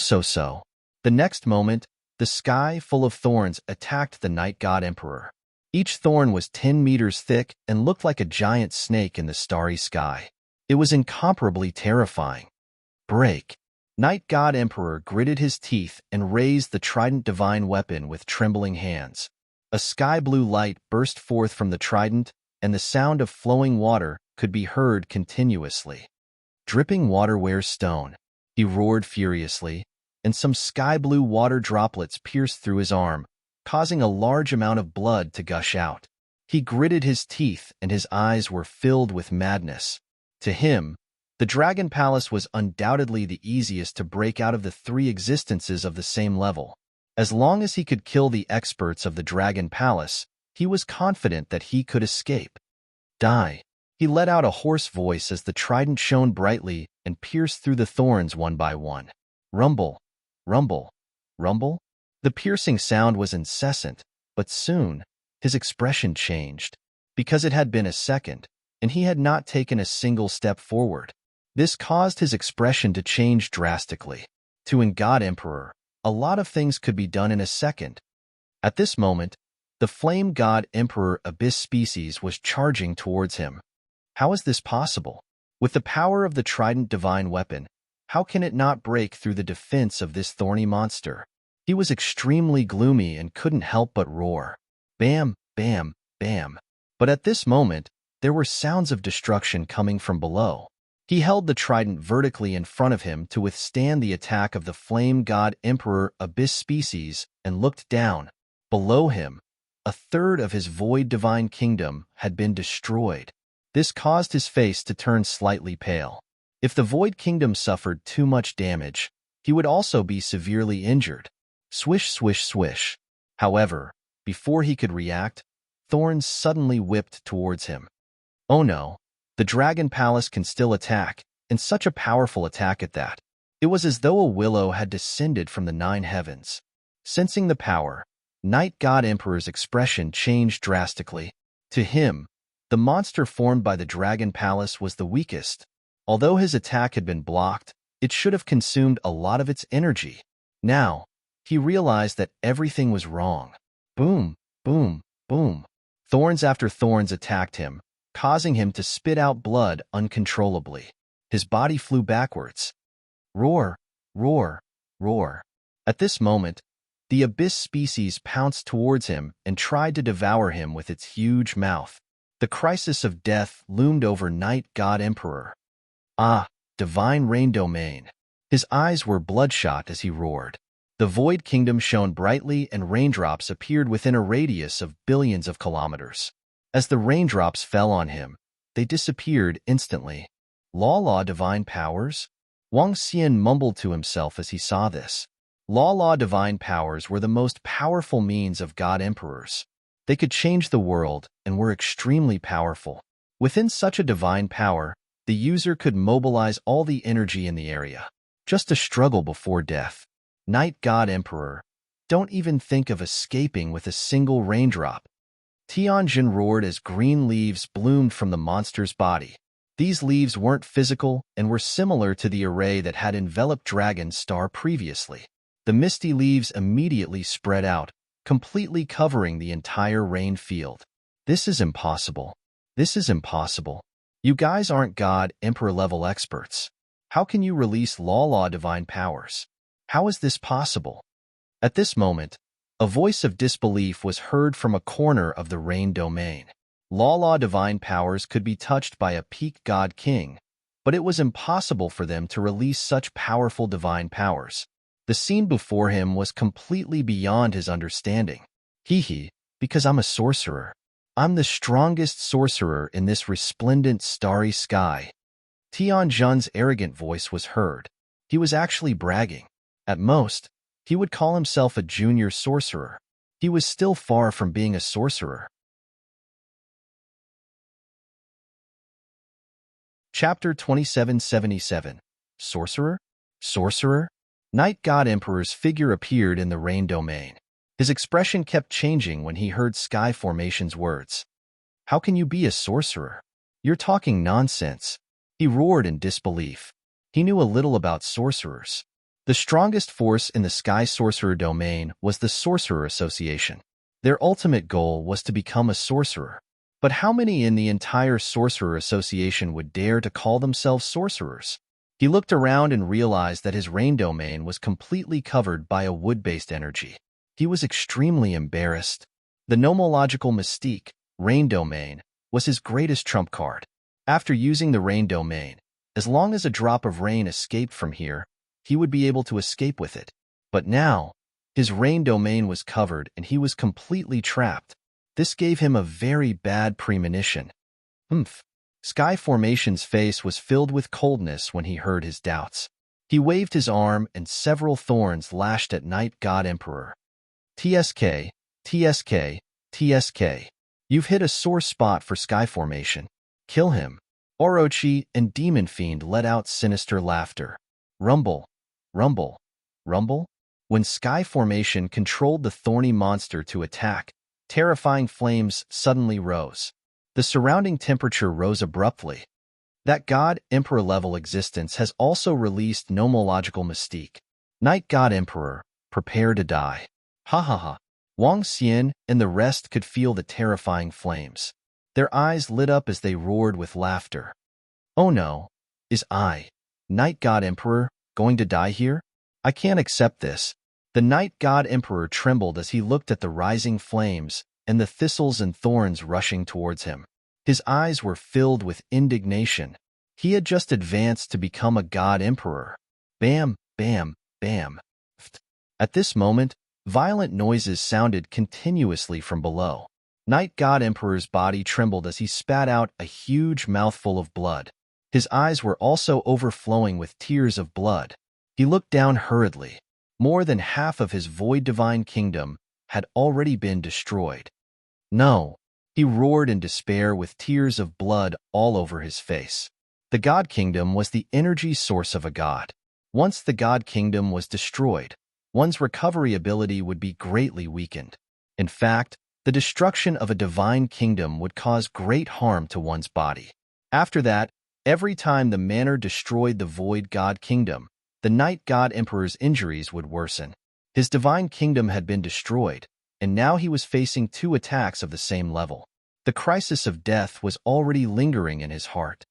The next moment, the sky full of thorns attacked the Night God Emperor. Each thorn was 10 meters thick and looked like a giant snake in the starry sky. It was incomparably terrifying. Break. Night God Emperor gritted his teeth and raised the trident divine weapon with trembling hands. A sky-blue light burst forth from the trident, and the sound of flowing water could be heard continuously. Dripping water wears stone, he roared furiously, and some sky-blue water droplets pierced through his arm, causing a large amount of blood to gush out. He gritted his teeth and his eyes were filled with madness. To him, the Dragon Palace was undoubtedly the easiest to break out of the 3 existences of the same level. As long as he could kill the experts of the Dragon Palace, he was confident that he could escape. Die. He let out a hoarse voice as the trident shone brightly and pierced through the thorns one by one. Rumble. Rumble. Rumble? The piercing sound was incessant, but soon, his expression changed. Because it had been a second, and he had not taken a single step forward. This caused his expression to change drastically. To an God Emperor, a lot of things could be done in a second. At this moment, the Flame God Emperor Abyss species was charging towards him. How is this possible? With the power of the trident divine weapon, how can it not break through the defense of this thorny monster? He was extremely gloomy and couldn't help but roar. Bam, bam, bam. But at this moment, there were sounds of destruction coming from below. He held the trident vertically in front of him to withstand the attack of the flame god emperor abyss species and looked down. Below him, a third of his void divine kingdom had been destroyed. This caused his face to turn slightly pale. If the void kingdom suffered too much damage, he would also be severely injured. Swish, swish, swish. However, before he could react, thorns suddenly whipped towards him. Oh no, the Dragon Palace can still attack, and such a powerful attack at that. It was as though a willow had descended from the 9 heavens. Sensing the power, Night God Emperor's expression changed drastically. To him, the monster formed by the Dragon Palace was the weakest. Although his attack had been blocked, it should have consumed a lot of its energy. Now, he realized that everything was wrong. Boom, boom, boom. Thorns after thorns attacked him, causing him to spit out blood uncontrollably. His body flew backwards. Roar, roar, roar. At this moment, the abyss species pounced towards him and tried to devour him with its huge mouth. The crisis of death loomed over Night God Emperor. Ah, divine rain domain. His eyes were bloodshot as he roared. The void kingdom shone brightly and raindrops appeared within a radius of billions of kilometers. As the raindrops fell on him, they disappeared instantly. La divine powers? Wang Xian mumbled to himself as he saw this. La divine powers were the most powerful means of God Emperors. They could change the world and were extremely powerful. Within such a divine power, the user could mobilize all the energy in the area. Just a struggle before death. Night God Emperor, don't even think of escaping with a single raindrop. Tianjin roared as green leaves bloomed from the monster's body. These leaves weren't physical and were similar to the array that had enveloped Dragon's star previously. The misty leaves immediately spread out, completely covering the entire rain field. This is impossible. This is impossible. You guys aren't God Emperor level experts. How can you release La divine powers? How is this possible? At this moment, a voice of disbelief was heard from a corner of the rain domain. La divine powers could be touched by a peak god king, but it was impossible for them to release such powerful divine powers. The scene before him was completely beyond his understanding. Because I'm a sorcerer. I'm the strongest sorcerer in this resplendent starry sky. Tianjin's arrogant voice was heard. He was actually bragging. At most, he would call himself a junior sorcerer. He was still far from being a sorcerer. Chapter 2777. Sorcerer? Sorcerer? Night God Emperor's figure appeared in the rain domain. His expression kept changing when he heard Sky Formation's words. How can you be a sorcerer? You're talking nonsense. He roared in disbelief. He knew a little about sorcerers. The strongest force in the Sky Sorcerer domain was the Sorcerer Association. Their ultimate goal was to become a sorcerer. But how many in the entire Sorcerer Association would dare to call themselves sorcerers? He looked around and realized that his rain domain was completely covered by a wood-based energy. He was extremely embarrassed. The nomological mystique, rain domain, was his greatest trump card. After using the rain domain, as long as a drop of rain escaped from here, he would be able to escape with it. But now, his rain domain was covered and he was completely trapped. This gave him a very bad premonition. Sky Formation's face was filled with coldness when he heard his doubts. He waved his arm and several thorns lashed at Night God Emperor. TSK, TSK, TSK. You've hit a sore spot for Sky Formation. Kill him. Orochi and Demon Fiend let out sinister laughter. Rumble, rumble, rumble. When Sky Formation controlled the thorny monster to attack, terrifying flames suddenly rose. The surrounding temperature rose abruptly. That God Emperor level existence has also released nomological mystique. Night God Emperor, prepare to die. Ha ha ha. Wang Xian and the rest could feel the terrifying flames. Their eyes lit up as they roared with laughter. Oh no, is I, Night God Emperor, going to die here? I can't accept this. The Night God Emperor trembled as he looked at the rising flames and the thistles and thorns rushing towards him. His eyes were filled with indignation. He had just advanced to become a God Emperor. Bam, bam, bam. At this moment, violent noises sounded continuously from below. Night God Emperor's body trembled as he spat out a huge mouthful of blood. His eyes were also overflowing with tears of blood. He looked down hurriedly. More than half of his void divine kingdom had already been destroyed. No, he roared in despair with tears of blood all over his face. The God Kingdom was the energy source of a god. Once the God Kingdom was destroyed, one's recovery ability would be greatly weakened. In fact, the destruction of a divine kingdom would cause great harm to one's body. After that, every time the manner destroyed the void God Kingdom, the Night God Emperor's injuries would worsen. His divine kingdom had been destroyed, and now he was facing 2 attacks of the same level. The crisis of death was already lingering in his heart.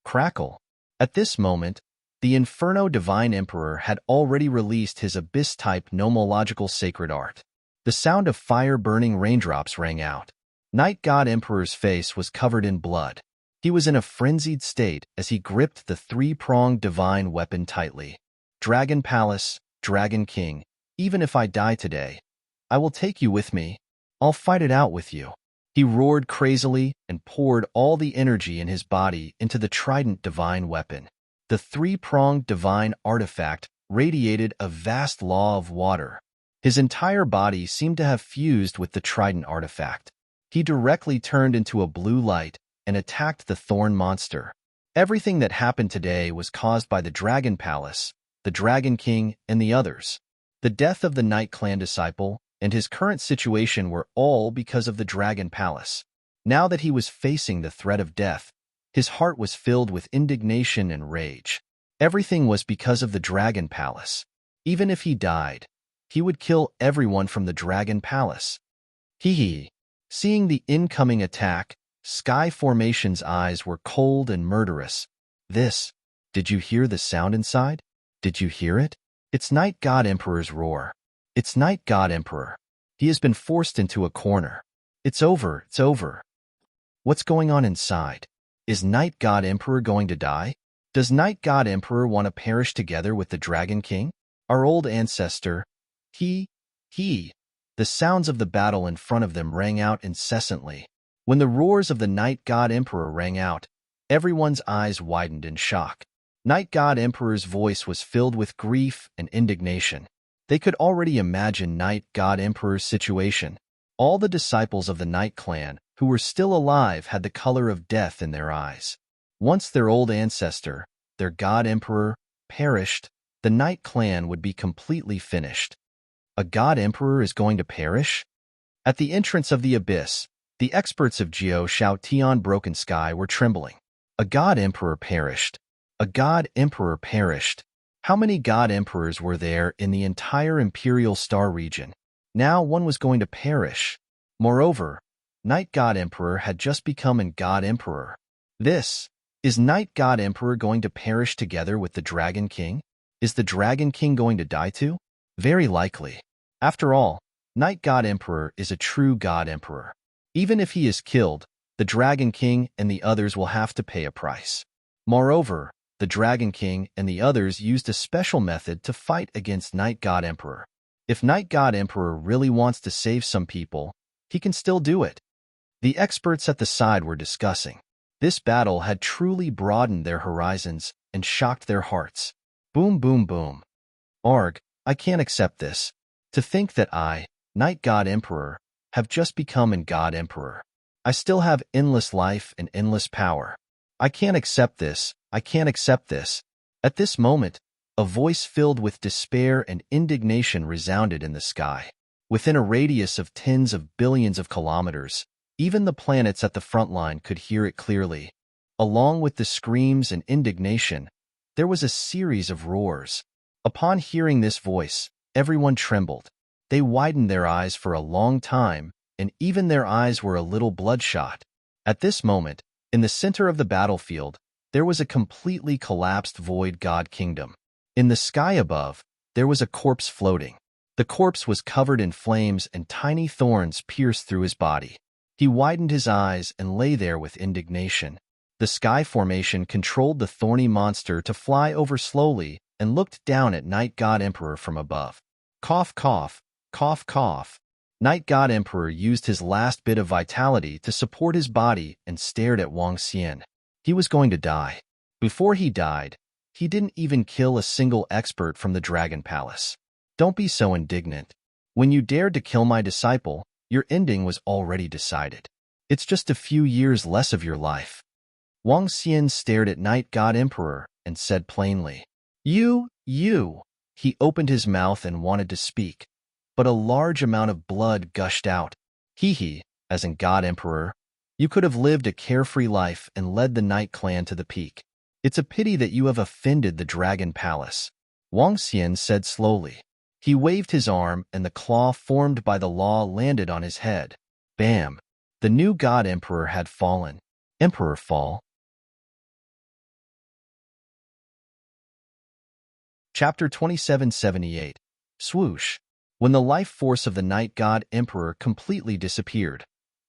Crackle. At this moment, the Inferno Divine Emperor had already released his Abyss-type nomological sacred art. The sound of fire-burning raindrops rang out. Night God Emperor's face was covered in blood. He was in a frenzied state as he gripped the 3-pronged divine weapon tightly. Dragon Palace, Dragon King, even if I die today, I will take you with me. I'll fight it out with you. He roared crazily and poured all the energy in his body into the trident divine weapon. The 3-pronged divine artifact radiated a vast law of water. His entire body seemed to have fused with the trident artifact. He directly turned into a blue light and attacked the thorn monster. Everything that happened today was caused by the Dragon Palace, the Dragon King, and the others. The death of the Night Clan disciple and his current situation were all because of the Dragon Palace. Now that he was facing the threat of death, his heart was filled with indignation and rage. Everything was because of the Dragon Palace. Even if he died, he would kill everyone from the Dragon Palace. Hee. Seeing the incoming attack, Sky Formation's eyes were cold and murderous. Did you hear the sound inside? Did you hear it? It's Night God Emperor's roar. It's Night God Emperor. He has been forced into a corner. It's over, it's over. What's going on inside? Is Night God Emperor going to die? Does Night God Emperor want to perish together with the Dragon King? Our old ancestor, he. The sounds of the battle in front of them rang out incessantly. When the roars of the Night God Emperor rang out, everyone's eyes widened in shock. Night God Emperor's voice was filled with grief and indignation. They could already imagine Night God Emperor's situation. All the disciples of the Night Clan who were still alive had the color of death in their eyes. Once their old ancestor, their God Emperor, perished, the Night Clan would be completely finished. A God Emperor is going to perish? At the entrance of the abyss, the experts of Geo Shao Tian Broken Sky were trembling. A God Emperor perished. A God Emperor perished. How many God Emperors were there in the entire Imperial Star region? Now one was going to perish. Moreover, Night God Emperor had just become a God Emperor. Is Night God Emperor going to perish together with the Dragon King? Is the Dragon King going to die too? Very likely. After all, Night God Emperor is a true God Emperor. Even if he is killed, the Dragon King and the others will have to pay a price. Moreover, the Dragon King and the others used a special method to fight against Night God Emperor. If Night God Emperor really wants to save some people, he can still do it. The experts at the side were discussing. This battle had truly broadened their horizons and shocked their hearts. Boom, boom, boom. Arg, I can't accept this. To think that I, Night God Emperor, have just become a God Emperor. I still have endless life and endless power. I can't accept this. I can't accept this. At this moment, a voice filled with despair and indignation resounded in the sky. Within a radius of tens of billions of kilometers, even the planets at the front line could hear it clearly. Along with the screams and indignation, there was a series of roars. Upon hearing this voice, everyone trembled. They widened their eyes for a long time, and even their eyes were a little bloodshot. At this moment, in the center of the battlefield, there was a completely collapsed void god kingdom. In the sky above, there was a corpse floating. The corpse was covered in flames and tiny thorns pierced through his body. He widened his eyes and lay there with indignation. The sky formation controlled the thorny monster to fly over slowly and looked down at Night God Emperor from above. Cough, cough, cough, cough. Night God Emperor used his last bit of vitality to support his body and stared at Wang Xian. He was going to die. Before he died, he didn't even kill a single expert from the Dragon Palace. Don't be so indignant. When you dared to kill my disciple, your ending was already decided. It's just a few years less of your life. Wang Xian stared at Night God Emperor and said plainly, You. He opened his mouth and wanted to speak, but a large amount of blood gushed out. He, as in God Emperor, you could have lived a carefree life and led the Night Clan to the peak. It's a pity that you have offended the Dragon Palace, Wang Xian said slowly. He waved his arm and the claw formed by the law landed on his head. Bam! The new God Emperor had fallen. Emperor fall. Chapter 2778. Swoosh. When the life force of the Night God Emperor completely disappeared,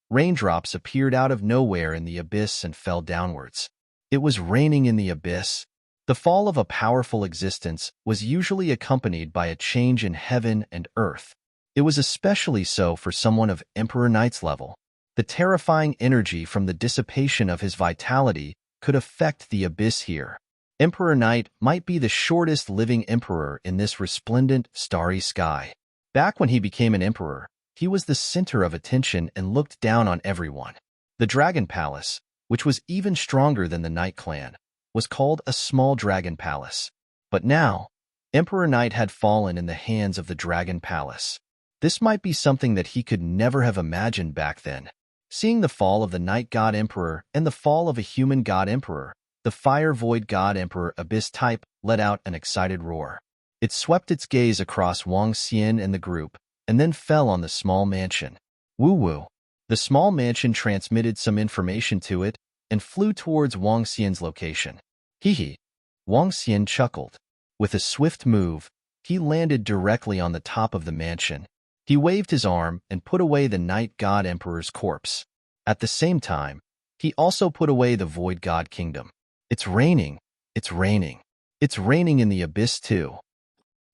raindrops appeared out of nowhere in the abyss and fell downwards. It was raining in the abyss. The fall of a powerful existence was usually accompanied by a change in heaven and earth. It was especially so for someone of Emperor Knight's level. The terrifying energy from the dissipation of his vitality could affect the abyss here. Emperor Knight might be the shortest living emperor in this resplendent, starry sky. Back when he became an emperor, he was the center of attention and looked down on everyone. The Dragon Palace, which was even stronger than the Night Clan, was called a small dragon palace. But now, Emperor Knight had fallen in the hands of the Dragon Palace. This might be something that he could never have imagined back then. Seeing the fall of the Night God Emperor and the fall of a human God Emperor, the Fire Void God Emperor Abyss type let out an excited roar. It swept its gaze across Wang Xian and the group, and then fell on the small mansion. Woo-woo. The small mansion transmitted some information to it and flew towards Wang Xian's location. Hee. Wang Xian chuckled. With a swift move, he landed directly on the top of the mansion. He waved his arm and put away the Night God Emperor's corpse. At the same time, he also put away the Void God Kingdom. It's raining. It's raining. It's raining in the abyss too.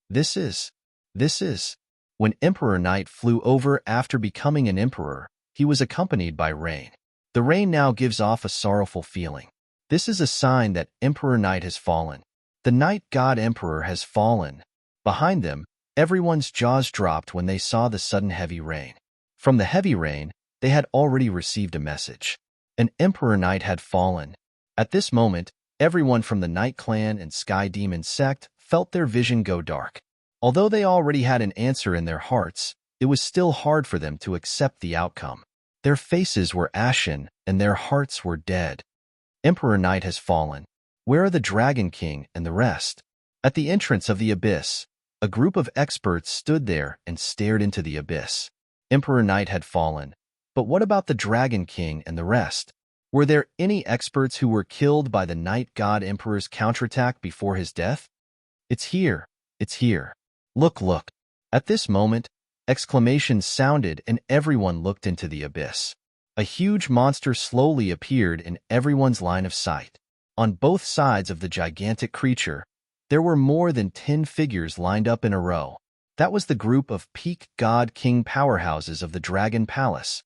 This is. When Emperor Knight flew over after becoming an emperor, he was accompanied by rain. The rain now gives off a sorrowful feeling. This is a sign that Emperor Knight has fallen. The Night God Emperor has fallen. Behind them, everyone's jaws dropped when they saw the sudden heavy rain. From the heavy rain, they had already received a message. An Emperor Knight had fallen. At this moment, everyone from the Night Clan and Sky Demon sect felt their vision go dark. Although they already had an answer in their hearts, it was still hard for them to accept the outcome. Their faces were ashen and their hearts were dead. Emperor Knight has fallen. Where are the Dragon King and the rest? At the entrance of the abyss, a group of experts stood there and stared into the abyss. Emperor Knight had fallen. But what about the Dragon King and the rest? Were there any experts who were killed by the Night God Emperor's counterattack before his death? It's here. It's here. Look. At this moment, exclamations sounded and everyone looked into the abyss. A huge monster slowly appeared in everyone's line of sight. On both sides of the gigantic creature, there were more than 10 figures lined up in a row. That was the group of peak God King powerhouses of the Dragon Palace.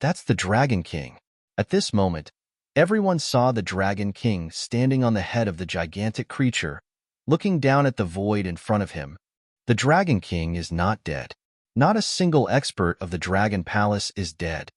That's the Dragon King. At this moment, everyone saw the Dragon King standing on the head of the gigantic creature, looking down at the void in front of him. The Dragon King is not dead. Not a single expert of the Dragon Palace is dead.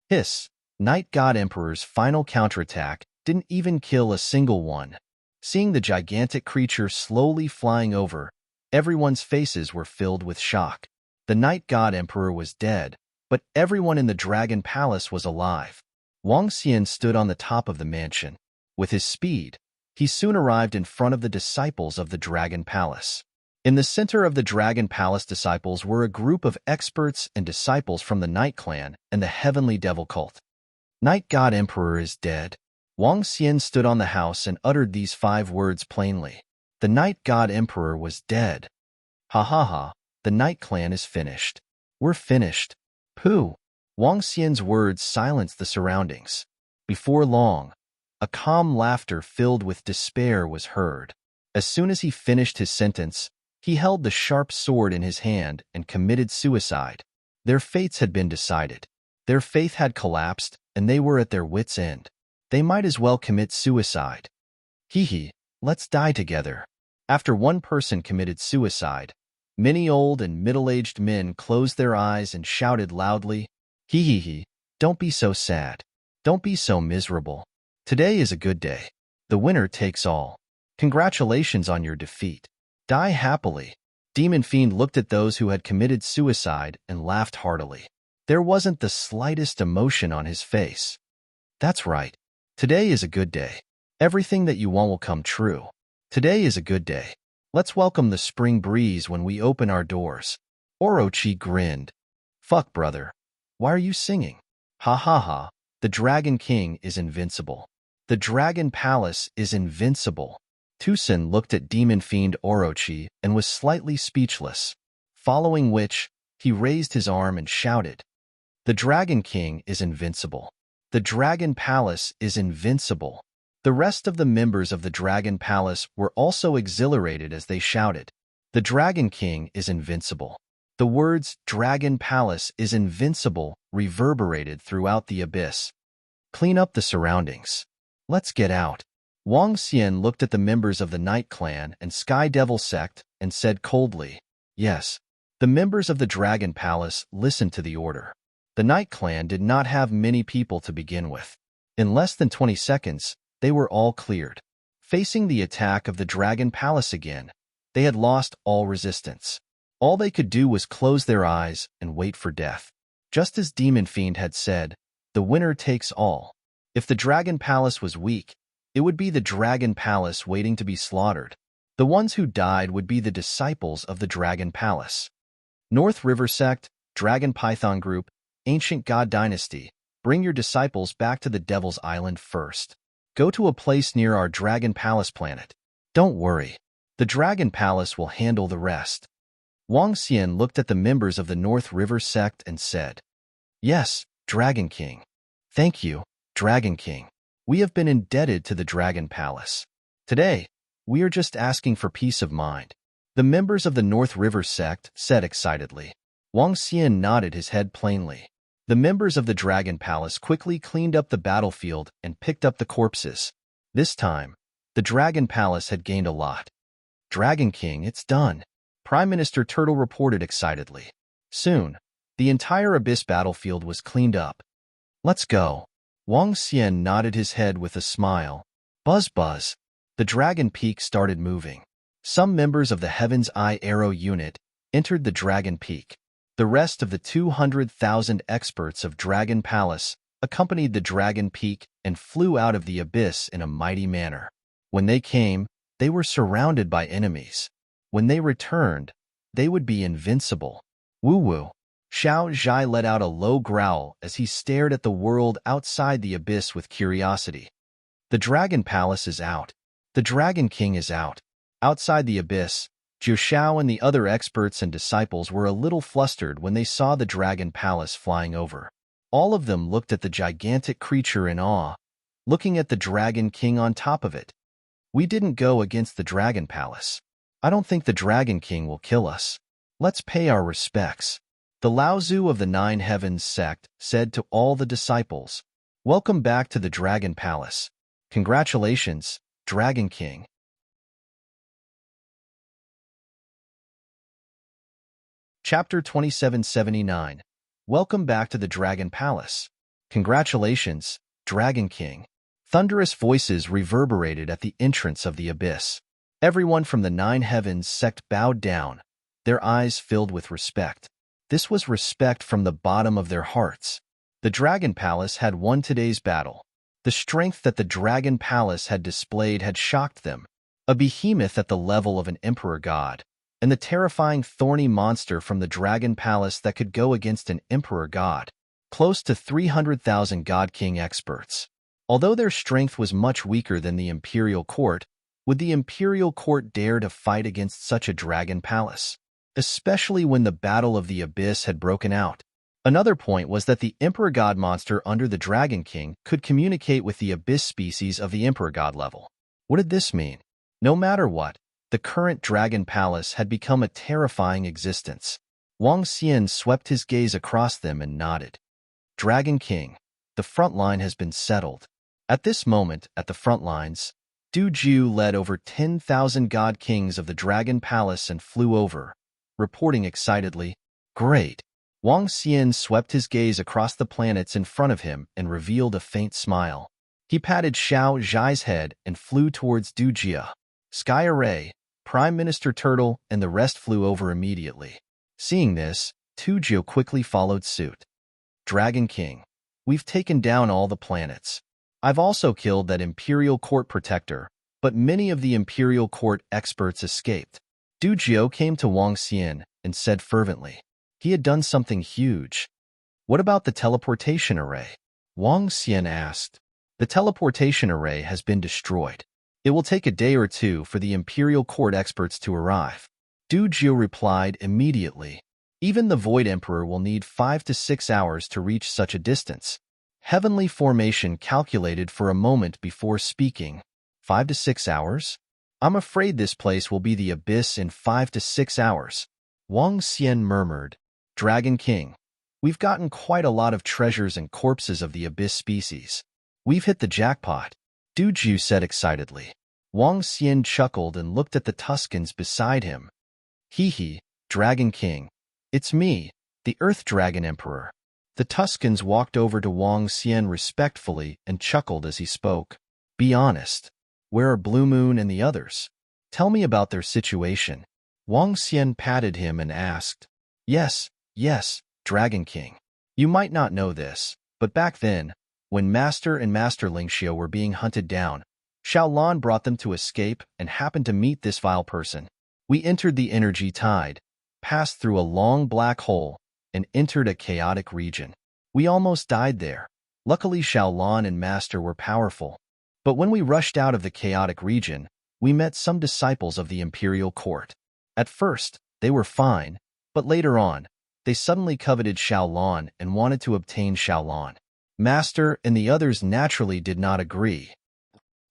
Hiss, Night God Emperor's final counterattack didn't even kill a single one. Seeing the gigantic creature slowly flying over, everyone's faces were filled with shock. The Night God Emperor was dead, but everyone in the Dragon Palace was alive. Wang Xian stood on the top of the mansion. With his speed, he soon arrived in front of the disciples of the Dragon Palace. In the center of the Dragon Palace disciples were a group of experts and disciples from the Night Clan and the Heavenly Devil Cult. Night God Emperor is dead. Wang Xian stood on the house and uttered these 5 words plainly. The Night God Emperor was dead. Ha ha ha, the Night Clan is finished. We're finished. Pooh! Wang Xian's words silenced the surroundings. Before long, a calm laughter filled with despair was heard. As soon as he finished his sentence, he held the sharp sword in his hand and committed suicide. Their fates had been decided. Their faith had collapsed, and they were at their wits' end. They might as well commit suicide. Hee hee, let's die together. After one person committed suicide, many old and middle-aged men closed their eyes and shouted loudly, hee hee hee, don't be so sad. Don't be so miserable. Today is a good day. The winner takes all. Congratulations on your defeat. Die happily. Demon Fiend looked at those who had committed suicide and laughed heartily. There wasn't the slightest emotion on his face. That's right. Today is a good day. Everything that you want will come true. Today is a good day. Let's welcome the spring breeze when we open our doors. Orochi grinned. Fuck, brother. Why are you singing? Ha ha ha. The Dragon King is invincible. The Dragon Palace is invincible. Tucson looked at Demon Fiend Orochi and was slightly speechless, following which, he raised his arm and shouted, the Dragon King is invincible. The Dragon Palace is invincible. The rest of the members of the Dragon Palace were also exhilarated as they shouted, the Dragon King is invincible. The words Dragon Palace is invincible reverberated throughout the abyss. Clean up the surroundings. Let's get out. Wang Xian looked at the members of the Night Clan and Sky Devil sect and said coldly, yes. The members of the Dragon Palace listened to the order. The Night Clan did not have many people to begin with. In less than 20 seconds, they were all cleared. Facing the attack of the Dragon Palace again, they had lost all resistance. All they could do was close their eyes and wait for death. Just as Demon Fiend had said, the winner takes all. If the Dragon Palace was weak, it would be the Dragon Palace waiting to be slaughtered. The ones who died would be the disciples of the Dragon Palace. North River Sect, Dragon Python Group, Ancient God Dynasty, bring your disciples back to the Devil's Island first. Go to a place near our Dragon Palace planet. Don't worry. The Dragon Palace will handle the rest. Wang Xian looked at the members of the North River Sect and said, yes, Dragon King. Thank you, Dragon King. We have been indebted to the Dragon Palace. Today, we are just asking for peace of mind. The members of the North River Sect said excitedly. Wang Xian nodded his head plainly. The members of the Dragon Palace quickly cleaned up the battlefield and picked up the corpses. This time, the Dragon Palace had gained a lot. Dragon King, it's done. Prime Minister Turtle reported excitedly. Soon, the entire Abyss battlefield was cleaned up. Let's go. Wang Xian nodded his head with a smile. Buzz buzz. The Dragon Peak started moving. Some members of the Heaven's Eye Arrow unit entered the Dragon Peak. The rest of the 200,000 experts of Dragon Palace accompanied the Dragon Peak and flew out of the abyss in a mighty manner. When they came, they were surrounded by enemies. When they returned, they would be invincible. Woo-woo. Xiao Zhai let out a low growl as he stared at the world outside the abyss with curiosity. The Dragon Palace is out. The Dragon King is out. Outside the abyss, Jiu Xiao and the other experts and disciples were a little flustered when they saw the Dragon Palace flying over. All of them looked at the gigantic creature in awe, looking at the Dragon King on top of it. We didn't go against the Dragon Palace. I don't think the Dragon King will kill us. Let's pay our respects. The Laozu of the Nine Heavens sect said to all the disciples, welcome back to the Dragon Palace. Congratulations, Dragon King. Chapter 2779. Welcome back to the Dragon Palace. Congratulations, Dragon King. Thunderous voices reverberated at the entrance of the abyss. Everyone from the Nine Heavens sect bowed down, their eyes filled with respect. This was respect from the bottom of their hearts. The Dragon Palace had won today's battle. The strength that the Dragon Palace had displayed had shocked them. A behemoth at the level of an emperor god, and the terrifying thorny monster from the Dragon Palace that could go against an emperor god. close to 300,000 God King experts. Although their strength was much weaker than the imperial court, would the imperial court dare to fight against such a dragon palace? Especially when the Battle of the Abyss had broken out. Another point was that the Emperor God monster under the Dragon King could communicate with the Abyss species of the Emperor God level. What did this mean? No matter what, the current Dragon Palace had become a terrifying existence. Wang Xian swept his gaze across them and nodded. Dragon King, the front line has been settled. At this moment, at the front lines, Du Jiu led over 10,000 God Kings of the Dragon Palace and flew over, reporting excitedly, "Great." Wang Xian swept his gaze across the planets in front of him and revealed a faint smile. He patted Xiao Zhai's head and flew towards Du Jia. Sky Array, Prime Minister Turtle, and the rest flew over immediately. Seeing this, Tu Jiu quickly followed suit. Dragon King, we've taken down all the planets. I've also killed that Imperial Court protector, but many of the Imperial Court experts escaped. Du Jiu came to Wang Xian and said fervently. He had done something huge. What about the teleportation array? Wang Xian asked. The teleportation array has been destroyed. It will take a day or two for the Imperial Court experts to arrive. Du Jiu replied immediately. Even the Void Emperor will need 5 to 6 hours to reach such a distance. Heavenly Formation calculated for a moment before speaking. 5 to 6 hours? I'm afraid this place will be the Abyss in 5 to 6 hours. Wang Xian murmured. Dragon King, we've gotten quite a lot of treasures and corpses of the Abyss species. We've hit the jackpot, Du Jiu said excitedly. Wang Xian chuckled and looked at the Tuscans beside him. Hee, Dragon King. It's me, the Earth Dragon Emperor. The Tuscans walked over to Wang Xian respectfully and chuckled as he spoke. Be honest. Where are Blue Moon and the others? Tell me about their situation. Wang Xian patted him and asked. Yes, Dragon King. You might not know this, but back then, when Master and Master Lingxiu were being hunted down, Xiaolan brought them to escape and happened to meet this vile person. We entered the energy tide, passed through a long black hole, and entered a chaotic region. We almost died there. Luckily, Xiaolan and Master were powerful. But when we rushed out of the chaotic region, we met some disciples of the Imperial Court. At first, they were fine, but later on, they suddenly coveted Xiaolan and wanted to obtain Xiaolan. Master and the others naturally did not agree.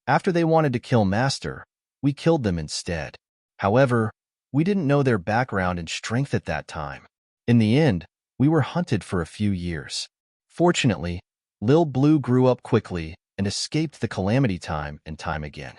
After they wanted to kill Master, we killed them instead. However, we didn't know their background and strength at that time. In the end, we were hunted for a few years. Fortunately, Lil Blue grew up quickly and escaped the calamity time and time again.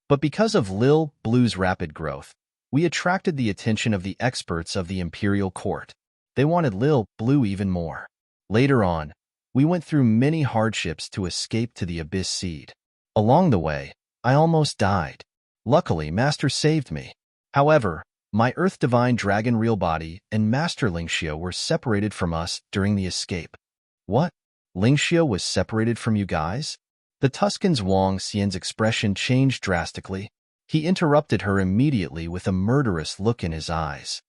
But because of Lil Blue's rapid growth, we attracted the attention of the experts of the Imperial Court. They wanted Lil Blue even more. Later on, we went through many hardships to escape to the Abyss Seed. Along the way, I almost died. Luckily, Master saved me. However, my Earth Divine Dragon real body and Master Lingxiu were separated from us during the escape. What? Lingxiu was separated from you guys? The Tuscan's Wang Xian's expression changed drastically. He interrupted her immediately with a murderous look in his eyes.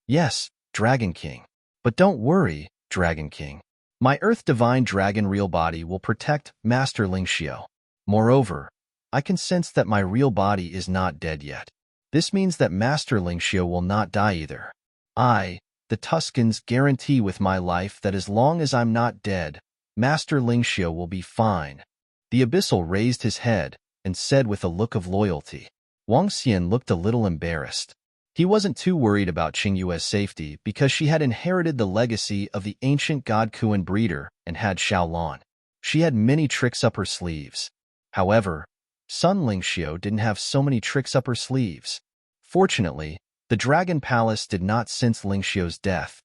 Yes, Dragon King. But don't worry, Dragon King. My Earth Divine Dragon real body will protect Master Lingxiu. Moreover, I can sense that my real body is not dead yet. This means that Master Lingxiu will not die either. I, the Tuscans, guarantee with my life that as long as I'm not dead, Master Lingxiu will be fine. The Abyssal raised his head and said with a look of loyalty. Wang Xian looked a little embarrassed. He wasn't too worried about Qingyue's safety because she had inherited the legacy of the ancient god Kuan breeder and had Xiaolan. She had many tricks up her sleeves. However, Sun Lingxiu didn't have so many tricks up her sleeves. Fortunately, the Dragon Palace did not sense Lingxiu's death.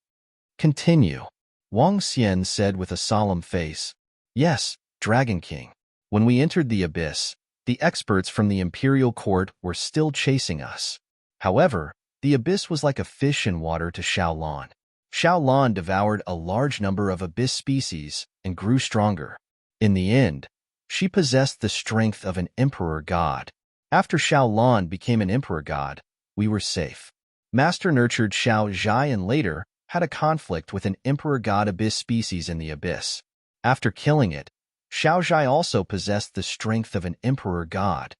Continue, Wang Xian said with a solemn face. Yes, Dragon King. When we entered the Abyss, the experts from the Imperial Court were still chasing us. However, the Abyss was like a fish in water to Xiaolan. Xiaolan devoured a large number of Abyss species and grew stronger. In the end, she possessed the strength of an Emperor God. After Xiaolan became an Emperor God, we were safe. Master nurtured Xiao Zhai and later, had a conflict with an emperor god abyss species in the abyss. After killing it, Xiaozhai also possessed the strength of an emperor god.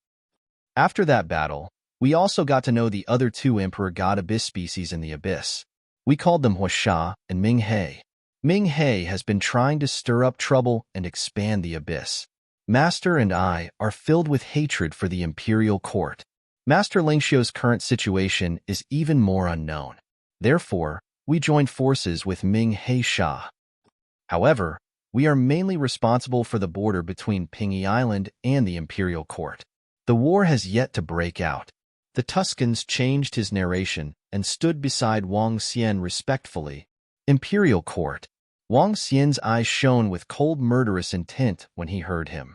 After that battle, we also got to know the other two emperor god abyss species in the abyss. We called them Huasha and Minghe. Minghe has been trying to stir up trouble and expand the abyss. Master and I are filled with hatred for the imperial court. Master Lingxiu's current situation is even more unknown. Therefore, we joined forces with Minghe Sha. However, we are mainly responsible for the border between Pingyi Island and the imperial court. The war has yet to break out. The Tuscans changed his narration and stood beside Wang Xian respectfully. Imperial court. Wang Xian's eyes shone with cold murderous intent when he heard him.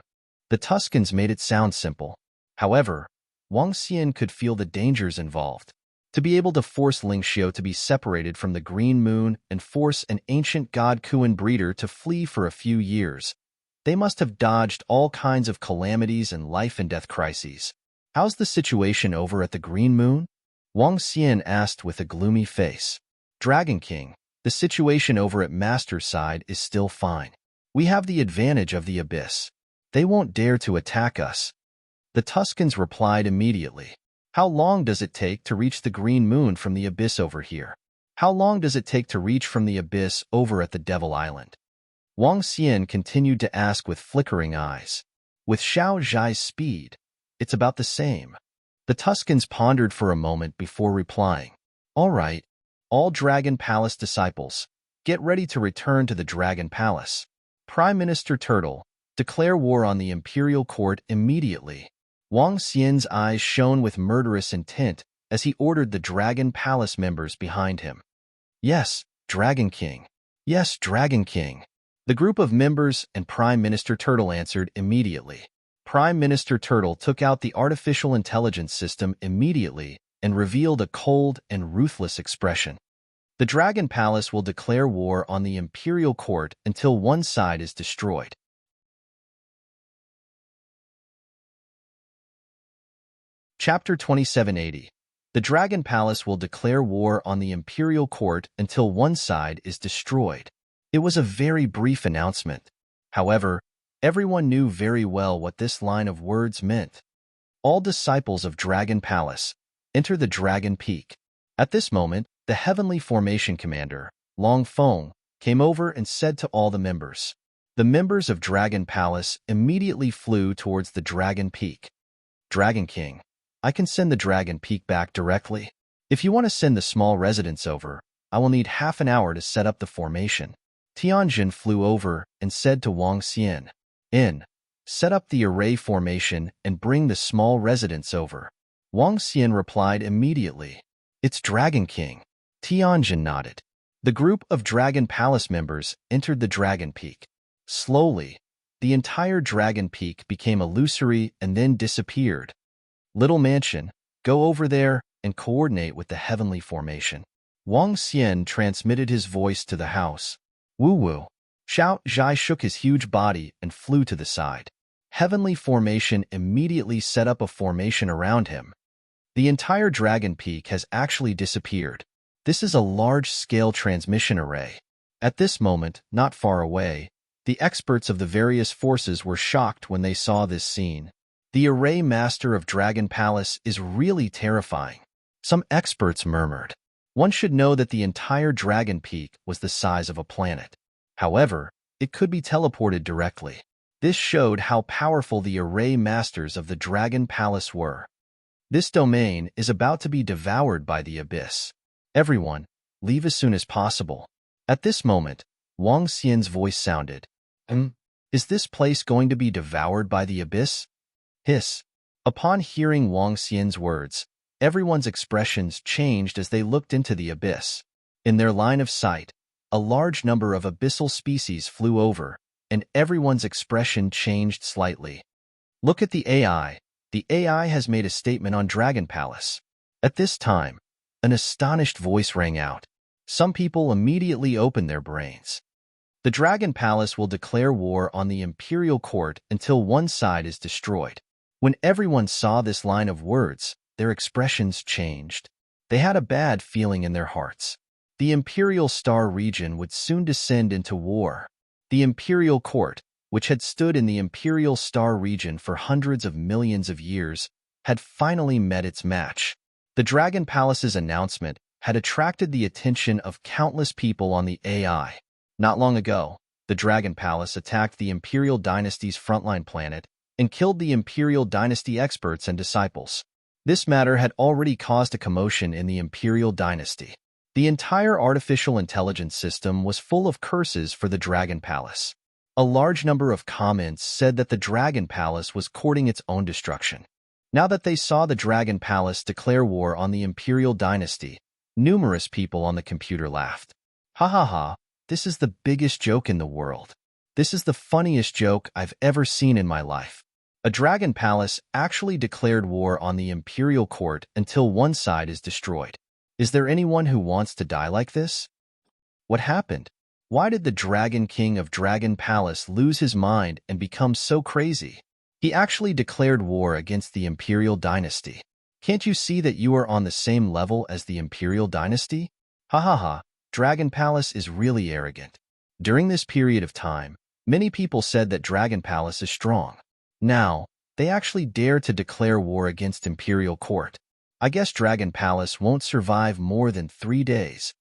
The Tuscans made it sound simple. However, Wang Xian could feel the dangers involved. To be able to force Lingxiu to be separated from the Green Moon and force an ancient god Kuan breeder to flee for a few years, they must have dodged all kinds of calamities and life-and-death crises. How's the situation over at the Green Moon? Wang Xian asked with a gloomy face. Dragon King, the situation over at Master's side is still fine. We have the advantage of the abyss. They won't dare to attack us. The Tuscans replied immediately. How long does it take to reach the Green Moon from the abyss over here? How long does it take to reach from the abyss over at the Devil Island? Wang Xian continued to ask with flickering eyes. With Xiao Zhai's speed, it's about the same. The Tuscans pondered for a moment before replying. All right, all Dragon Palace disciples, get ready to return to the Dragon Palace. Prime Minister Turtle, declare war on the imperial court immediately. Wang Xian's eyes shone with murderous intent as he ordered the Dragon Palace members behind him. Yes, Dragon King. Yes, Dragon King. The group of members and Prime Minister Turtle answered immediately. Prime Minister Turtle took out the artificial intelligence system immediately and revealed a cold and ruthless expression. The Dragon Palace will declare war on the imperial court until one side is destroyed. Chapter 2780. The Dragon Palace will declare war on the imperial court until one side is destroyed. It was a very brief announcement. However, everyone knew very well what this line of words meant. All disciples of Dragon Palace, enter the Dragon Peak. At this moment, the Heavenly Formation Commander, Long Feng, came over and said to all the members. The members of Dragon Palace immediately flew towards the Dragon Peak. Dragon King, I can send the Dragon Peak back directly. If you want to send the small residents over, I will need half an hour to set up the formation. Tianjin flew over and said to Wang Xian, set up the array formation and bring the small residents over. Wang Xian replied immediately, it's Dragon King. Tianjin nodded. The group of Dragon Palace members entered the Dragon Peak. Slowly, the entire Dragon Peak became illusory and then disappeared. Little Mansion, go over there and coordinate with the Heavenly Formation. Wang Xian transmitted his voice to the house. Woo-woo. Xiao Zhai shook his huge body and flew to the side. Heavenly Formation immediately set up a formation around him. The entire Dragon Peak has actually disappeared. This is a large-scale transmission array. At this moment, not far away, the experts of the various forces were shocked when they saw this scene. The array master of Dragon Palace is really terrifying. Some experts murmured. One should know that the entire Dragon Peak was the size of a planet. However, it could be teleported directly. This showed how powerful the array masters of the Dragon Palace were. This domain is about to be devoured by the abyss. Everyone, leave as soon as possible. At this moment, Wang Xian's voice sounded. Is this place going to be devoured by the abyss? Hiss. Upon hearing Wang Xian's words, everyone's expressions changed as they looked into the abyss. In their line of sight, a large number of abyssal species flew over, and everyone's expression changed slightly. Look at the AI. The AI has made a statement on Dragon Palace. At this time, an astonished voice rang out. Some people immediately opened their brains. The Dragon Palace will declare war on the imperial court until one side is destroyed. When everyone saw this line of words, their expressions changed. They had a bad feeling in their hearts. The Imperial Star region would soon descend into war. The Imperial Court, which had stood in the Imperial Star region for hundreds of millions of years, had finally met its match. The Dragon Palace's announcement had attracted the attention of countless people on the AI. Not long ago, the Dragon Palace attacked the Imperial Dynasty's frontline planet and killed the Imperial Dynasty experts and disciples. This matter had already caused a commotion in the Imperial Dynasty. The entire artificial intelligence system was full of curses for the Dragon Palace. A large number of comments said that the Dragon Palace was courting its own destruction. Now that they saw the Dragon Palace declare war on the Imperial Dynasty, numerous people on the computer laughed. Ha ha ha, this is the biggest joke in the world. This is the funniest joke I've ever seen in my life. A Dragon Palace actually declared war on the Imperial Court until one side is destroyed. Is there anyone who wants to die like this? What happened? Why did the Dragon King of Dragon Palace lose his mind and become so crazy? He actually declared war against the Imperial Dynasty. Can't you see that you are on the same level as the Imperial Dynasty? Ha ha ha, Dragon Palace is really arrogant. During this period of time, many people said that Dragon Palace is strong. Now, they actually dare to declare war against Imperial Court. I guess Dragon Palace won't survive more than 3 days.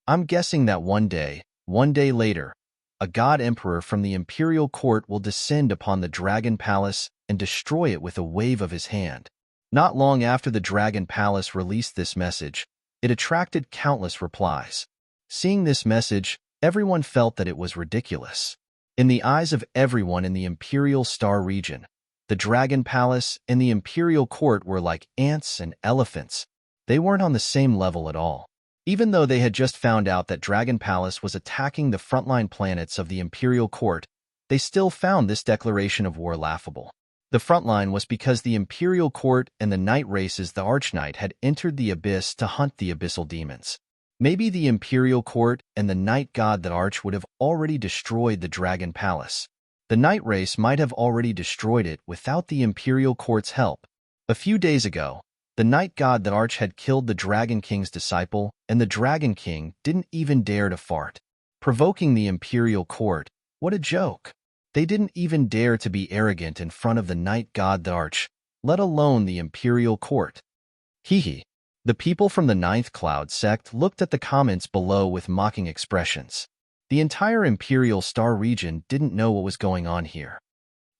I'm guessing that one day later, a god emperor from the Imperial Court will descend upon the Dragon Palace and destroy it with a wave of his hand. Not long after the Dragon Palace released this message, it attracted countless replies. Seeing this message, everyone felt that it was ridiculous. In the eyes of everyone in the Imperial Star region, the Dragon Palace and the Imperial Court were like ants and elephants. They weren't on the same level at all. Even though they had just found out that Dragon Palace was attacking the frontline planets of the Imperial Court, they still found this declaration of war laughable. The frontline was because the Imperial Court and the Night Races the Archknight had entered the Abyss to hunt the abyssal demons. Maybe the Imperial Court and the Night God the Arch would have already destroyed the Dragon Palace. The Night Race might have already destroyed it without the Imperial Court's help. A few days ago, the Night God the Arch had killed the Dragon King's disciple, and the Dragon King didn't even dare to fart. Provoking the Imperial Court, what a joke! They didn't even dare to be arrogant in front of the Night God the Arch, let alone the Imperial Court. Hee hee. The people from the Ninth Cloud sect looked at the comments below with mocking expressions. The entire Imperial Star region didn't know what was going on here.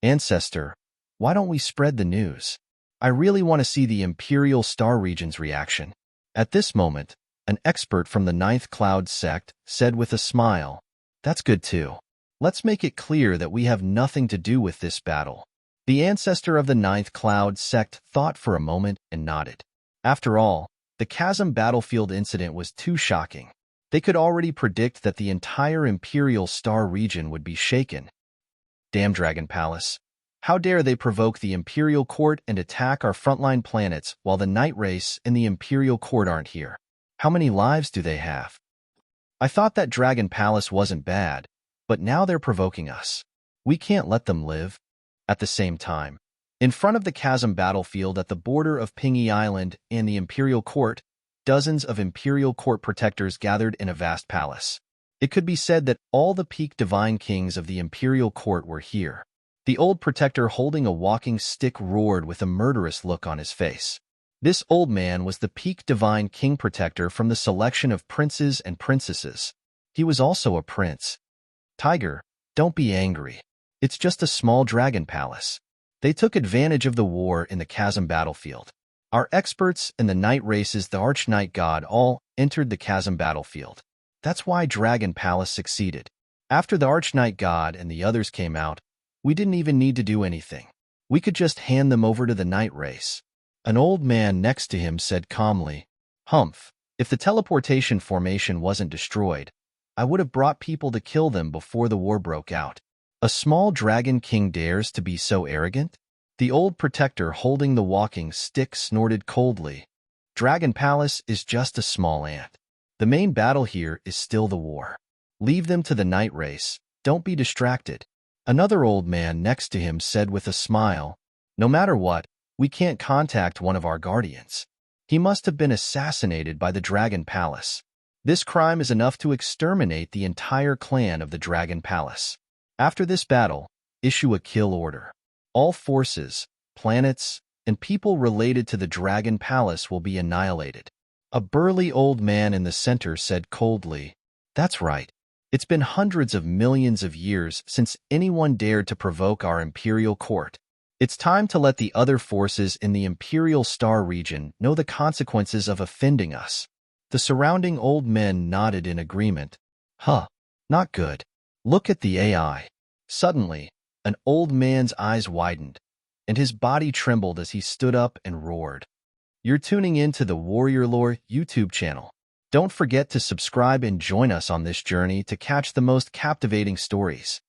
Ancestor, why don't we spread the news? I really want to see the Imperial Star region's reaction. At this moment, an expert from the Ninth Cloud sect said with a smile, "That's good too. Let's make it clear that we have nothing to do with this battle." The ancestor of the Ninth Cloud sect thought for a moment and nodded. After all, the Chasm battlefield incident was too shocking. They could already predict that the entire Imperial Star region would be shaken. Damn Dragon Palace. How dare they provoke the Imperial Court and attack our frontline planets while the Night Race and the Imperial Court aren't here? How many lives do they have? I thought that Dragon Palace wasn't bad, but now they're provoking us. We can't let them live. At the same time, in front of the Chasm battlefield at the border of Pingy Island and the Imperial Court, dozens of Imperial Court protectors gathered in a vast palace. It could be said that all the peak divine kings of the Imperial Court were here. The old protector holding a walking stick roared with a murderous look on his face. This old man was the peak divine king protector from the selection of princes and princesses. He was also a prince. Tiger, don't be angry. It's just a small dragon palace. They took advantage of the war in the Chasm battlefield. Our experts and the Night Races the Arch-Knight God all entered the Chasm battlefield. That's why Dragon Palace succeeded. After the Arch-Knight God and the others came out, we didn't even need to do anything. We could just hand them over to the Night Race. An old man next to him said calmly, "Humph, if the teleportation formation wasn't destroyed, I would have brought people to kill them before the war broke out. A small dragon king dares to be so arrogant?" The old protector holding the walking stick snorted coldly. Dragon Palace is just a small ant. The main battle here is still the war. Leave them to the Night Race. Don't be distracted. Another old man next to him said with a smile, "No matter what, we can't contact one of our guardians. He must have been assassinated by the Dragon Palace. This crime is enough to exterminate the entire clan of the Dragon Palace. After this battle, issue a kill order. All forces, planets, and people related to the Dragon Palace will be annihilated. A burly old man in the center said coldly, "That's right. It's been hundreds of millions of years since anyone dared to provoke our imperial court. It's time to let the other forces in the Imperial Star region know the consequences of offending us." The surrounding old men nodded in agreement. Huh, not good. Look at the AI. Suddenly, an old man's eyes widened, and his body trembled as he stood up and roared. You're tuning in to the Warrior Lore YouTube channel. Don't forget to subscribe and join us on this journey to catch the most captivating stories.